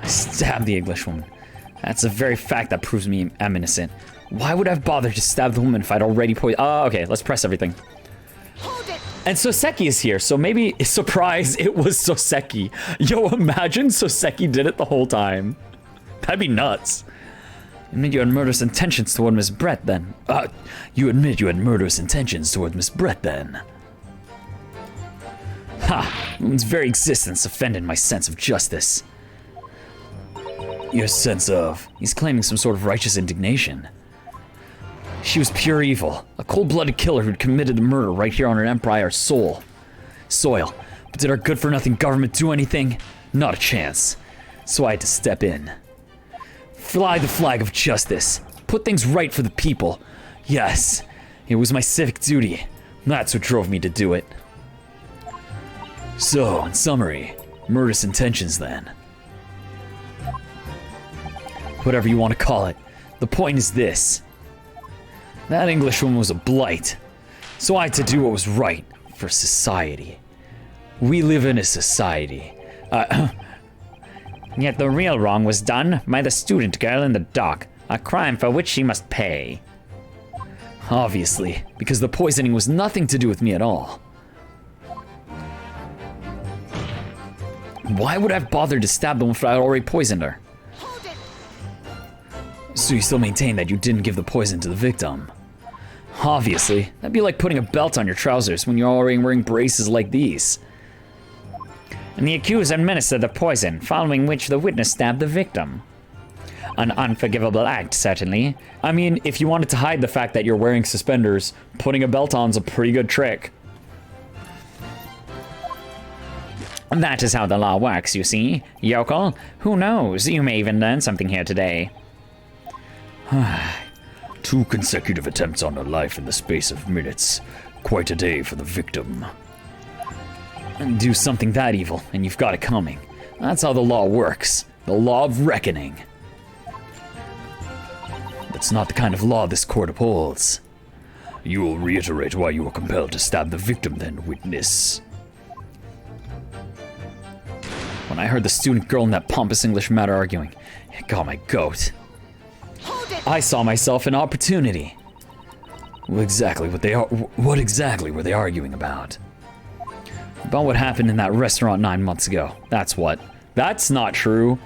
I stabbed the Englishwoman. That's the very fact that proves me I'm innocent. Why would I have bothered to stab the woman if I'd already poisoned? Oh, okay, let's press everything. Hold it! And Soseki is here, so maybe, surprise, it was Soseki. Yo, imagine Soseki did it the whole time. That'd be nuts. Admit you had murderous intentions toward Miss Brett, then. You admit you had murderous intentions toward Miss Brett, then? Ha! The woman's very existence offended my sense of justice. Your sense of... He's claiming some sort of righteous indignation. She was pure evil, a cold-blooded killer who'd committed the murder right here on her Empire's soil. But did our good-for-nothing government do anything? Not a chance. So I had to step in. Fly the flag of justice. Put things right for the people. Yes, it was my civic duty. That's what drove me to do it. So, in summary, murderous intentions then. Whatever you want to call it. The point is this. That Englishwoman was a blight. So I had to do what was right for society. We live in a society. Yet the real wrong was done by the student girl in the dock. A crime for which she must pay. Obviously, because the poisoning was nothing to do with me at all. Why would I have bothered to stab the woman if I had already poisoned her? Hold it! So you still maintain that you didn't give the poison to the victim? Obviously. That'd be like putting a belt on your trousers when you're already wearing braces like these. And the accused administered the poison, following which the witness stabbed the victim. An unforgivable act, certainly. I mean, if you wanted to hide the fact that you're wearing suspenders, putting a belt on's a pretty good trick. That is how the law works, you see. Yokel, who knows? You may even learn something here today. 2 consecutive attempts on her life in the space of minutes. Quite a day for the victim. And do something that evil, and you've got it coming. That's how the law works. The law of reckoning. That's not the kind of law this court upholds. You will reiterate why you were compelled to stab the victim then, witness. When I heard the student girl in that pompous English matter arguing, it got my goat. I saw myself an opportunity. What exactly were they arguing about? About what happened in that restaurant 9 months ago. That's what. That's not true.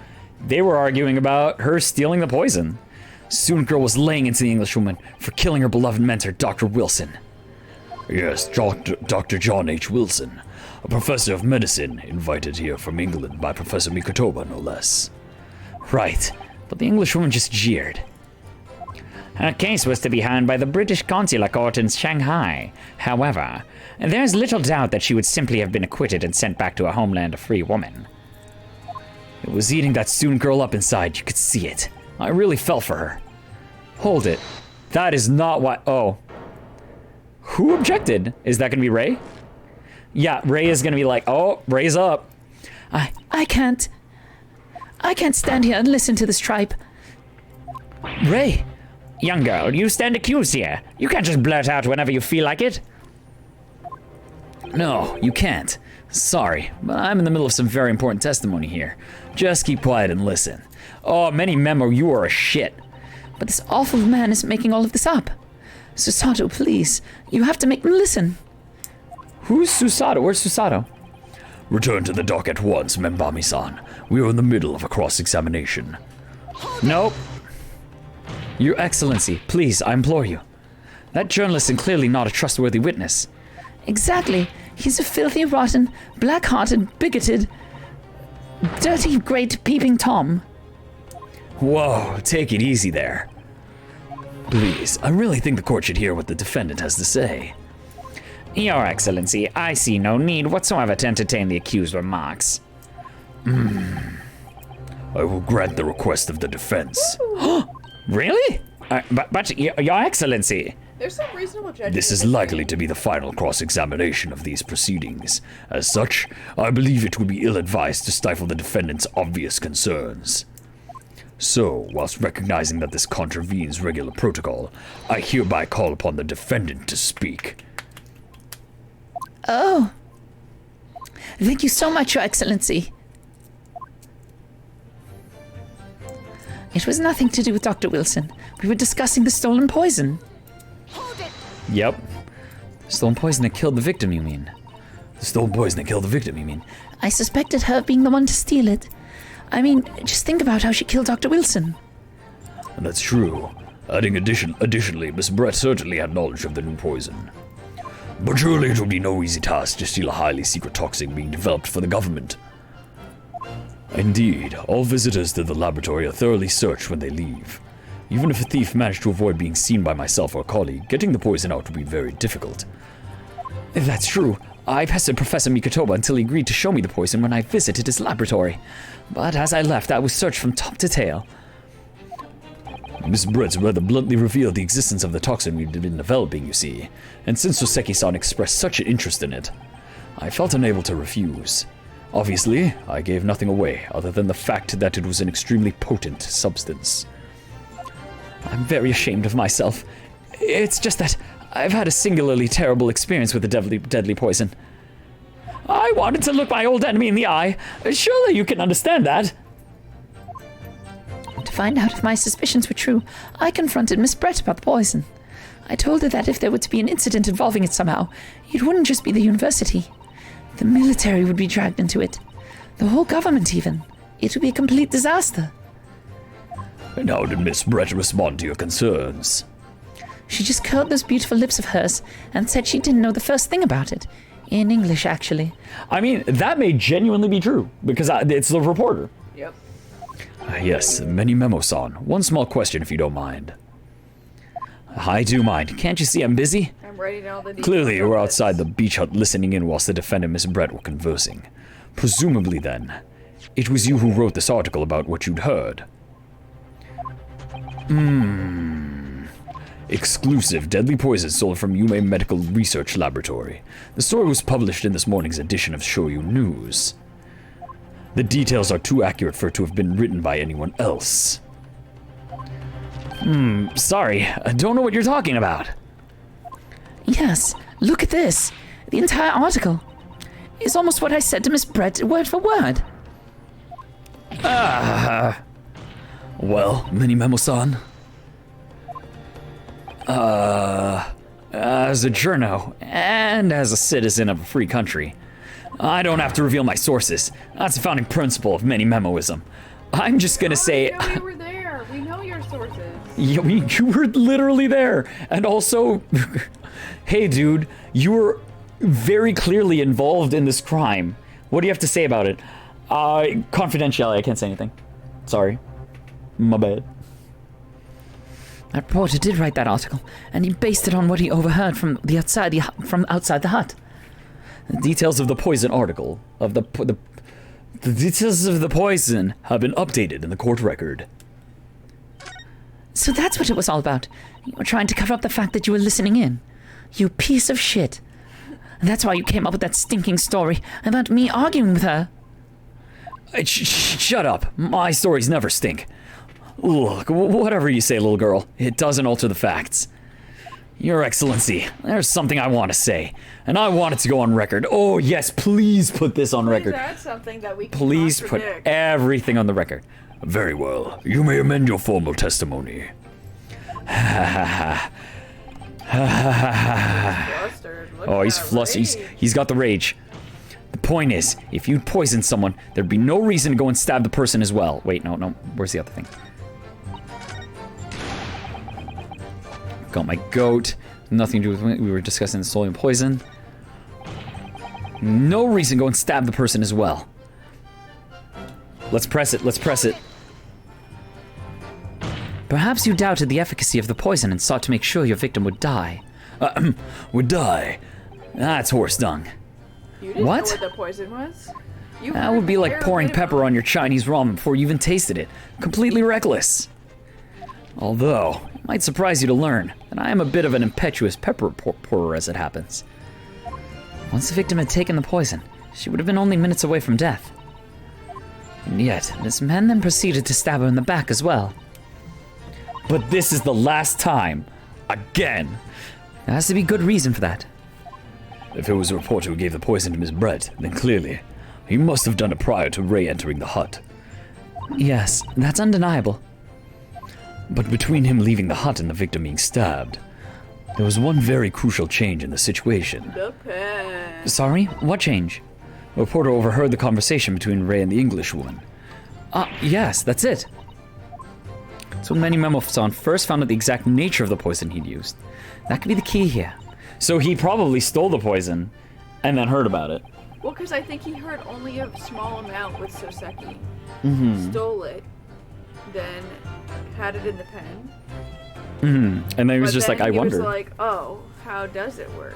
They were arguing about her stealing the poison. Student girl was laying into the Englishwoman for killing her beloved mentor, Dr. Wilson. Yes, Dr. John H. Wilson, a professor of medicine, invited here from England by Professor Mikotoba, no less. Right, but the Englishwoman just jeered. Her case was to be heard by the British Consular Court in Shanghai. However, there's little doubt that she would simply have been acquitted and sent back to her homeland a free woman. It was eating that student girl up inside, you could see it. I really fell for her. Hold it. That is not what... Oh. Who objected? Is that gonna be Ray? Yeah, Ray is gonna be like, oh, Ray's up. I can't stand here and listen to this tripe. Ray! Young girl, you stand accused here. You can't just blurt out whenever you feel like it. No, you can't. Sorry, but I'm in the middle of some very important testimony here. Just keep quiet and listen. Oh, MENIMEMOOOO, you are a shit. But this awful man is making all of this up. Susato, please. You have to make me listen. Who's Susato? Where's Susato? Return to the dock at once, Membami-san. We are in the middle of a cross-examination. Nope. Your Excellency, please, I implore you. That journalist is clearly not a trustworthy witness. Exactly. He's a filthy, rotten, black-hearted, bigoted, dirty, great peeping Tom. Whoa, take it easy there. Please, I really think the court should hear what the defendant has to say. Your Excellency, I see no need whatsoever to entertain the accused remarks. I will grant the request of the defense. Really? But Your Excellency... There's some reasonable judges. This is likely to be the final cross-examination of these proceedings. As such, I believe it would be ill-advised to stifle the defendant's obvious concerns. So, whilst recognizing that this contravenes regular protocol, I hereby call upon the defendant to speak. Oh. Thank you so much, Your Excellency. It was nothing to do with Dr. Wilson. We were discussing the stolen poison. Yep. Stolen poison that killed the victim, you mean? The stolen poison that killed the victim, you mean? I suspected her of being the one to steal it. I mean, just think about how she killed Dr. Wilson. That's true. Additionally, Miss Brett certainly had knowledge of the new poison. But surely it would be no easy task to steal a highly secret toxin being developed for the government. Indeed, all visitors to the laboratory are thoroughly searched when they leave. Even if a thief managed to avoid being seen by myself or a colleague, getting the poison out would be very difficult. If that's true, I pestered Professor Mikotoba until he agreed to show me the poison when I visited his laboratory. But as I left, I was searched from top to tail. Miss Brett rather bluntly revealed the existence of the toxin we'd been developing, you see, and since Soseki-san expressed such an interest in it, I felt unable to refuse. Obviously, I gave nothing away other than the fact that it was an extremely potent substance. I'm very ashamed of myself. It's just that I've had a singularly terrible experience with the deadly poison. I wanted to look my old enemy in the eye. Surely you can understand that. To find out if my suspicions were true, I confronted Miss Brett about the poison. I told her that if there were to be an incident involving it somehow, it wouldn't just be the university. The military would be dragged into it. The whole government even. It would be a complete disaster. And how did Miss Brett respond to your concerns? She just curled those beautiful lips of hers and said she didn't know the first thing about it. In English, actually. I mean, that may genuinely be true, because it's the reporter. Yep. Yes, MENIMEMOOOO. One small question, if you don't mind. I do mind. Can't you see I'm busy? I'm writing all the details. Clearly, you were of this. outside the beach hut listening in whilst the defendant and Miss Brett were conversing. Presumably, then, it was you who wrote this article about what you'd heard. Exclusive deadly poison sold from Yume Medical Research Laboratory. The story was published in this morning's edition of Shoyu News. The details are too accurate for it to have been written by anyone else. Sorry, I don't know what you're talking about. Yes, look at this. The entire article is almost what I said to Miss Brett, word for word. Well, MENIMEMOOOO. As a journo, and as a citizen of a free country, I don't have to reveal my sources. That's a founding principle of MENIMEMOOism. I'm just gonna say... We know you were there. We know your sources. You were literally there. And also, hey dude, you were very clearly involved in this crime. What do you have to say about it? Confidentiality, I can't say anything. Sorry. My bad. That reporter did write that article, and he based it on what he overheard from outside the hut. The details of the poison article, the details of the poison have been updated in the court record. So that's what it was all about. You were trying to cover up the fact that you were listening in. You piece of shit. And that's why you came up with that stinking story about me arguing with her. Shut up. My stories never stink. Look, whatever you say, little girl, it doesn't alter the facts. Your Excellency, there's something I want to say, and I want it to go on record. Oh, yes, please put this on record. That's something that we can Please put contradict. everything on the record. Very well. You may amend your formal testimony. Flustered. Look Oh, at he's that flustered. rage. He's got the rage. The point is, if you'd poisoned someone, there'd be no reason to go and stab the person as well. Wait, no. Where's the other thing? Got my goat. Nothing to do with we were discussing the stolen poison. No reason to go and stab the person as well. Let's press it. Let's press it. Perhaps you doubted the efficacy of the poison and sought to make sure your victim would die. Would die. That's horse dung. You didn't What? know what the poison was? You That heard would be like bare pouring minimum. pepper on your Chinese ramen before you even tasted it. Completely reckless. Although, it might surprise you to learn that I am a bit of an impetuous pepper pourer as it happens. Once the victim had taken the poison, she would have been only minutes away from death. And yet, this man then proceeded to stab her in the back as well. But this is the last time. Again. There has to be good reason for that. If it was a reporter who gave the poison to Miss Brett, then clearly, he must have done it prior to Ray entering the hut. Yes, that's undeniable. But between him leaving the hut and the victim being stabbed, there was one very crucial change in the situation. The pen. Sorry, what change? A reporter overheard the conversation between Ray and the Englishwoman. Yes, that's it. So MENIMEMOOOO first found out the exact nature of the poison he'd used. That could be the key here. So he probably stole the poison and then heard about it. Well, because I think he heard only a small amount with Soseki. Stole it, then had it in the pen. And then he was But just then like, I he wonder. was like, oh, how does it work?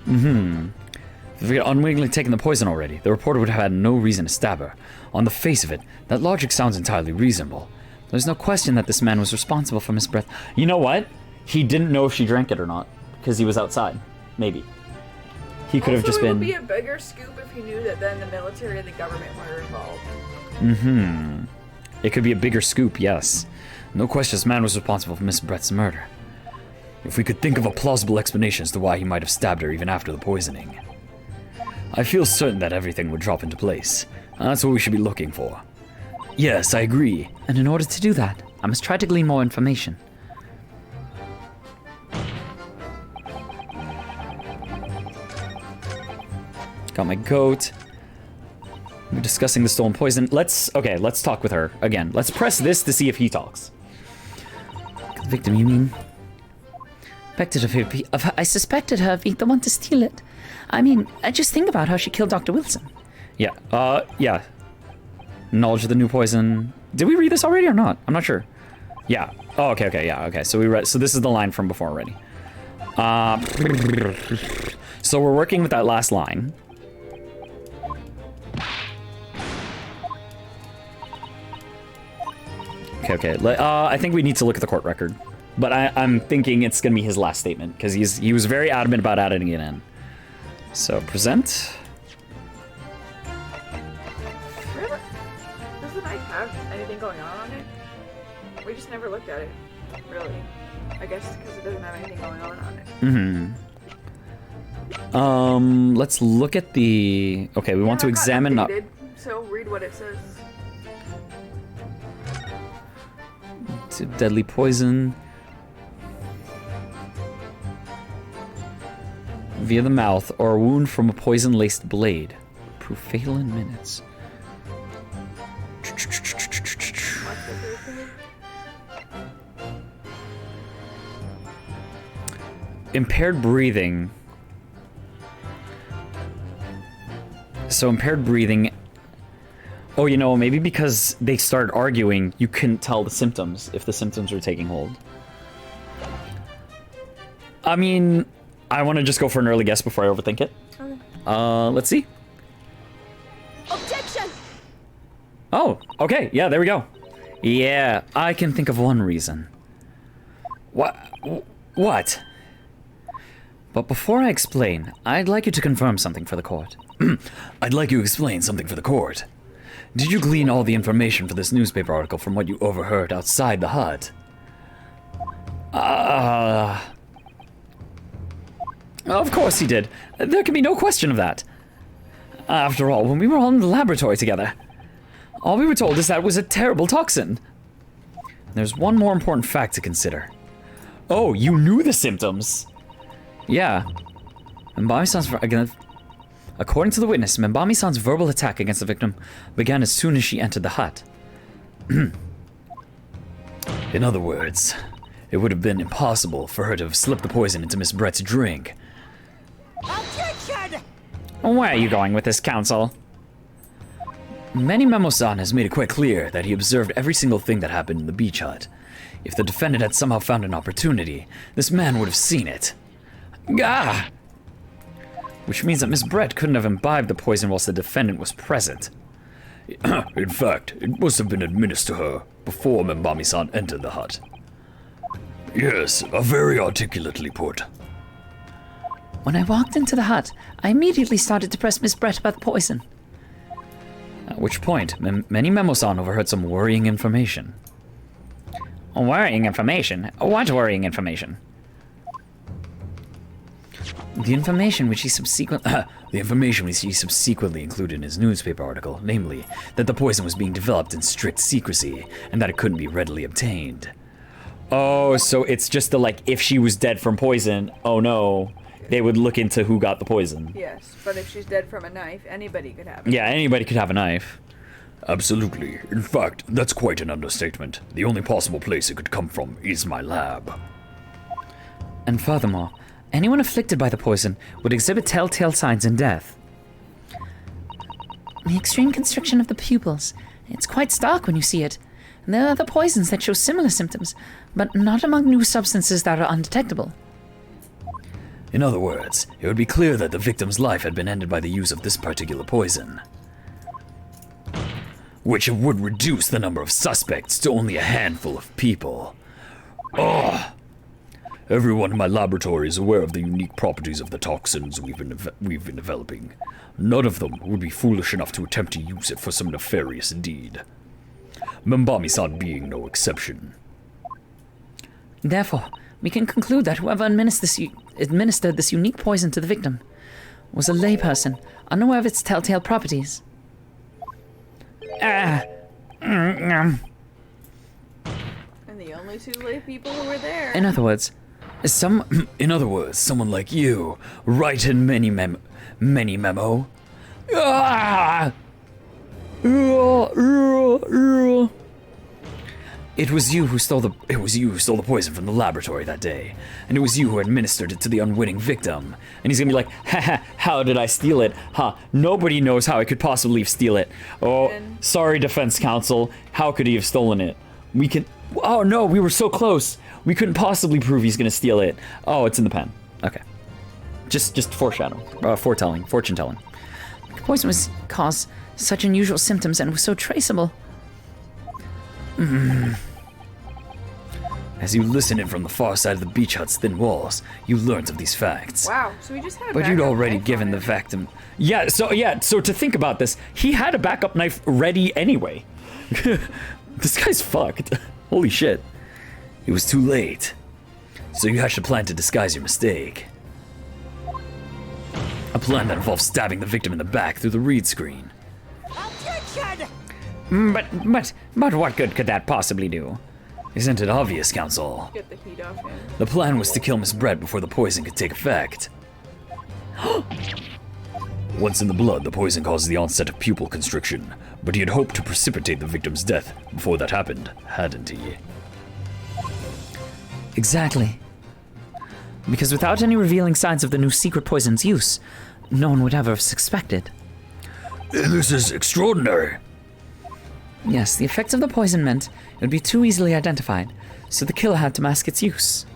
If he had unwittingly taken the poison already, the reporter would have had no reason to stab her. On the face of it, that logic sounds entirely reasonable. There's no question that this man was responsible for Miss Brett. You know what? He didn't know if she drank it or not because he was outside. Maybe. He could have Also, just it would been. be a bigger scoop if he knew that then the military and the government were involved. It could be a bigger scoop, yes. No question this man was responsible for Miss Brett's murder. If we could think of a plausible explanation as to why he might have stabbed her even after the poisoning. I feel certain that everything would drop into place. That's what we should be looking for. Yes, I agree. And in order to do that, I must try to glean more information. Got my goat. We're discussing the stolen poison. Let's talk with her again. Let's press this to see if he talks. The victim, you mean? I suspected her of being the one to steal it. I mean, I just think about how she killed Dr. Wilson. Yeah, yeah. Knowledge of the new poison, Did we read this already or not? I'm not sure. Yeah. Oh, okay, okay, yeah, okay. So we read. So this is the line from before already. So we're working with that last line. Okay, okay. I think we need to look at the court record, but I'm thinking it's gonna be his last statement because he was very adamant about adding it in. So present. Does the knife have anything going on it? We just never looked at it, really. I guess because it doesn't have anything going on it. Mm-hmm. Let's look at the. Okay, we want to examine. Updated, so read what it says. Deadly poison via the mouth or a wound from a poison-laced blade. Proof fatal in minutes. What's the third thing? Impaired breathing. So impaired breathing. Oh, you know, maybe because they started arguing, you couldn't tell the symptoms if the symptoms were taking hold. I mean, I want to just go for an early guess before I overthink it. Okay. Let's see. Objection! Oh, okay. Yeah, there we go. Yeah, I can think of one reason. What? But before I explain, I'd like you to confirm something for the court. I'd like you to explain something for the court. Did you glean all the information for this newspaper article from what you overheard outside the hut? Of course he did. There can be no question of that. After all, when we were all in the laboratory together, all we were told is that it was a terrible toxin. There's one more important fact to consider. Oh, you knew the symptoms? Yeah. According to the witness, Membami-san's verbal attack against the victim began as soon as she entered the hut. In other words, it would have been impossible for her to have slipped the poison into Miss Brett's drink. Objection! Where are you going with this, counsel? MENIMEMOOOO has made it quite clear that he observed every single thing that happened in the beach hut. If the defendant had somehow found an opportunity, this man would have seen it. Gah! Which means that Miss Brett couldn't have imbibed the poison whilst the defendant was present. In fact, it must have been administered to her before Membami-san entered the hut. Yes, very articulately put. When I walked into the hut, I immediately started to press Miss Brett about the poison. At which point, MENIMEMOOOO overheard some worrying information. Worrying information? What worrying information? The information which he subsequently included in his newspaper article, namely, that the poison was being developed in strict secrecy, and that it couldn't be readily obtained. Oh, so it's just the, like, if she was dead from poison, oh no, they would look into who got the poison. Yes, but if she's dead from a knife, anybody could have it. Yeah, anybody could have a knife. Absolutely. In fact, that's quite an understatement. The only possible place it could come from is my lab. And furthermore, anyone afflicted by the poison would exhibit telltale signs in death. The extreme constriction of the pupils. It's quite stark when you see it. And there are other poisons that show similar symptoms, but not among new substances that are undetectable. In other words, it would be clear that the victim's life had been ended by the use of this particular poison, which would reduce the number of suspects to only a handful of people. Oh! Everyone in my laboratory is aware of the unique properties of the toxins we've been developing. None of them would be foolish enough to attempt to use it for some nefarious deed. Membami-san being no exception. Therefore, we can conclude that whoever administered this unique poison to the victim was a layperson, unaware of its telltale properties. And the only two lay people who were there. In other words, someone like you, right in MENIMEMOOOO. It was you who stole the poison from the laboratory that day, and it was you who administered it to the unwitting victim. And he's gonna be like, haha, how did I steal it? Huh, nobody knows how I could possibly steal it. Oh, sorry, defense counsel. How could he have stolen it? Oh no, we were so close. We couldn't possibly prove he's gonna steal it. Oh, it's in the pen. Okay. Just foreshadowing, fortune telling. The poison was caused such unusual symptoms and was so traceable. As you listened in from the far side of the beach hut's thin walls, you learned of these facts. Wow, so we just had a But you'd backup already knife given on the it. victim. So to think about this, he had a backup knife ready anyway. This guy's fucked. Holy shit. It was too late. So you hatched a plan to disguise your mistake. A plan that involved stabbing the victim in the back through the read screen. Objection! But what good could that possibly do? Isn't it obvious, counsel? Get the heat off him. The plan was to kill Miss Brett before the poison could take effect. Once in the blood, the poison causes the onset of pupil constriction, but he had hoped to precipitate the victim's death before that happened, hadn't he? Exactly. Because without any revealing signs of the new secret poison's use, no one would ever have suspected. This is extraordinary. Yes, the effects of the poison meant it would be too easily identified, so the killer had to mask its use.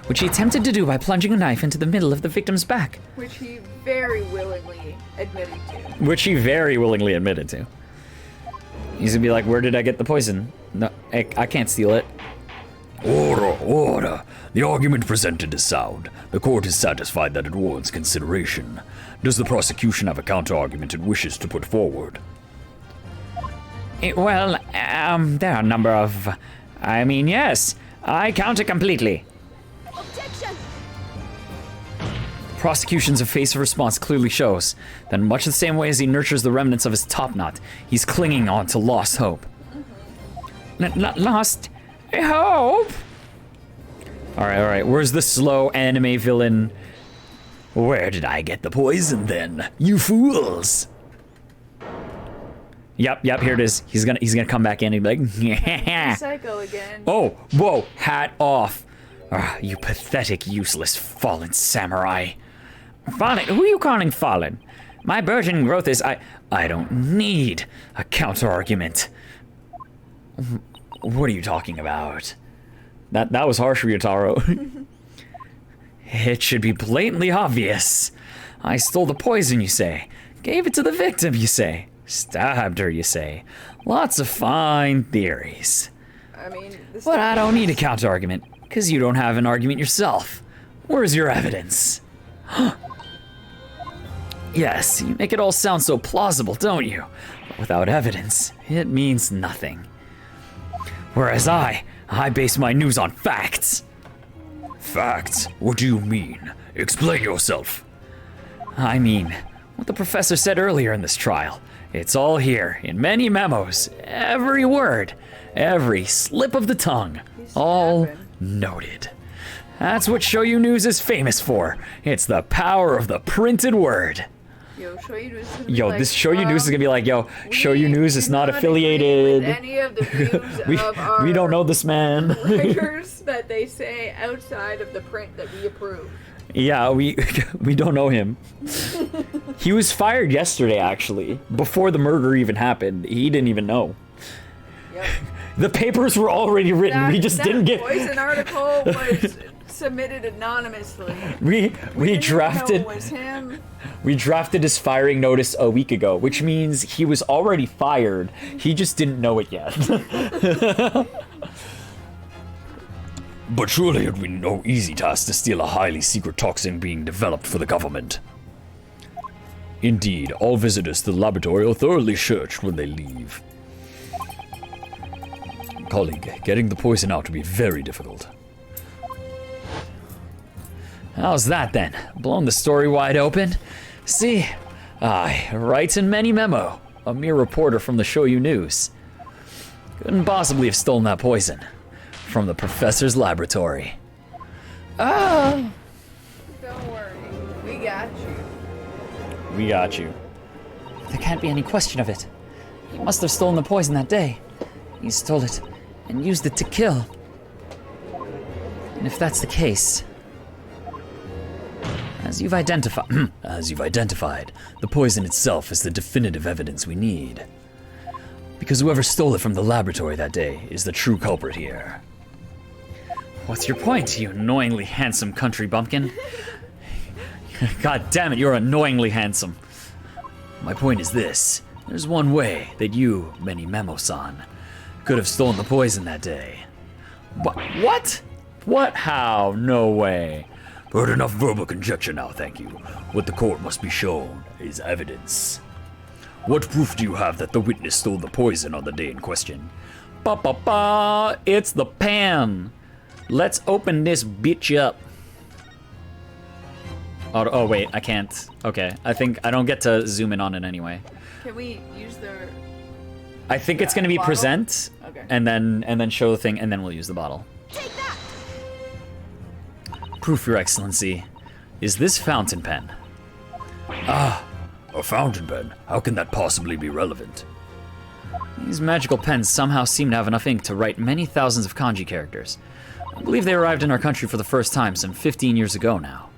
Which he attempted to do by plunging a knife into the middle of the victim's back. Which he very willingly admitted to. Which he very willingly admitted to. He's gonna be like, where did I get the poison? No, I can't steal it. Order. The argument presented is sound. The court is satisfied that it warrants consideration. Does the prosecution have a counter-argument it wishes to put forward? There are a number of... yes, I count it completely. Objection! Prosecution's evasive response clearly shows that in much the same way as he nurtures the remnants of his top knot, he's clinging on to lost hope. Lost hope? Alright, where's the slow anime villain? Where did I get the poison then? You fools! Yep, here it is. He's gonna come back in and be like, yeah. Psycho again. Oh, whoa, hat off. You pathetic, useless, fallen samurai. Fallen? Who are you calling fallen? My burgeoning growth is... I don't need a counter-argument. What are you talking about? That was harsh, Ryotaro. It should be blatantly obvious. I stole the poison, you say. Gave it to the victim, you say. Stabbed her, you say. Lots of fine theories. I mean, this But I don't need a counter-argument, because you don't have an argument yourself. Where's your evidence? Yes, you make it all sound so plausible, don't you? But without evidence, it means nothing. Whereas I base my news on facts. Facts? What do you mean? Explain yourself. I mean, what the professor said earlier in this trial. It's all here, in many memos. Every word, every slip of the tongue. All noted. That's what Show You News is famous for. It's the power of the printed word. Yo, Show You News is gonna be Yo, like, this Show You News is gonna be like, yo, Show You News is not agree affiliated. with any of the views We, of our we don't know this man. writers that they say outside of the print that we approve. Yeah, we don't know him. He was fired yesterday, actually, before the murder even happened. He didn't even know. Yep. The papers were already written. We just didn't get. Poison article was submitted anonymously. We didn't even know drafted. it was him. We drafted his firing notice a week ago, which means he was already fired. He just didn't know it yet. But surely it would be no easy task to steal a highly secret toxin being developed for the government. Indeed, all visitors to the laboratory are thoroughly searched when they leave. Colleague, getting the poison out will be very difficult. How's that then? Blown the story wide open? See? Aye, writes in MENIMEMOOOO, a mere reporter from the Show You News. Couldn't possibly have stolen that poison. From the professor's laboratory. Don't worry, we got you. We got you. There can't be any question of it. He must have stolen the poison that day. He stole it and used it to kill. And if that's the case, as you've identified, the poison itself is the definitive evidence we need. Because whoever stole it from the laboratory that day is the true culprit here. What's your point, you annoyingly handsome country bumpkin? God damn it, you're annoyingly handsome. My point is this. There's one way that you, MENIMEMOOOO, could have stolen the poison that day. What? What? How? No way. Heard enough verbal conjecture now, thank you. What the court must be shown is evidence. What proof do you have that the witness stole the poison on the day in question? Ba-ba-ba! It's the pen! Let's open this bitch up. Oh wait, I can't. Okay, I think I don't get to zoom in on it anyway. Can we use the... I think it's gonna be bottle? present, Okay. and then show the thing, and then we'll use the bottle. Take that! Proof, Your Excellency, is this fountain pen. Ah, a fountain pen? How can that possibly be relevant? these magical pens somehow seem to have enough ink to write many thousands of kanji characters. I believe they arrived in our country for the first time some 15 years ago now.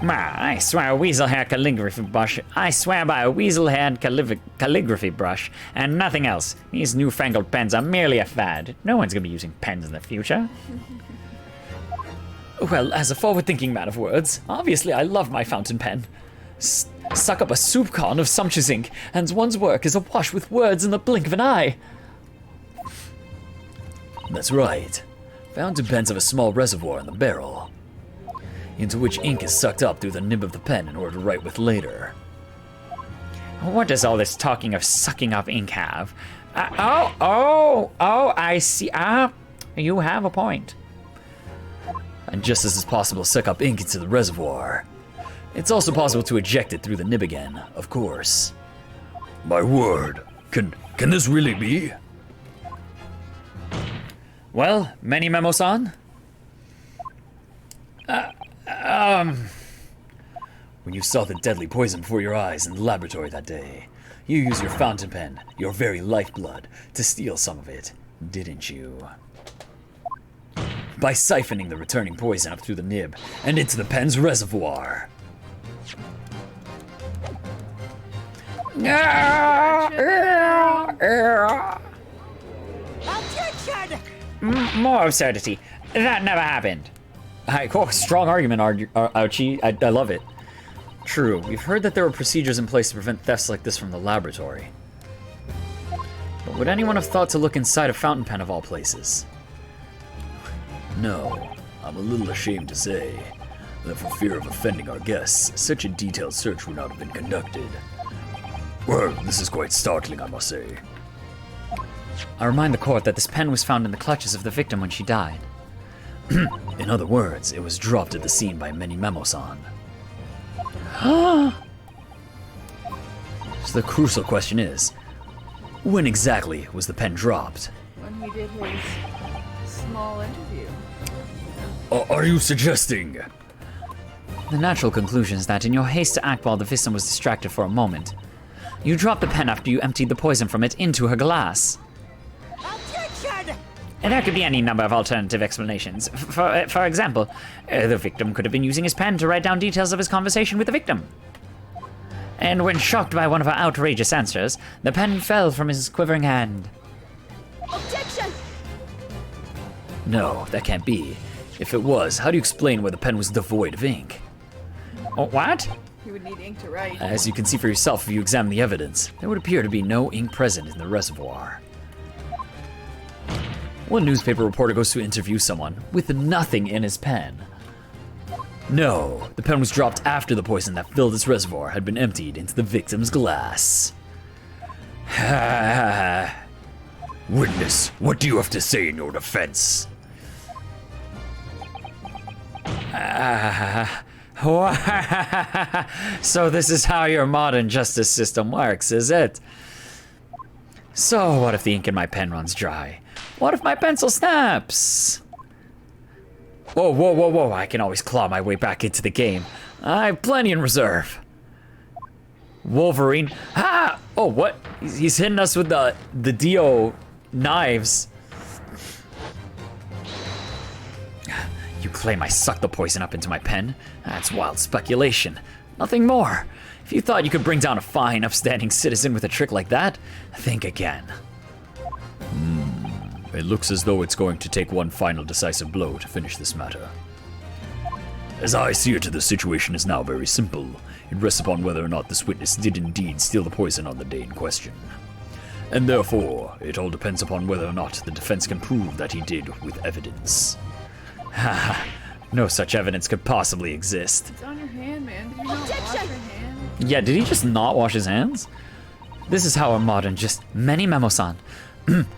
I swear a weasel-haired calligraphy brush. I swear by a weasel-haired calligraphy brush and nothing else. These newfangled pens are merely a fad. No one's gonna be using pens in the future. Well, as a forward-thinking man of words, obviously I love my fountain pen. Suck up a soup can of sumptuous ink, and one's work is awash with words in the blink of an eye. That's right. Fountain pens have a small reservoir in the barrel, into which ink is sucked up through the nib of the pen in order to write with later. What does all this talking of sucking up ink have? I see. You have a point. And just as it's possible to suck up ink into the reservoir, it's also possible to eject it through the nib again, of course. My word, can this really be? Well, MENIMEMOOOO. When you saw the deadly poison before your eyes in the laboratory that day, you used your fountain pen, your very lifeblood, to steal some of it, didn't you? By siphoning the returning poison up through the nib and into the pen's reservoir. Objection! More absurdity. That never happened. Strong argument, Archie. I love it. True, we've heard that there were procedures in place to prevent thefts like this from the laboratory. But would anyone have thought to look inside a fountain pen of all places? No, I'm a little ashamed to say that for fear of offending our guests, such a detailed search would not have been conducted. Well, this is quite startling, I must say. I remind the court that this pen was found in the clutches of the victim when she died. In other words, it was dropped at the scene by MENIMEMOOOO. So the crucial question is, when exactly was the pen dropped? When he did his small interview. Are you suggesting? The natural conclusion is that in your haste to act while the victim was distracted for a moment, you dropped the pen after you emptied the poison from it into her glass. Objection! And there could be any number of alternative explanations. For example, the victim could have been using his pen to write down details of his conversation with the victim. And when shocked by one of her outrageous answers, the pen fell from his quivering hand. Objection! No, that can't be. If it was, how do you explain why the pen was devoid of ink? Oh, what? He would need ink to write. As you can see for yourself if you examine the evidence, there would appear to be no ink present in the reservoir. One newspaper reporter goes to interview someone with nothing in his pen. No, the pen was dropped after the poison that filled its reservoir had been emptied into the victim's glass. Witness, what do you have to say in your defense? So this is how your modern justice system works, is it? So what if the ink in my pen runs dry? What if my pencil snaps? Whoa, I can always claw my way back into the game. I have plenty in reserve. Wolverine. Oh, what? He's hitting us with the Dio knives. You claim I sucked the poison up into my pen? That's wild speculation. Nothing more. If you thought you could bring down a fine, upstanding citizen with a trick like that, think again. It looks as though it's going to take one final decisive blow to finish this matter. As I see it, the situation is now very simple. It rests upon whether or not this witness did indeed steal the poison on the day in question. And therefore, it all depends upon whether or not the defense can prove that he did with evidence. Haha, no such evidence could possibly exist. It's on your hand, man. Did you not wash your hand? Yeah, did he just not wash his hands? This is how a modern just MENIMEMOOOO.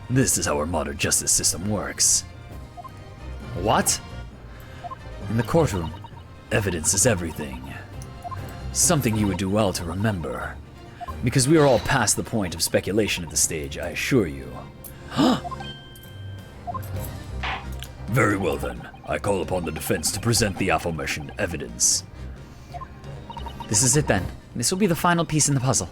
This is how our modern justice system works. What? In the courtroom, evidence is everything. Something you would do well to remember. Because we are all past the point of speculation at this stage, I assure you. Very well then, I call upon the defense to present the aforementioned evidence. This is it then. This will be the final piece in the puzzle.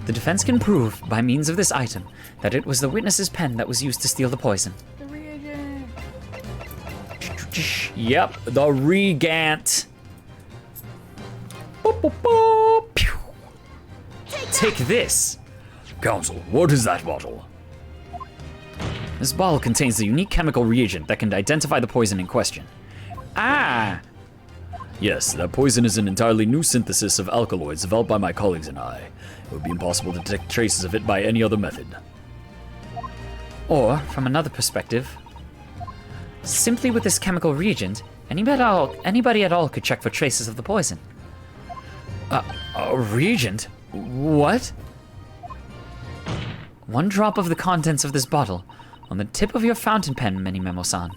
The defense can prove, by means of this item, that it was the witness's pen that was used to steal the poison. The reagent. Yep, the regant. Boop, boop, boop. Pew. Take this. Counsel, what is that bottle? This bottle contains the unique chemical reagent that can identify the poison in question. Ah! Yes, that poison is an entirely new synthesis of alkaloids developed by my colleagues and I. It would be impossible to detect traces of it by any other method. Or, from another perspective, simply with this chemical reagent, anybody at all could check for traces of the poison. A reagent? What? One drop of the contents of this bottle on the tip of your fountain pen, MENIMEMOOOO,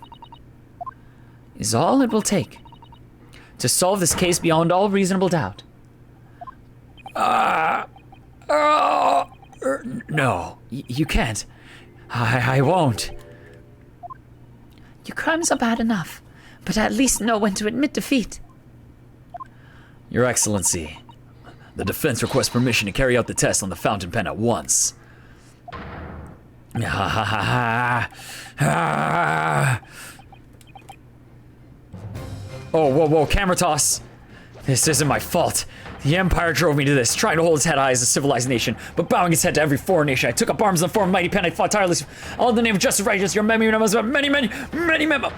is all it will take to solve this case beyond all reasonable doubt. No, you can't. I won't. Your crimes are bad enough, but at least know when to admit defeat. Your Excellency, the defense requests permission to carry out the test on the fountain pen at once. Oh, whoa, camera toss. This isn't my fault. The Empire drove me to this, trying to hold its head high as a civilized nation, but bowing its head to every foreign nation. I took up arms in the form of mighty pen. I fought tirelessly, all in the name of justice, righteousness, your many memo.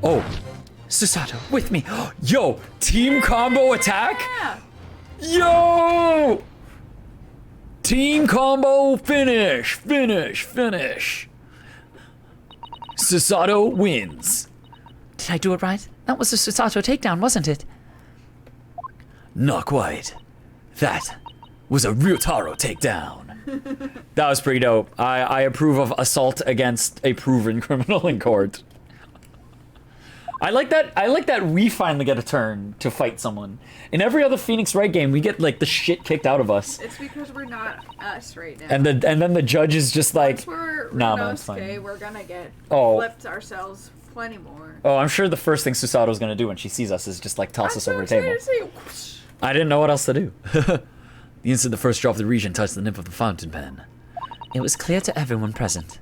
Oh, Susato, with me. Yo, team combo attack? Yo! Team combo finish. Susato wins. Did I do it right? That was a Susato takedown, wasn't it? Not quite. That was a Ryotaro takedown. That was pretty dope. I approve of assault against a proven criminal in court. I like that we finally get a turn to fight someone. In every other Phoenix Wright game, we get like the shit kicked out of us. It's because we're not us right now. And then the judge is just like, Once we're nah, man, it's fine. Rinosuke, we're gonna get Oh. flipped ourselves plenty more. Oh, I'm sure the first thing Susato's gonna do when she sees us is just like toss us over the table. Whoosh. I didn't know what else to do. The instant the first drop of the region touched the nib of the fountain pen. It was clear to everyone present.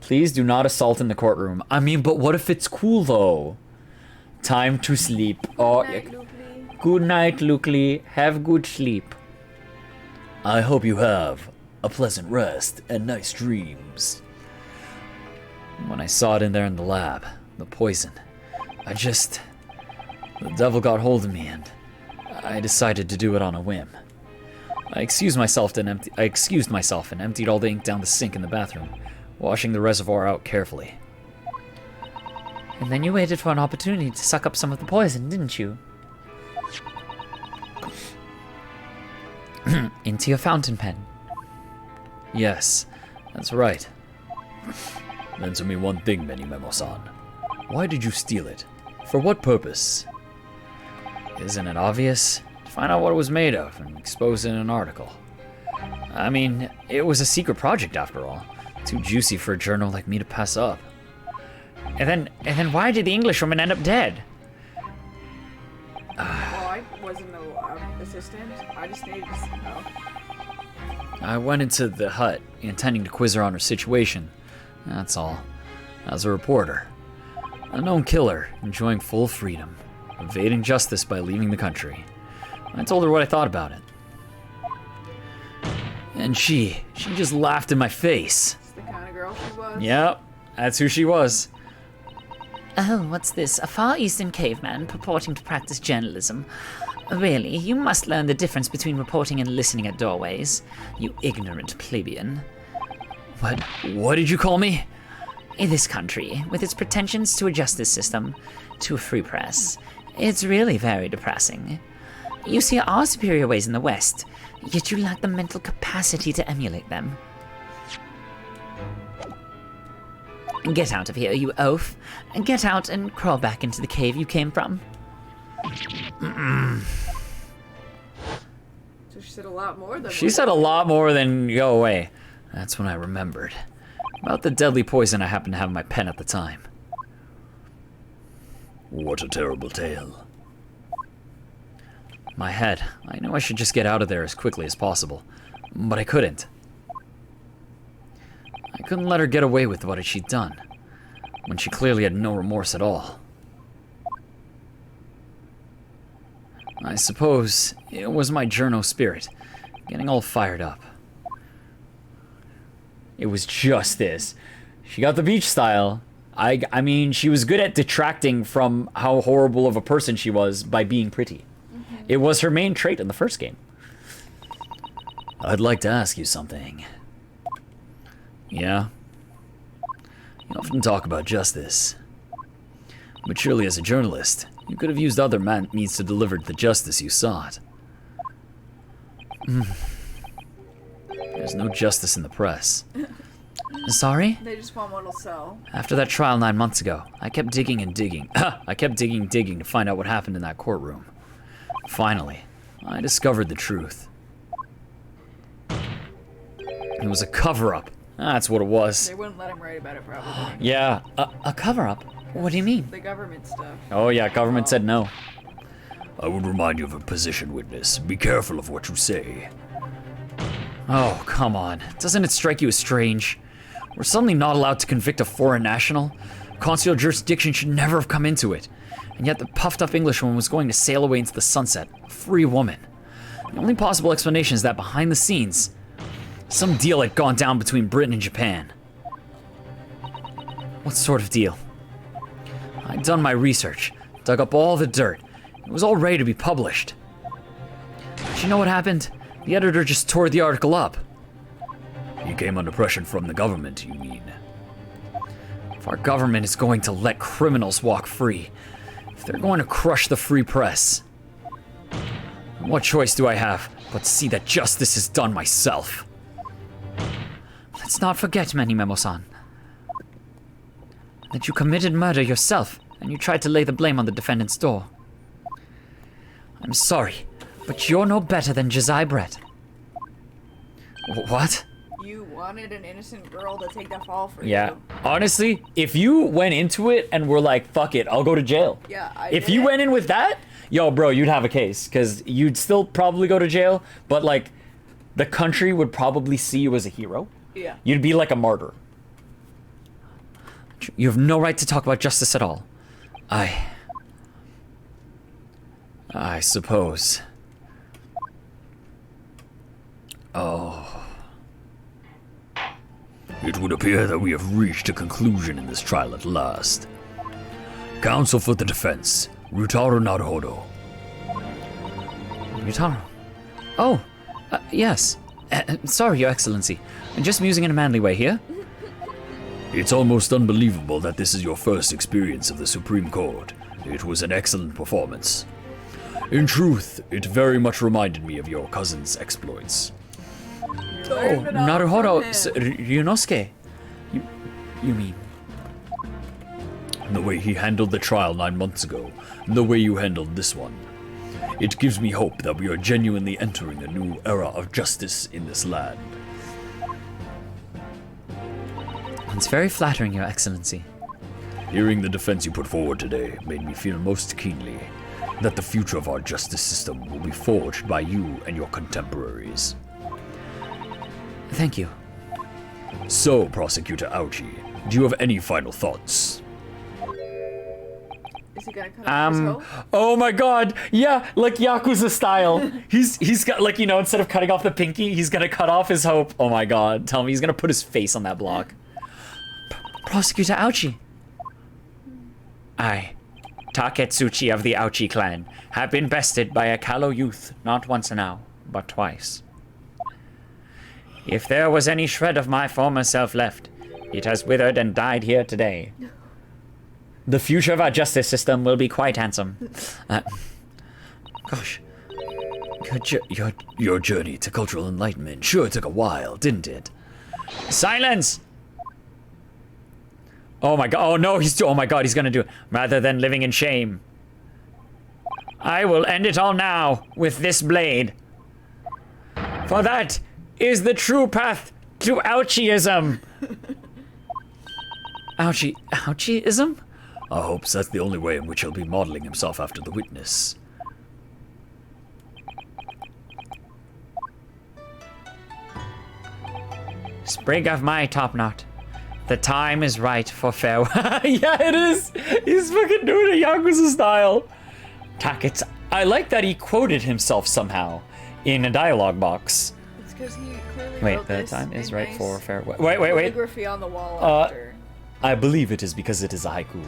Please do not assault in the courtroom. I mean, but what if it's cool though? Time to sleep. Oh, Good night, Luke. good night, Lukely. Have good sleep. I hope you have a pleasant rest and nice dreams. When I saw it in there in the lab, the poison, the devil got hold of me and I decided to do it on a whim. I excused myself and emptied all the ink down the sink in the bathroom, washing the reservoir out carefully. And then you waited for an opportunity to suck up some of the poison, didn't you? Into your fountain pen. Yes, that's right. Answer me one thing, MENIMEMOOOO. Why did you steal it? For what purpose? Isn't it obvious? To find out what it was made of and expose it in an article. I mean, it was a secret project after all. Too juicy for a journal like me to pass up. And then why did the Englishwoman end up dead? Well, I wasn't this assistant? I just needed to know. I went into the hut intending to quiz her on her situation. That's all. As a reporter. A known killer, enjoying full freedom. Evading justice by leaving the country. I told her what I thought about it. And she just laughed in my face. It's the kind of girl she was. Yep, that's who she was. Oh, what's this? A Far Eastern caveman purporting to practice journalism. Really, you must learn the difference between reporting and listening at doorways, you ignorant plebeian. What did you call me? In this country, with its pretensions to a justice system, to a free press, it's really very depressing. You see our superior ways in the West, yet you lack the mental capacity to emulate them. Get out of here, you oaf. Get out and crawl back into the cave you came from. So she said a lot more than. She said a lot more than go away. That's when I remembered. About the deadly poison I happened to have in my pen at the time. What a terrible tale. My head. I knew I should just get out of there as quickly as possible. But I couldn't. I couldn't let her get away with what she'd done, when she clearly had no remorse at all. I suppose it was my journo spirit, getting all fired up. It was just this. She got the beach style. I mean, she was good at detracting from how horrible of a person she was by being pretty. It was her main trait in the first game. I'd like to ask you something. Yeah? You often talk about justice. But surely as a journalist, you could have used other means to deliver the justice you sought. There's no justice in the press. Sorry? They just want what'll sell. After that trial 9 months ago, I kept digging and digging. I kept digging to find out what happened in that courtroom. Finally, I discovered the truth. It was a cover-up. That's what it was. They wouldn't let him write about it, probably. Yeah. A cover-up? What do you mean? The government stuff. Oh yeah, government said no. I would remind you of a position, witness. Be careful of what you say. Oh, come on. Doesn't it strike you as strange? We're suddenly not allowed to convict a foreign national? Consular jurisdiction should never have come into it. And yet the puffed-up Englishwoman was going to sail away into the sunset, a free woman. The only possible explanation is that behind the scenes, some deal had gone down between Britain and Japan. What sort of deal? I'd done my research, dug up all the dirt. It was all ready to be published. But you know what happened? The editor just tore the article up. He came under pressure from the government, you mean? If our government is going to let criminals walk free, if they're going to crush the free press, what choice do I have but to see that justice is done myself? Let's not forget, MENIMEMOOOO, that you committed murder yourself, and you tried to lay the blame on the defendant's door. I'm sorry, but you're no better than Josiah Brett. What? You wanted an innocent girl to take that fall for Yeah. you. Honestly, if you went into it and were like, fuck it, I'll go to jail. Yeah, If you went in with that, yo, bro, you'd have a case. Because you'd still probably go to jail, but like, the country would probably see you as a hero. Yeah. You'd be like a martyr. You have no right to talk about justice at all. I suppose. It would appear that we have reached a conclusion in this trial at last. Counsel for the defense, Rutaro Naruhodo. Yutaro. Oh, yes. Sorry, Your Excellency. I'm just musing in a manly way here. It's almost unbelievable that this is your first experience of the Supreme Court. It was an excellent performance. In truth, it very much reminded me of your cousin's exploits. Oh, Naruhodo Ryunosuke. You mean? The way he handled the trial 9 months ago, and the way you handled this one. It gives me hope that we are genuinely entering a new era of justice in this land. It's very flattering, Your Excellency. Hearing the defense you put forward today made me feel most keenly. that the future of our justice system will be forged by you and your contemporaries. Thank you. So, Prosecutor Ouchie, do you have any final thoughts? Is he gonna cut off his hoe? Oh my god, yeah, like Yakuza style. He's got, like, you know, instead of cutting off the pinky, he's gonna cut off his hope. Oh my god, tell me he's gonna put his face on that block. Prosecutor Ouchie. I, Taketsuchi of the Ouchie clan, have been bested by a callow youth not once now, but twice. If there was any shred of my former self left, it has withered and died here today. The future of our justice system will be quite handsome. Gosh. Your journey to cultural enlightenment sure took a while, didn't it? Silence! Oh my god, oh no, oh my god, he's gonna do it. Rather than living in shame, I will end it all now with this blade. For that is the true path to Ouchieism. Ouchieism? I hope that's the only way in which he'll be modeling himself after the witness. Sprig of my topknot. The time is right for farewell. Yeah, it is. He's fucking doing it Yakuza style. Takets. I like that he quoted himself somehow in a dialogue box. It's because he clearly Wait, wrote the this time is in right nice for farewell. Wait. calligraphy on the wall after. I believe it is because it is a haiku.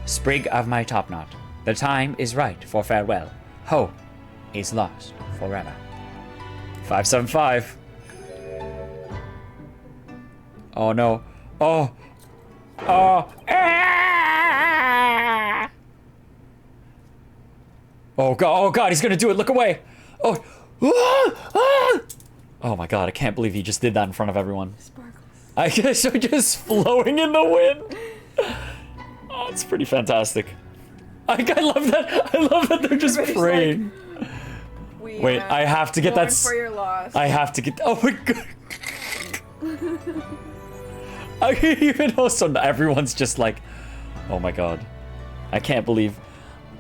Sprig of my topknot. The time is right for farewell. Hope is lost forever. 575. Oh no. Oh. Oh. Ah! Oh god, he's gonna do it. Look away. Oh. Ah! Ah! Oh my god, I can't believe he just did that in front of everyone. Sparkles. I guess they're just flowing in the wind. Oh, it's pretty fantastic. I love that. I love that they're just Everybody's praying. We, Wait, I have to get mourn that. for your loss. I have to get. Oh my god. I even know so everyone's just like, oh my god. I can't believe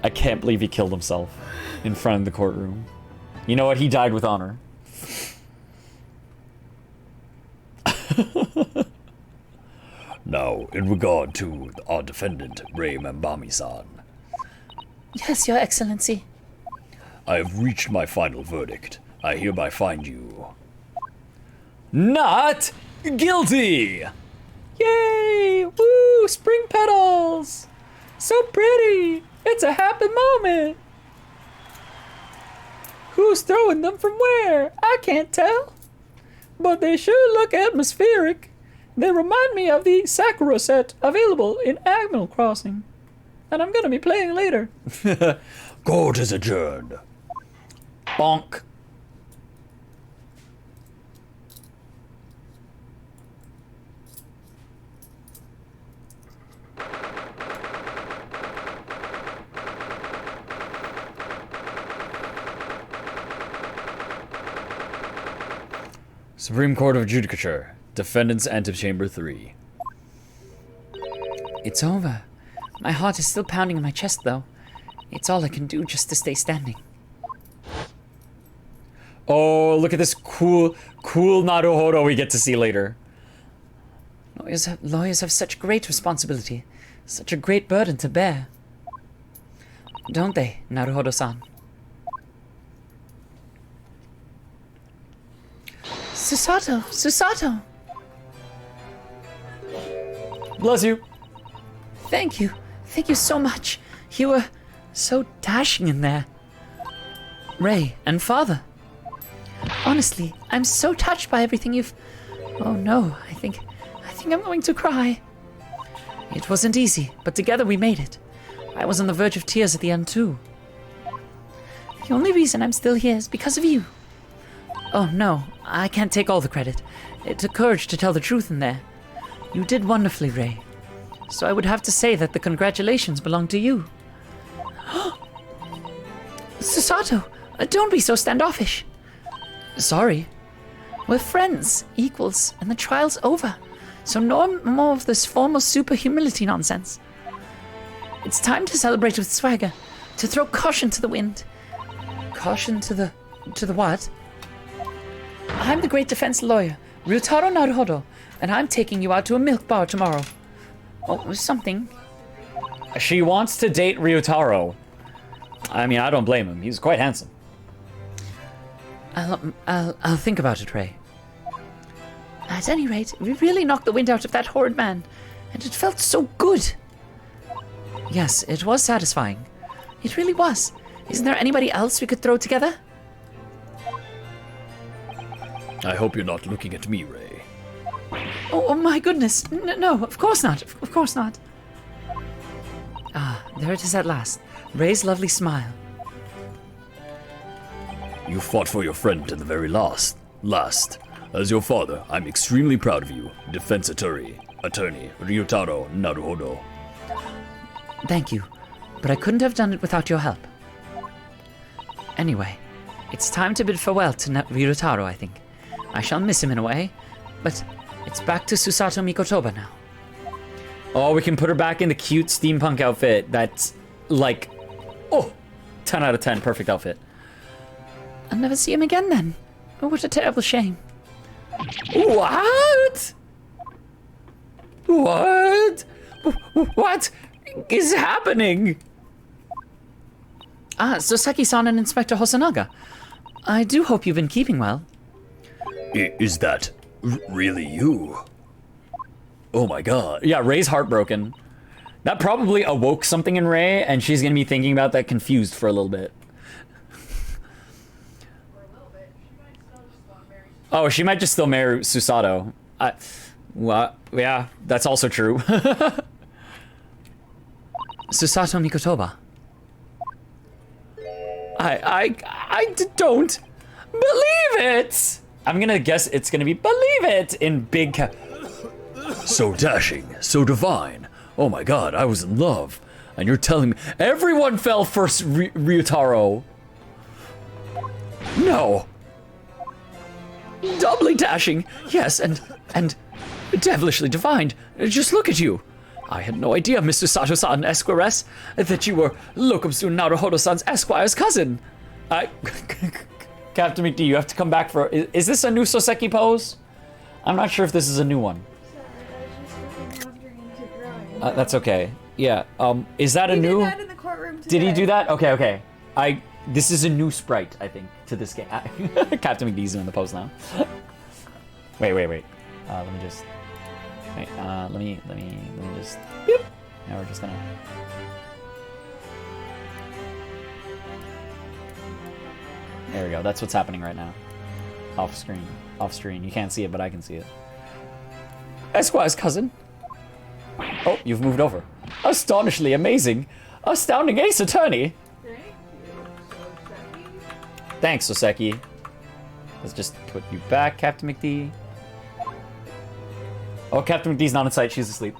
he killed himself in front of the courtroom. You know what? He died with honor. Now, in regard to our defendant, Rei Mambami-san, Yes, Your Excellency. I have reached my final verdict. I hereby find you Not guilty! Yay! Woo! Spring petals! So pretty! It's a happy moment! Who's throwing them from where? I can't tell. But they sure look atmospheric. They remind me of the Sakura set available in Animal Crossing. And I'm gonna be playing later. Court is adjourned. Bonk. Supreme Court of Judicature. Defendant's Antechamber 3. It's over. My heart is still pounding in my chest, though. It's all I can do just to stay standing. Oh, look at this cool Naruhodo we get to see later. Lawyers have such great responsibility, such a great burden to bear. Don't they, Naruhodo-san? Susato! Bless you. Thank you so much. You were so dashing in there. Ray and Father. Honestly, I'm so touched by everything you've... Oh no, I think I'm going to cry. It wasn't easy, but together we made it. I was on the verge of tears at the end too. The only reason I'm still here is because of you. Oh no, I can't take all the credit. It took courage to tell the truth in there. You did wonderfully, Ray. So I would have to say that the congratulations belong to you. Susato, don't be so standoffish. Sorry. We're friends, equals, and the trial's over. So no more of this formal super humility nonsense. It's time to celebrate with swagger. to throw caution to the wind. Caution to the what? I'm the great defense lawyer, Ryutaro Naruhodo, and I'm taking you out to a milk bar tomorrow. Oh, something. She wants to date Ryutaro. I mean, I don't blame him. He's quite handsome. I'll think about it, Ray. At any rate, we really knocked the wind out of that horrid man, and it felt so good. Yes, it was satisfying. It really was. Isn't there anybody else we could throw together? I hope you're not looking at me, Ray. Oh my goodness. No, of course not. Of course not. Ah, there it is at last. Ray's lovely smile. You fought for your friend to the very last. As your father, I'm extremely proud of you, Defense Attorney Ryutaro Naruhodo. Thank you, but I couldn't have done it without your help. Anyway, it's time to bid farewell to Ryutaro, I think. I shall miss him in a way, but it's back to Susato Mikotoba now. Oh, we can put her back in the cute steampunk outfit. That's like, 10 out of 10, perfect outfit. I'll never see him again then. Oh, what a terrible shame. What? What? What is happening? Ah, Soseki-san and Inspector Hosonaga. I do hope you've been keeping well. Is that really you? Oh my god. Yeah, Ray's heartbroken. That probably awoke something in Ray, and she's gonna be thinking about that confused for a little bit. Oh, she might just still marry Susato. Well, yeah, that's also true. Susato Mikotoba. I don't believe it. I'm gonna guess it's gonna be believe it in big So dashing, so divine. Oh my god, I was in love. And you're telling me everyone fell for Ryutaro. no. Doubly dashing, yes, and devilishly divine. Just look at you. I had no idea, Mr. Sato-san Esquires, that you were Lokumsu Naruhodo-san's Esquire's cousin. CaptnmcD, you have to come back for. Is this a new Soseki pose? I'm not sure if this is a new one. That's okay. Yeah. Is that a new? He did that in the courtroom today. Did he do that? Okay. This is a new sprite, I think, to this game. CaptnmcD's doing the pose now. Wait. Let me just. Wait. Let me just. Boop. Now we're just gonna. There we go. That's what's happening right now. Off screen. You can't see it, but I can see it. Esquire's cousin. Oh, you've moved over. Astonishingly amazing. Astounding Ace Attorney. Thanks, Soseki. Let's just put you back, CaptnmcD. Oh, CaptnmcD's not in sight. She's asleep.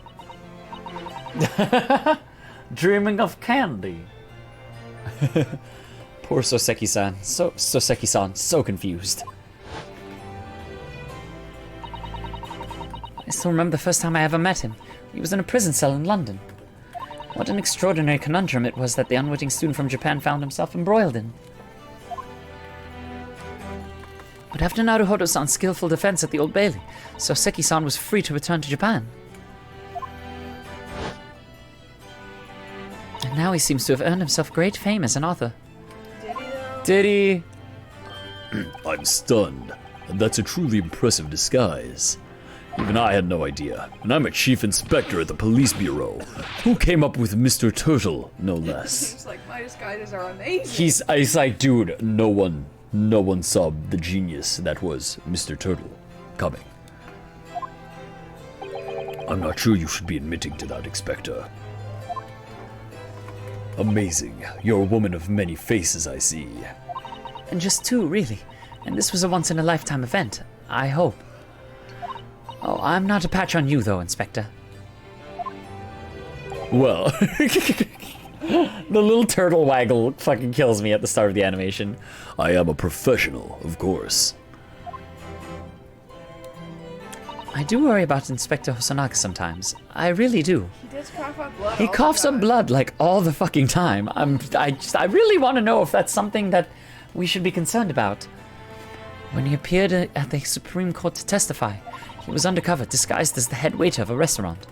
Dreaming of candy. Poor Soseki-san. Soseki-san, so confused. I still remember the first time I ever met him. He was in a prison cell in London. What an extraordinary conundrum it was that the unwitting student from Japan found himself embroiled in. But after Naruhodo-san's skillful defense at the Old Bailey, Soseki-san was free to return to Japan. And now he seems to have earned himself great fame as an author. Did he? I'm stunned. And that's a truly impressive disguise. Even I had no idea. And I'm a chief inspector at the police bureau. Who came up with Mr. Turtle, no less? It's like, my disguises are amazing. He's like, dude, no one saw the genius that was Mr. Turtle coming. I'm not sure you should be admitting to that, Inspector. Amazing. You're a woman of many faces, I see. And just two, really. And this was a once-in-a-lifetime event, I hope. Oh, I'm not a patch on you, though, Inspector. Well, The little turtle waggle fucking kills me at the start of the animation. I am a professional, of course. I do worry about Inspector Hosonaga sometimes. I really do. He does cough up blood. He all the coughs up time. blood like all the fucking time. I really want to know if that's something that we should be concerned about. When he appeared at the Supreme Court to testify, he was undercover, disguised as the head waiter of a restaurant.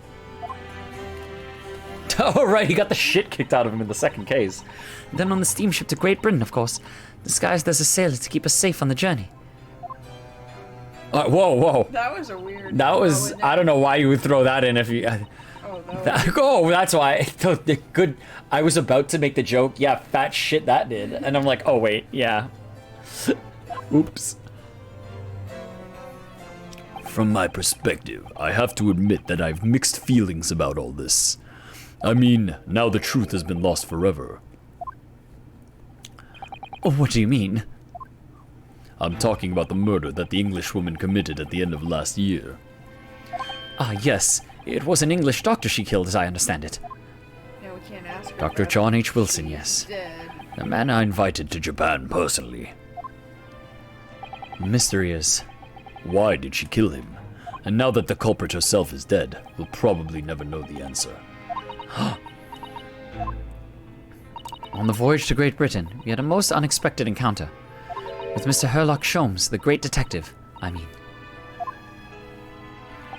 Oh, right, he got the shit kicked out of him in the second case. Then on the steamship to Great Britain, of course, disguised as a sailor to keep us safe on the journey. Whoa. That was a weird. That was, I don't know why you would throw that in if you... Oh, that was, Oh, that's why. The good. I was about to make the joke. Yeah, fat shit that did, and I'm like, oh wait, yeah. Oops. From my perspective, I have to admit that I've mixed feelings about all this. I mean, now the truth has been lost forever. What do you mean? I'm talking about the murder that the Englishwoman committed at the end of last year. Ah, yes. It was an English doctor she killed, as I understand it. yeah, we can't ask her. Dr. that. John H. Wilson, yes. Dead. The man I invited to Japan personally. Mystery is... Why did she kill him? And now that the culprit herself is dead, we'll probably never know the answer. On the voyage to Great Britain, we had a most unexpected encounter. With Mr. Herlock Sholmes, the great detective, I mean.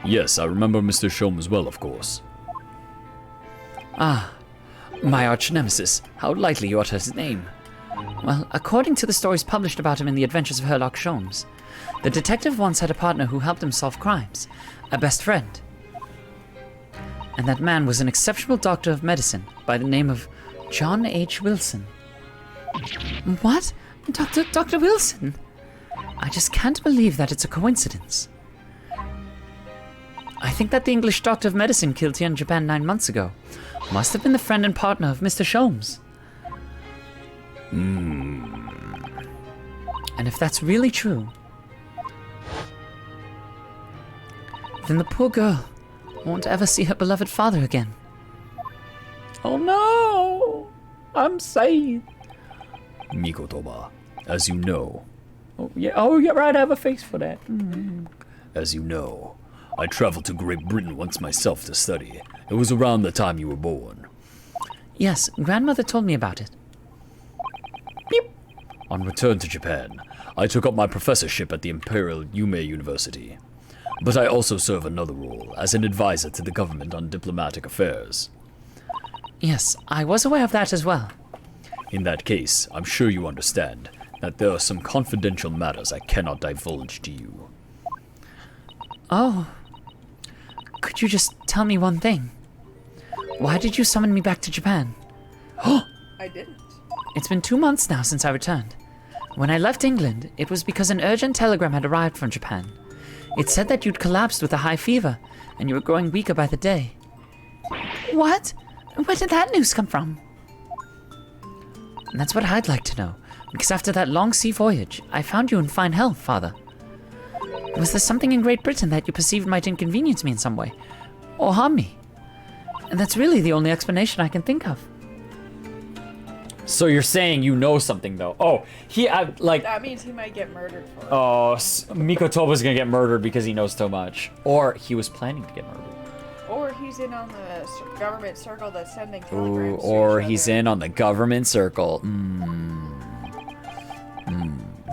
Yes, I remember Mr. Sholmes well, of course. Ah, my arch nemesis. How lightly you utter his name. Well, according to the stories published about him in The Adventures of Herlock Sholmes, the detective once had a partner who helped him solve crimes, a best friend. And that man was an exceptional doctor of medicine by the name of John H. Wilson. What? Dr. Wilson? I just can't believe that it's a coincidence. I think that the English doctor of medicine killed here in Japan 9 months ago must have been the friend and partner of Mr. Sholmes. And if that's really true, then the poor girl won't ever see her beloved father again. Oh no! I'm saved. Mikotoba, as you know, Oh yeah, right. I have a face for that. as you know, I traveled to Great Britain once myself to study. It was around the time you were born. Yes, grandmother told me about it. On return to Japan, I took up my professorship at the Imperial Yume University. But I also serve another role as an advisor to the government on diplomatic affairs. Yes, I was aware of that as well. In that case, I'm sure you understand that there are some confidential matters I cannot divulge to you. Oh. Could you just tell me one thing? Why did you summon me back to Japan? I didn't. It's been 2 months now since I returned. When I left England, it was because an urgent telegram had arrived from Japan. It said that you'd collapsed with a high fever, and you were growing weaker by the day. What? Where did that news come from? And that's what I'd like to know, because after that long sea voyage, I found you in fine health, Father. Was there something in Great Britain that you perceived might inconvenience me in some way, or harm me? And that's really the only explanation I can think of. So you're saying you know something though? Oh, That means he might get murdered for it. Oh, Mikotoba's gonna get murdered because he knows so much, or he was planning to get murdered. Or he's in on the government circle that's sending Ooh, telegrams. or to each he's other. in on the government circle.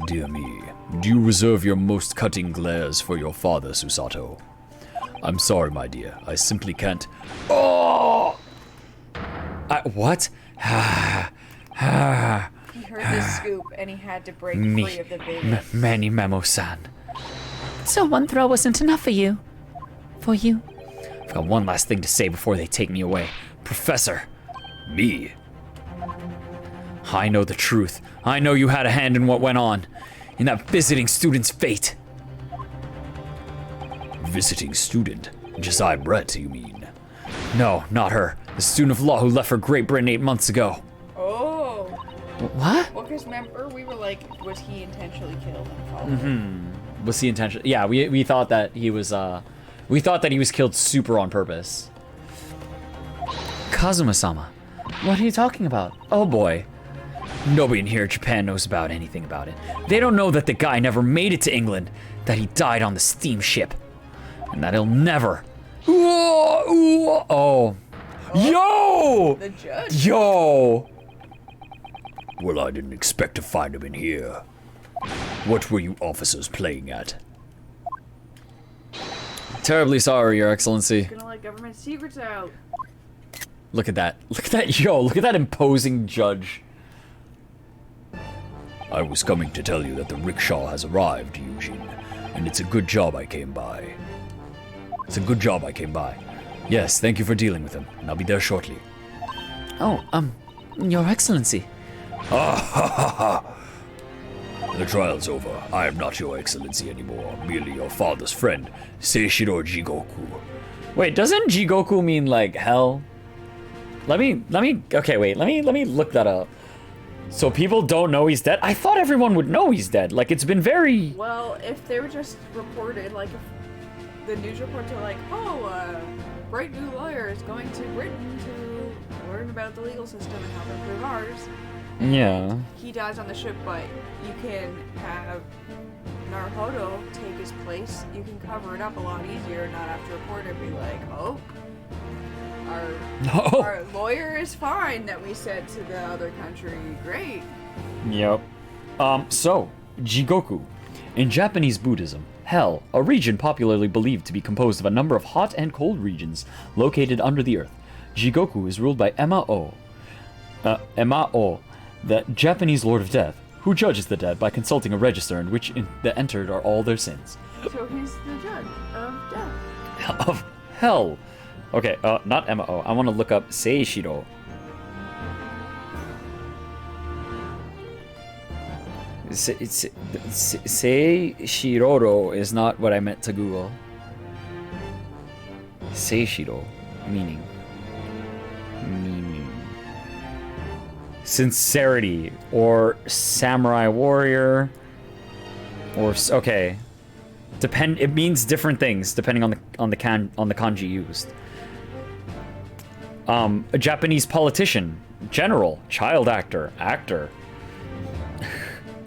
Dear me, do you reserve your most cutting glares for your father, Susato? I'm sorry, my dear. I simply can't. What? He heard the scoop and he had to break free of the baby. MENIMEMOOOO-san. So one throw wasn't enough for you? For you? I've got one last thing to say before they take me away. Professor, Me? I know the truth. I know you had a hand in what went on. In that visiting student's fate. Visiting student? Josiah Brett, you mean? No, not her. The student of law who left for Great Britain 8 months ago. Oh. What? Well, because remember, we were like, was he intentionally killed and followed? Was the intention? Yeah, we thought that he was killed super on purpose. Kazuma-sama. What are you talking about? Oh boy. Nobody in here in Japan knows about anything about it. They don't know that the guy never made it to England, that he died on the steamship. And that he'll never... Oh. Yo! The judge. Yo! Well, I didn't expect to find him in here. What were you officers playing at? Terribly sorry, Your Excellency. Gonna let government secrets out. Look at that. Look at that. Yo, look at that imposing judge. I was coming to tell you that the rickshaw has arrived, Eugene, and it's a good job I came by. It's a good job I came by. Yes, thank you for dealing with him, and I'll be there shortly. Oh, Your Excellency. The trial's over. I am not your excellency anymore, merely your father's friend, Seishiro Jigoku. Wait, doesn't Jigoku mean like hell? Let me look that up. So people don't know he's dead? I thought everyone would know he's dead. Like, it's been very... Well, if they were just reported, like, if the news reports are like, oh, a bright new lawyer is going to Britain to learn about the legal system and how to improve ours. Yeah. He dies on the ship, but you can have Naruhodo take his place. You can cover it up a lot easier, not have to report it and be like, oh, our lawyer is fine that we sent to the other country. Great. Yep. So, Jigoku. In Japanese Buddhism, hell, a region popularly believed to be composed of a number of hot and cold regions located under the earth. Jigoku is ruled by Emma-O, the Japanese Lord of Death, who judges the dead by consulting a register in which the entered are all their sins. So he's the judge of death. Of hell. Okay, not Emma-O. I want to look up Seishiro. Seishiro is not what I meant to Google. Seishiro, meaning. Sincerity, or samurai warrior, or okay. It means different things depending on the kanji used. A Japanese politician, general, child actor.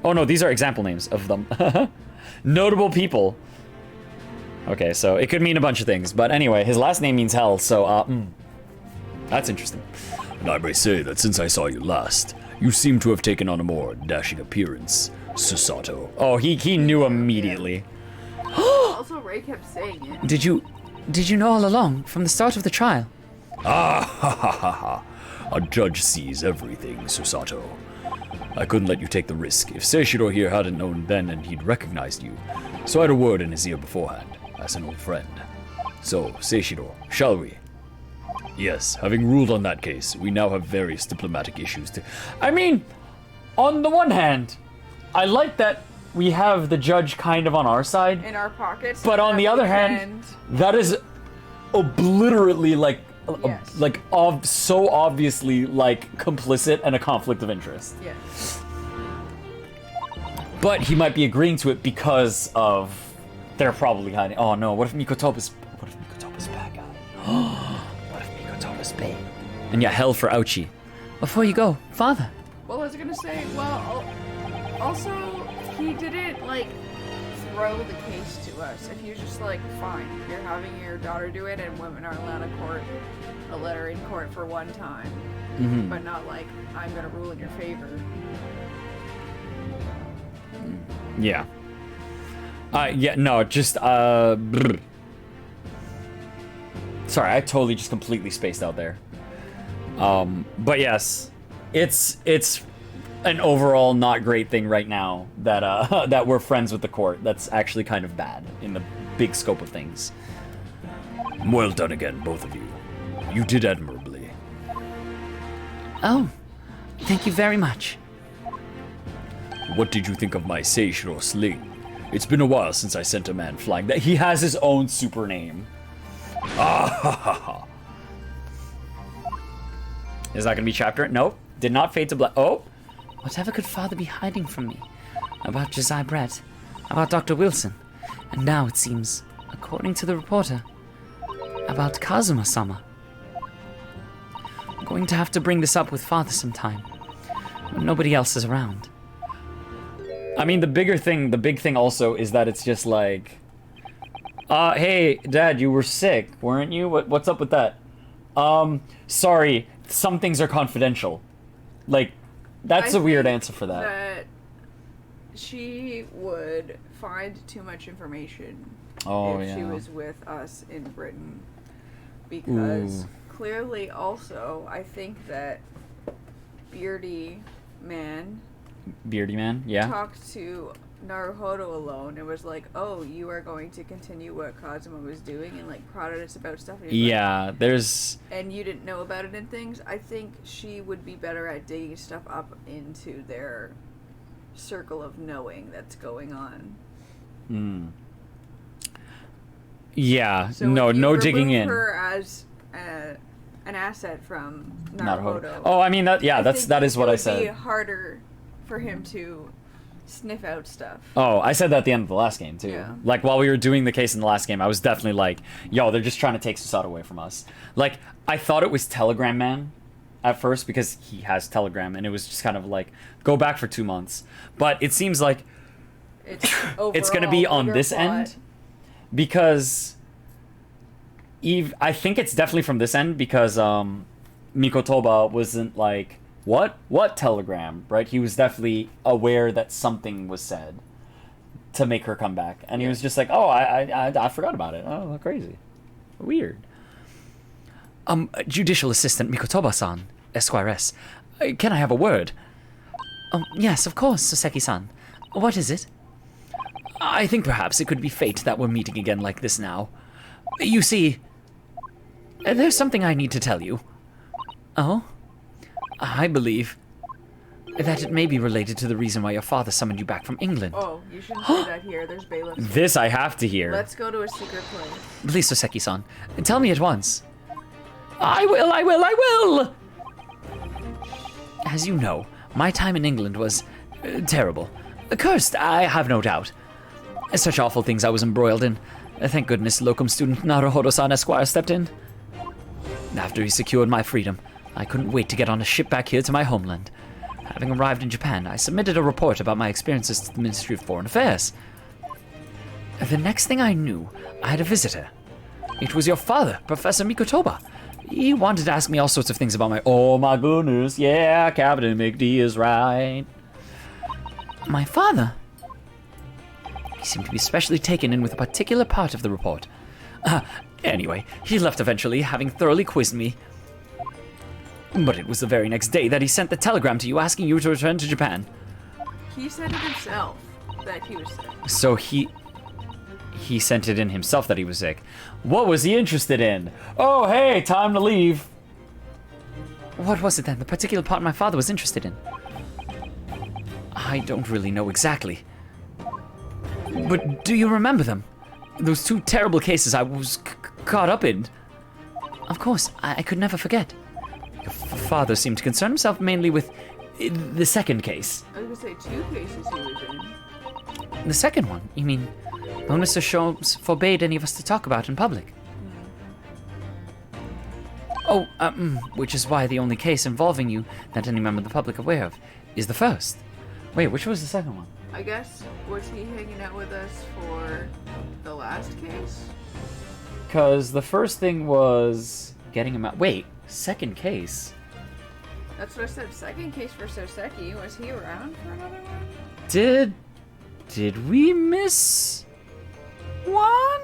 Oh no, these are example names of them. Notable people. Okay, so it could mean a bunch of things, but anyway, his last name means hell, so that's interesting. And I may say that since I saw you last, you seem to have taken on a more dashing appearance, Susato. Oh, he knew immediately. Also, Ray kept saying it. Did you know all along, from the start of the trial? Ah, ha ha ha ha. A judge sees everything, Susato. I couldn't let you take the risk. If Seishiro here hadn't known then, and he'd recognized you. So I had a word in his ear beforehand, as an old friend. So, Seishiro, shall we? Yes, having ruled on that case, we now have various diplomatic issues to... I mean, on the one hand, I like that we have the judge kind of on our side. In our pockets. But on the other hand, that is obliterately yes. so obviously complicit and a conflict of interest. Yes. But he might be agreeing to it because of they're probably hiding. Oh no! What if Mikotopa's bad guy? What if Mikotopa's bad? And yeah, hell for Ouchie. Before you go, Father. Well, I was gonna say, also, he didn't, throw the case to us. If you're just fine, you're having your daughter do it, and women are allowed a letter in court for one time. Mm-hmm. But not I'm gonna rule in your favor. Yeah. Sorry, I totally just completely spaced out there. But yes, it's an overall not great thing right now that that we're friends with the court. That's actually kind of bad in the big scope of things. Well done again, both of you. You did admirably. Oh, thank you very much. What did you think of my Seishiro sling? It's been a while since I sent a man flying that. He has his own super name. Ah ha ha ha. Is that gonna be chapter? Nope. Did not fade to black. Oh. Whatever could Father be hiding from me? About Josiah Brett, about Dr. Wilson, and now it seems, according to the reporter, about Kazuma-sama. I'm going to have to bring this up with Father sometime, when nobody else is around. I mean, the big thing also is that it's just Hey, Dad, you were sick, weren't you? What's up with that? Sorry, some things are confidential. Like, that's a weird answer for that. That she would find too much information if she was with us in Britain. Because clearly also, I think that Beardy Man, yeah? talked to Naruhodo alone and was like, oh, you are going to continue what Kazuma was doing, and like prodded us about stuff. And Yeah, there's... and you didn't know about it and things. I think she would be better at digging stuff up into their circle of knowing that's going on. Yeah, So no if you digging remove in. her as an asset from Naruhodo. Oh, I mean, that is what I It would be said. harder for him to sniff out stuff. Oh, I said that at the end of the last game, too. Yeah. Like, while we were doing the case in the last game, I was definitely like, yo, they're just trying to take Susato away from us. Like, I thought it was Telegram Man at first, because he has Telegram, and it was just kind of like, go back for 2 months. But it seems like it's going to be on this end, because I think it's definitely from this end, because Mikotoba wasn't like, what telegram, right? He was definitely aware that something was said to make her come back, and he was just like, oh, I forgot about it. Oh, crazy, weird. Judicial Assistant Mikotoba-san, Esquire S. Can I have a word? Yes, of course, Soseki-san. What is it? I think perhaps it could be fate that we're meeting again like this now. You see, there's something I need to tell you. Oh? I believe that it may be related to the reason why your father summoned you back from England. Oh, you shouldn't say that here. There's bailiffs. This I have to hear. Let's go to a secret place. Please, Soseki-san, tell me at once. I will! As you know, my time in England was terrible. Cursed, I have no doubt. Such awful things I was embroiled in. Thank goodness locum student Naruhodo-san Esquire stepped in. After he secured my freedom, I couldn't wait to get on a ship back here to my homeland. Having arrived in Japan, I submitted a report about my experiences to the Ministry of Foreign Affairs. The next thing I knew, I had a visitor. It was your father, Professor Mikotoba. He wanted to ask me all sorts of things about my... Oh my goodness, yeah, CaptnmcD is right. My father? He seemed to be especially taken in with a particular part of the report. Anyway, he left eventually, having thoroughly quizzed me. But it was the very next day that he sent the telegram to you asking you to return to Japan. He said it himself that he was sick. So he sent it in himself that he was sick. What was he interested in? Oh, hey, time to leave. What was it then, the particular part my father was interested in? I don't really know exactly. But do you remember them? Those 2 terrible cases I was caught up in? Of course, I could never forget. Your father seemed to concern himself mainly with the second case. I was gonna say 2 cases he was in. The second one, you mean, the one Mr. Sholmes forbade any of us to talk about in public? Oh, which is why the only case involving you that any member of the public aware of is the first. Wait, which was the second one? I guess, was he hanging out with us for the last case? Because the first thing was getting him out. Wait, second case? That's what I said. Second case for Soseki. Was he around for another one? Did we miss one?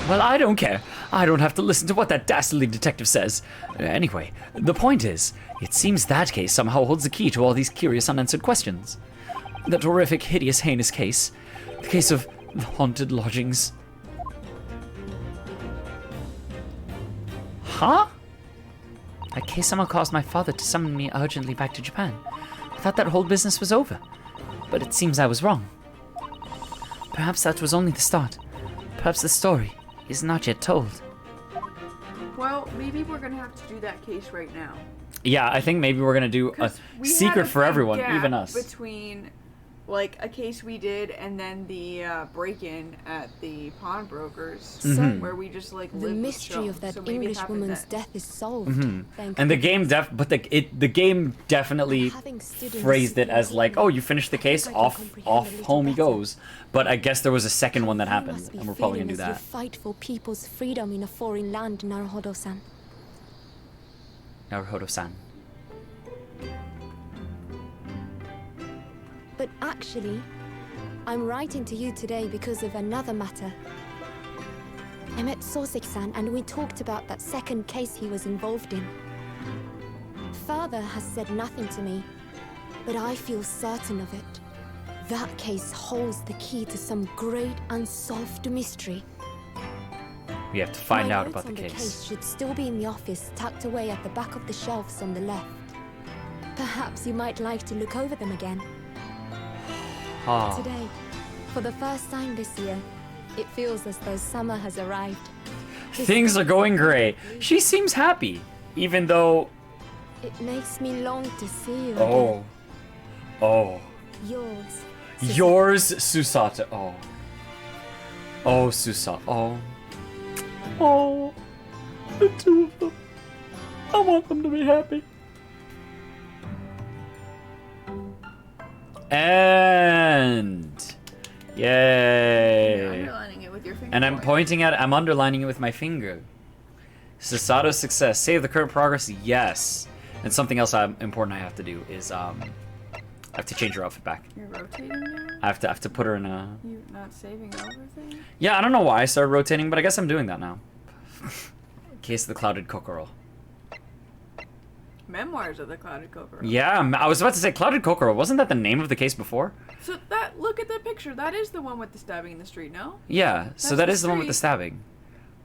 Well, I don't care. I don't have to listen to what that dastardly detective says. Anyway, the point is, it seems that case somehow holds the key to all these curious unanswered questions. That horrific, hideous, heinous case. The case of the haunted lodgings. Huh? That case somehow caused my father to summon me urgently back to Japan. I thought that whole business was over. But it seems I was wrong. Perhaps that was only the start. Perhaps the story is not yet told. Well, maybe we're gonna have to do that case right now. Yeah, I think maybe we're gonna do a 'Cause we had secret a for big everyone, gap even us. Between like a case we did, and then the break-in at the pawnbrokers, So, where we just like the lived with mystery of Sean. that So maybe it English happened woman's then. death is solved. Thank And the goodness. game the game definitely Having stood in phrased it the as like, oh, you finished the case, I can off comprehend a little home he better. goes. But I guess there was a second one that You happened, must be and we're probably gonna feeling do as you that. fight for people's freedom in a foreign land, Naruhodo-san. Naruhodo-san. But actually, I'm writing to you today because of another matter. I met Sosek-san and we talked about that second case he was involved in. Father has said nothing to me, but I feel certain of it. That case holds the key to some great unsolved mystery. We have to find My out notes about the on case. should still be in the office, tucked away at the back of the shelves on the left. Perhaps you might like to look over them again. Ah. Today, for the first time this year, it feels as though summer has arrived. Things are going great. She seems happy, even though. It makes me long to see you Oh. Oh. again. Yours, Susata. Oh. Oh, Susata. Oh. Oh. The two of them. I want them to be happy. And. You're Yay. underlining it with your finger. And I'm pointing at it, I'm underlining it with my finger. Susato's success. Save the current progress? Yes. And something else important I have to do is, I have to change her outfit back. You're rotating now? I have to put her in a... You not saving over thing? Yeah, I don't know why I started rotating, but I guess I'm doing that now. Case of the Clouded Kokoro. Memoirs of the Clouded Kokoro. Yeah, I was about to say Clouded Kokoro. Wasn't that the name of the case before? So that, look at the picture. That is the one with the stabbing in the street, no? Yeah, so That's that the is the one with the street. stabbing.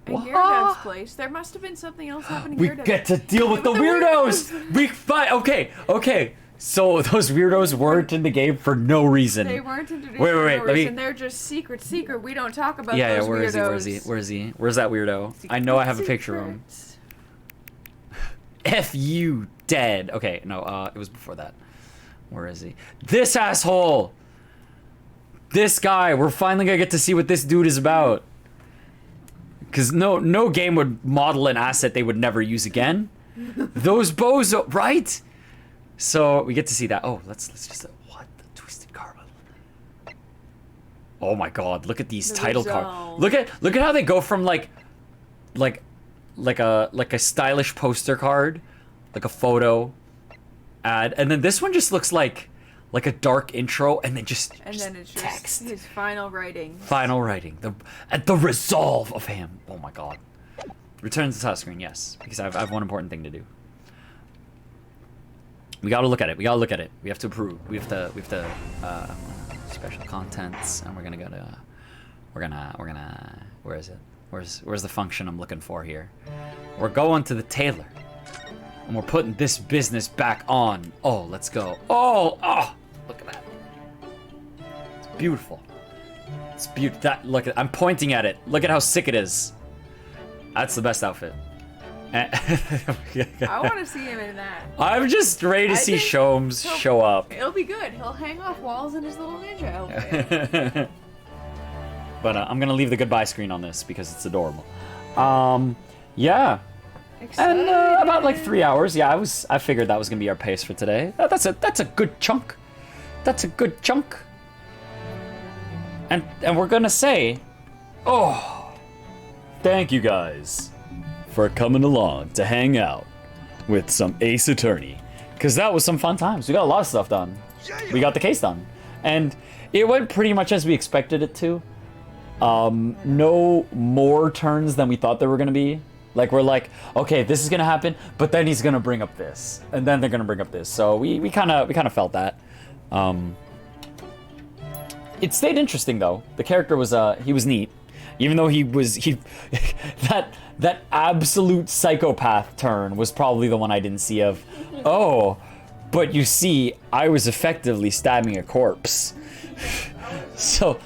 In What? Gyarados place. There must have been something else happening We in Gyarados. get to deal with the weirdos! We fight! Okay. So those weirdos weren't in the game for no reason. They weren't introduced Wait, for wait, no let me- reason. They're just secret. We don't talk about Yeah, those where is he? weirdos. Where is he? Where is he? Where's that weirdo? I know I have a picture of him. Secrets. F you, dead. Okay, no, it was before that. Where is he? This asshole! This guy! We're finally gonna get to see what this dude is about. Because no game would model an asset they would never use again. Those bozo, right? So we get to see that. Oh, let's just what the twisted karma. Oh my god! Look at these The title cards. resolve. Look at how they go from like a stylish poster card, like a photo ad, and then this one just looks like a dark intro, and then just It's just text. his final writing. Final writing, the resolve of him. Oh my god. Return to the touchscreen, yes, because I have one important thing to do. We gotta look at it. We have to approve. We have to special contents, and we're gonna where is it? Where's the function I'm looking for here? We're going to the tailor, and we're putting this business back on. Oh, let's go. Oh, look at that. It's beautiful. It's beautiful. I'm pointing at it. Look at how sick it is. That's the best outfit. I want to see him in that. I'm just ready to I see think Shomes he'll- show up. It'll be good. He'll hang off walls in his little ninja outfit. But I'm gonna leave the goodbye screen on this because it's adorable. Yeah. And about like 3 hours. Yeah, I figured that was gonna be our pace for today. That's a good chunk. That's a good chunk. And we're gonna say, thank you guys for coming along to hang out with some Ace Attorney, because that was some fun times. We got a lot of stuff done. We got the case done, and it went pretty much as we expected it to. No more turns than we thought there were gonna be. Like, we're like, okay, this is gonna happen, but then he's gonna bring up this, and then they're gonna bring up this. So we kind of felt that. It stayed interesting though. The character was he was neat, even though he that absolute psychopath turn was probably the one I didn't see of. Oh, but you see, I was effectively stabbing a corpse. So.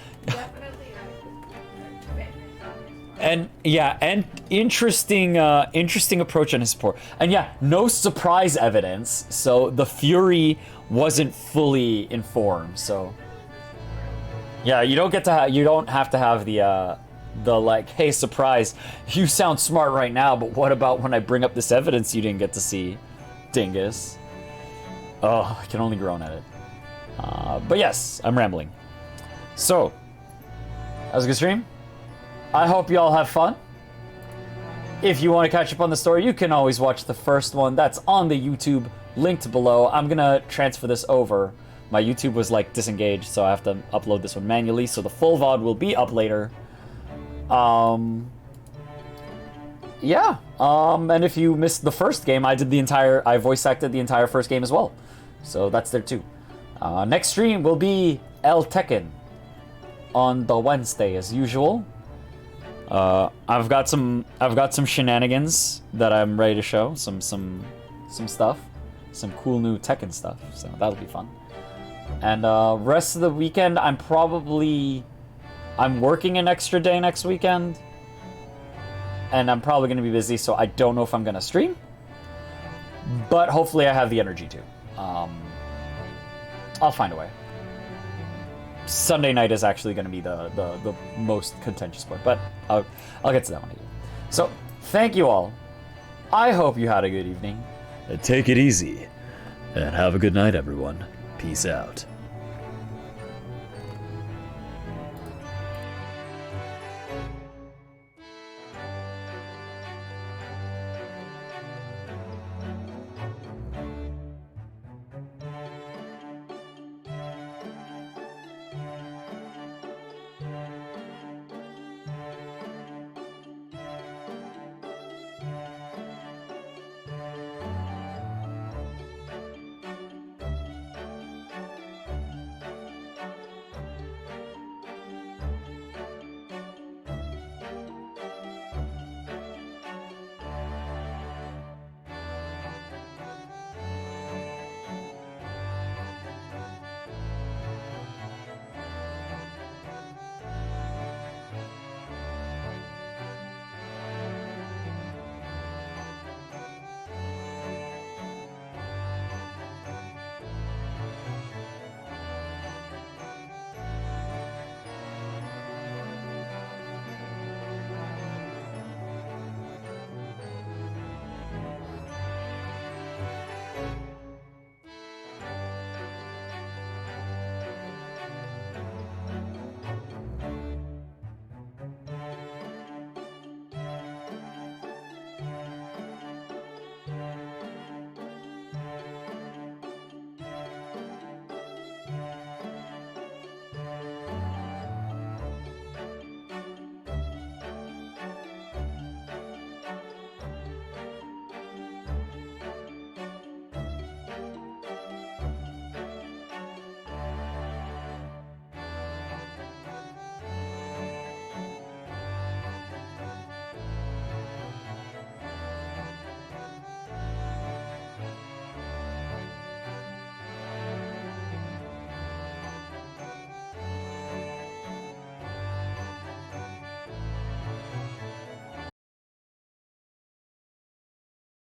And yeah, and interesting approach on his support. And yeah, no surprise evidence, so the fury wasn't fully informed. So Yeah, you don't get to you don't have to have the like, hey, surprise, you sound smart right now, but what about when I bring up this evidence you didn't get to see, dingus? Oh, I can only groan at it. But yes, I'm rambling. So, that was a good stream. I hope you all have fun. If you want to catch up on the story, you can always watch the first one. That's on the YouTube, linked below. I'm gonna transfer this over. My YouTube was like disengaged, so I have to upload this one manually, so the full VOD will be up later. Yeah. And if you missed the first game, I voice acted the entire first game as well. So that's there too. Next stream will be El Tekken on the Wednesday as usual. I've got some shenanigans that I'm ready to show. Some stuff. Some cool new Tekken stuff. So that'll be fun. And rest of the weekend, I'm working an extra day next weekend. And I'm probably going to be busy, so I don't know if I'm going to stream. But hopefully I have the energy to. I'll find a way. Sunday night is actually going to be the most contentious part, but I'll get to that one again. So, thank you all. I hope you had a good evening. Take it easy. And have a good night, everyone. Peace out.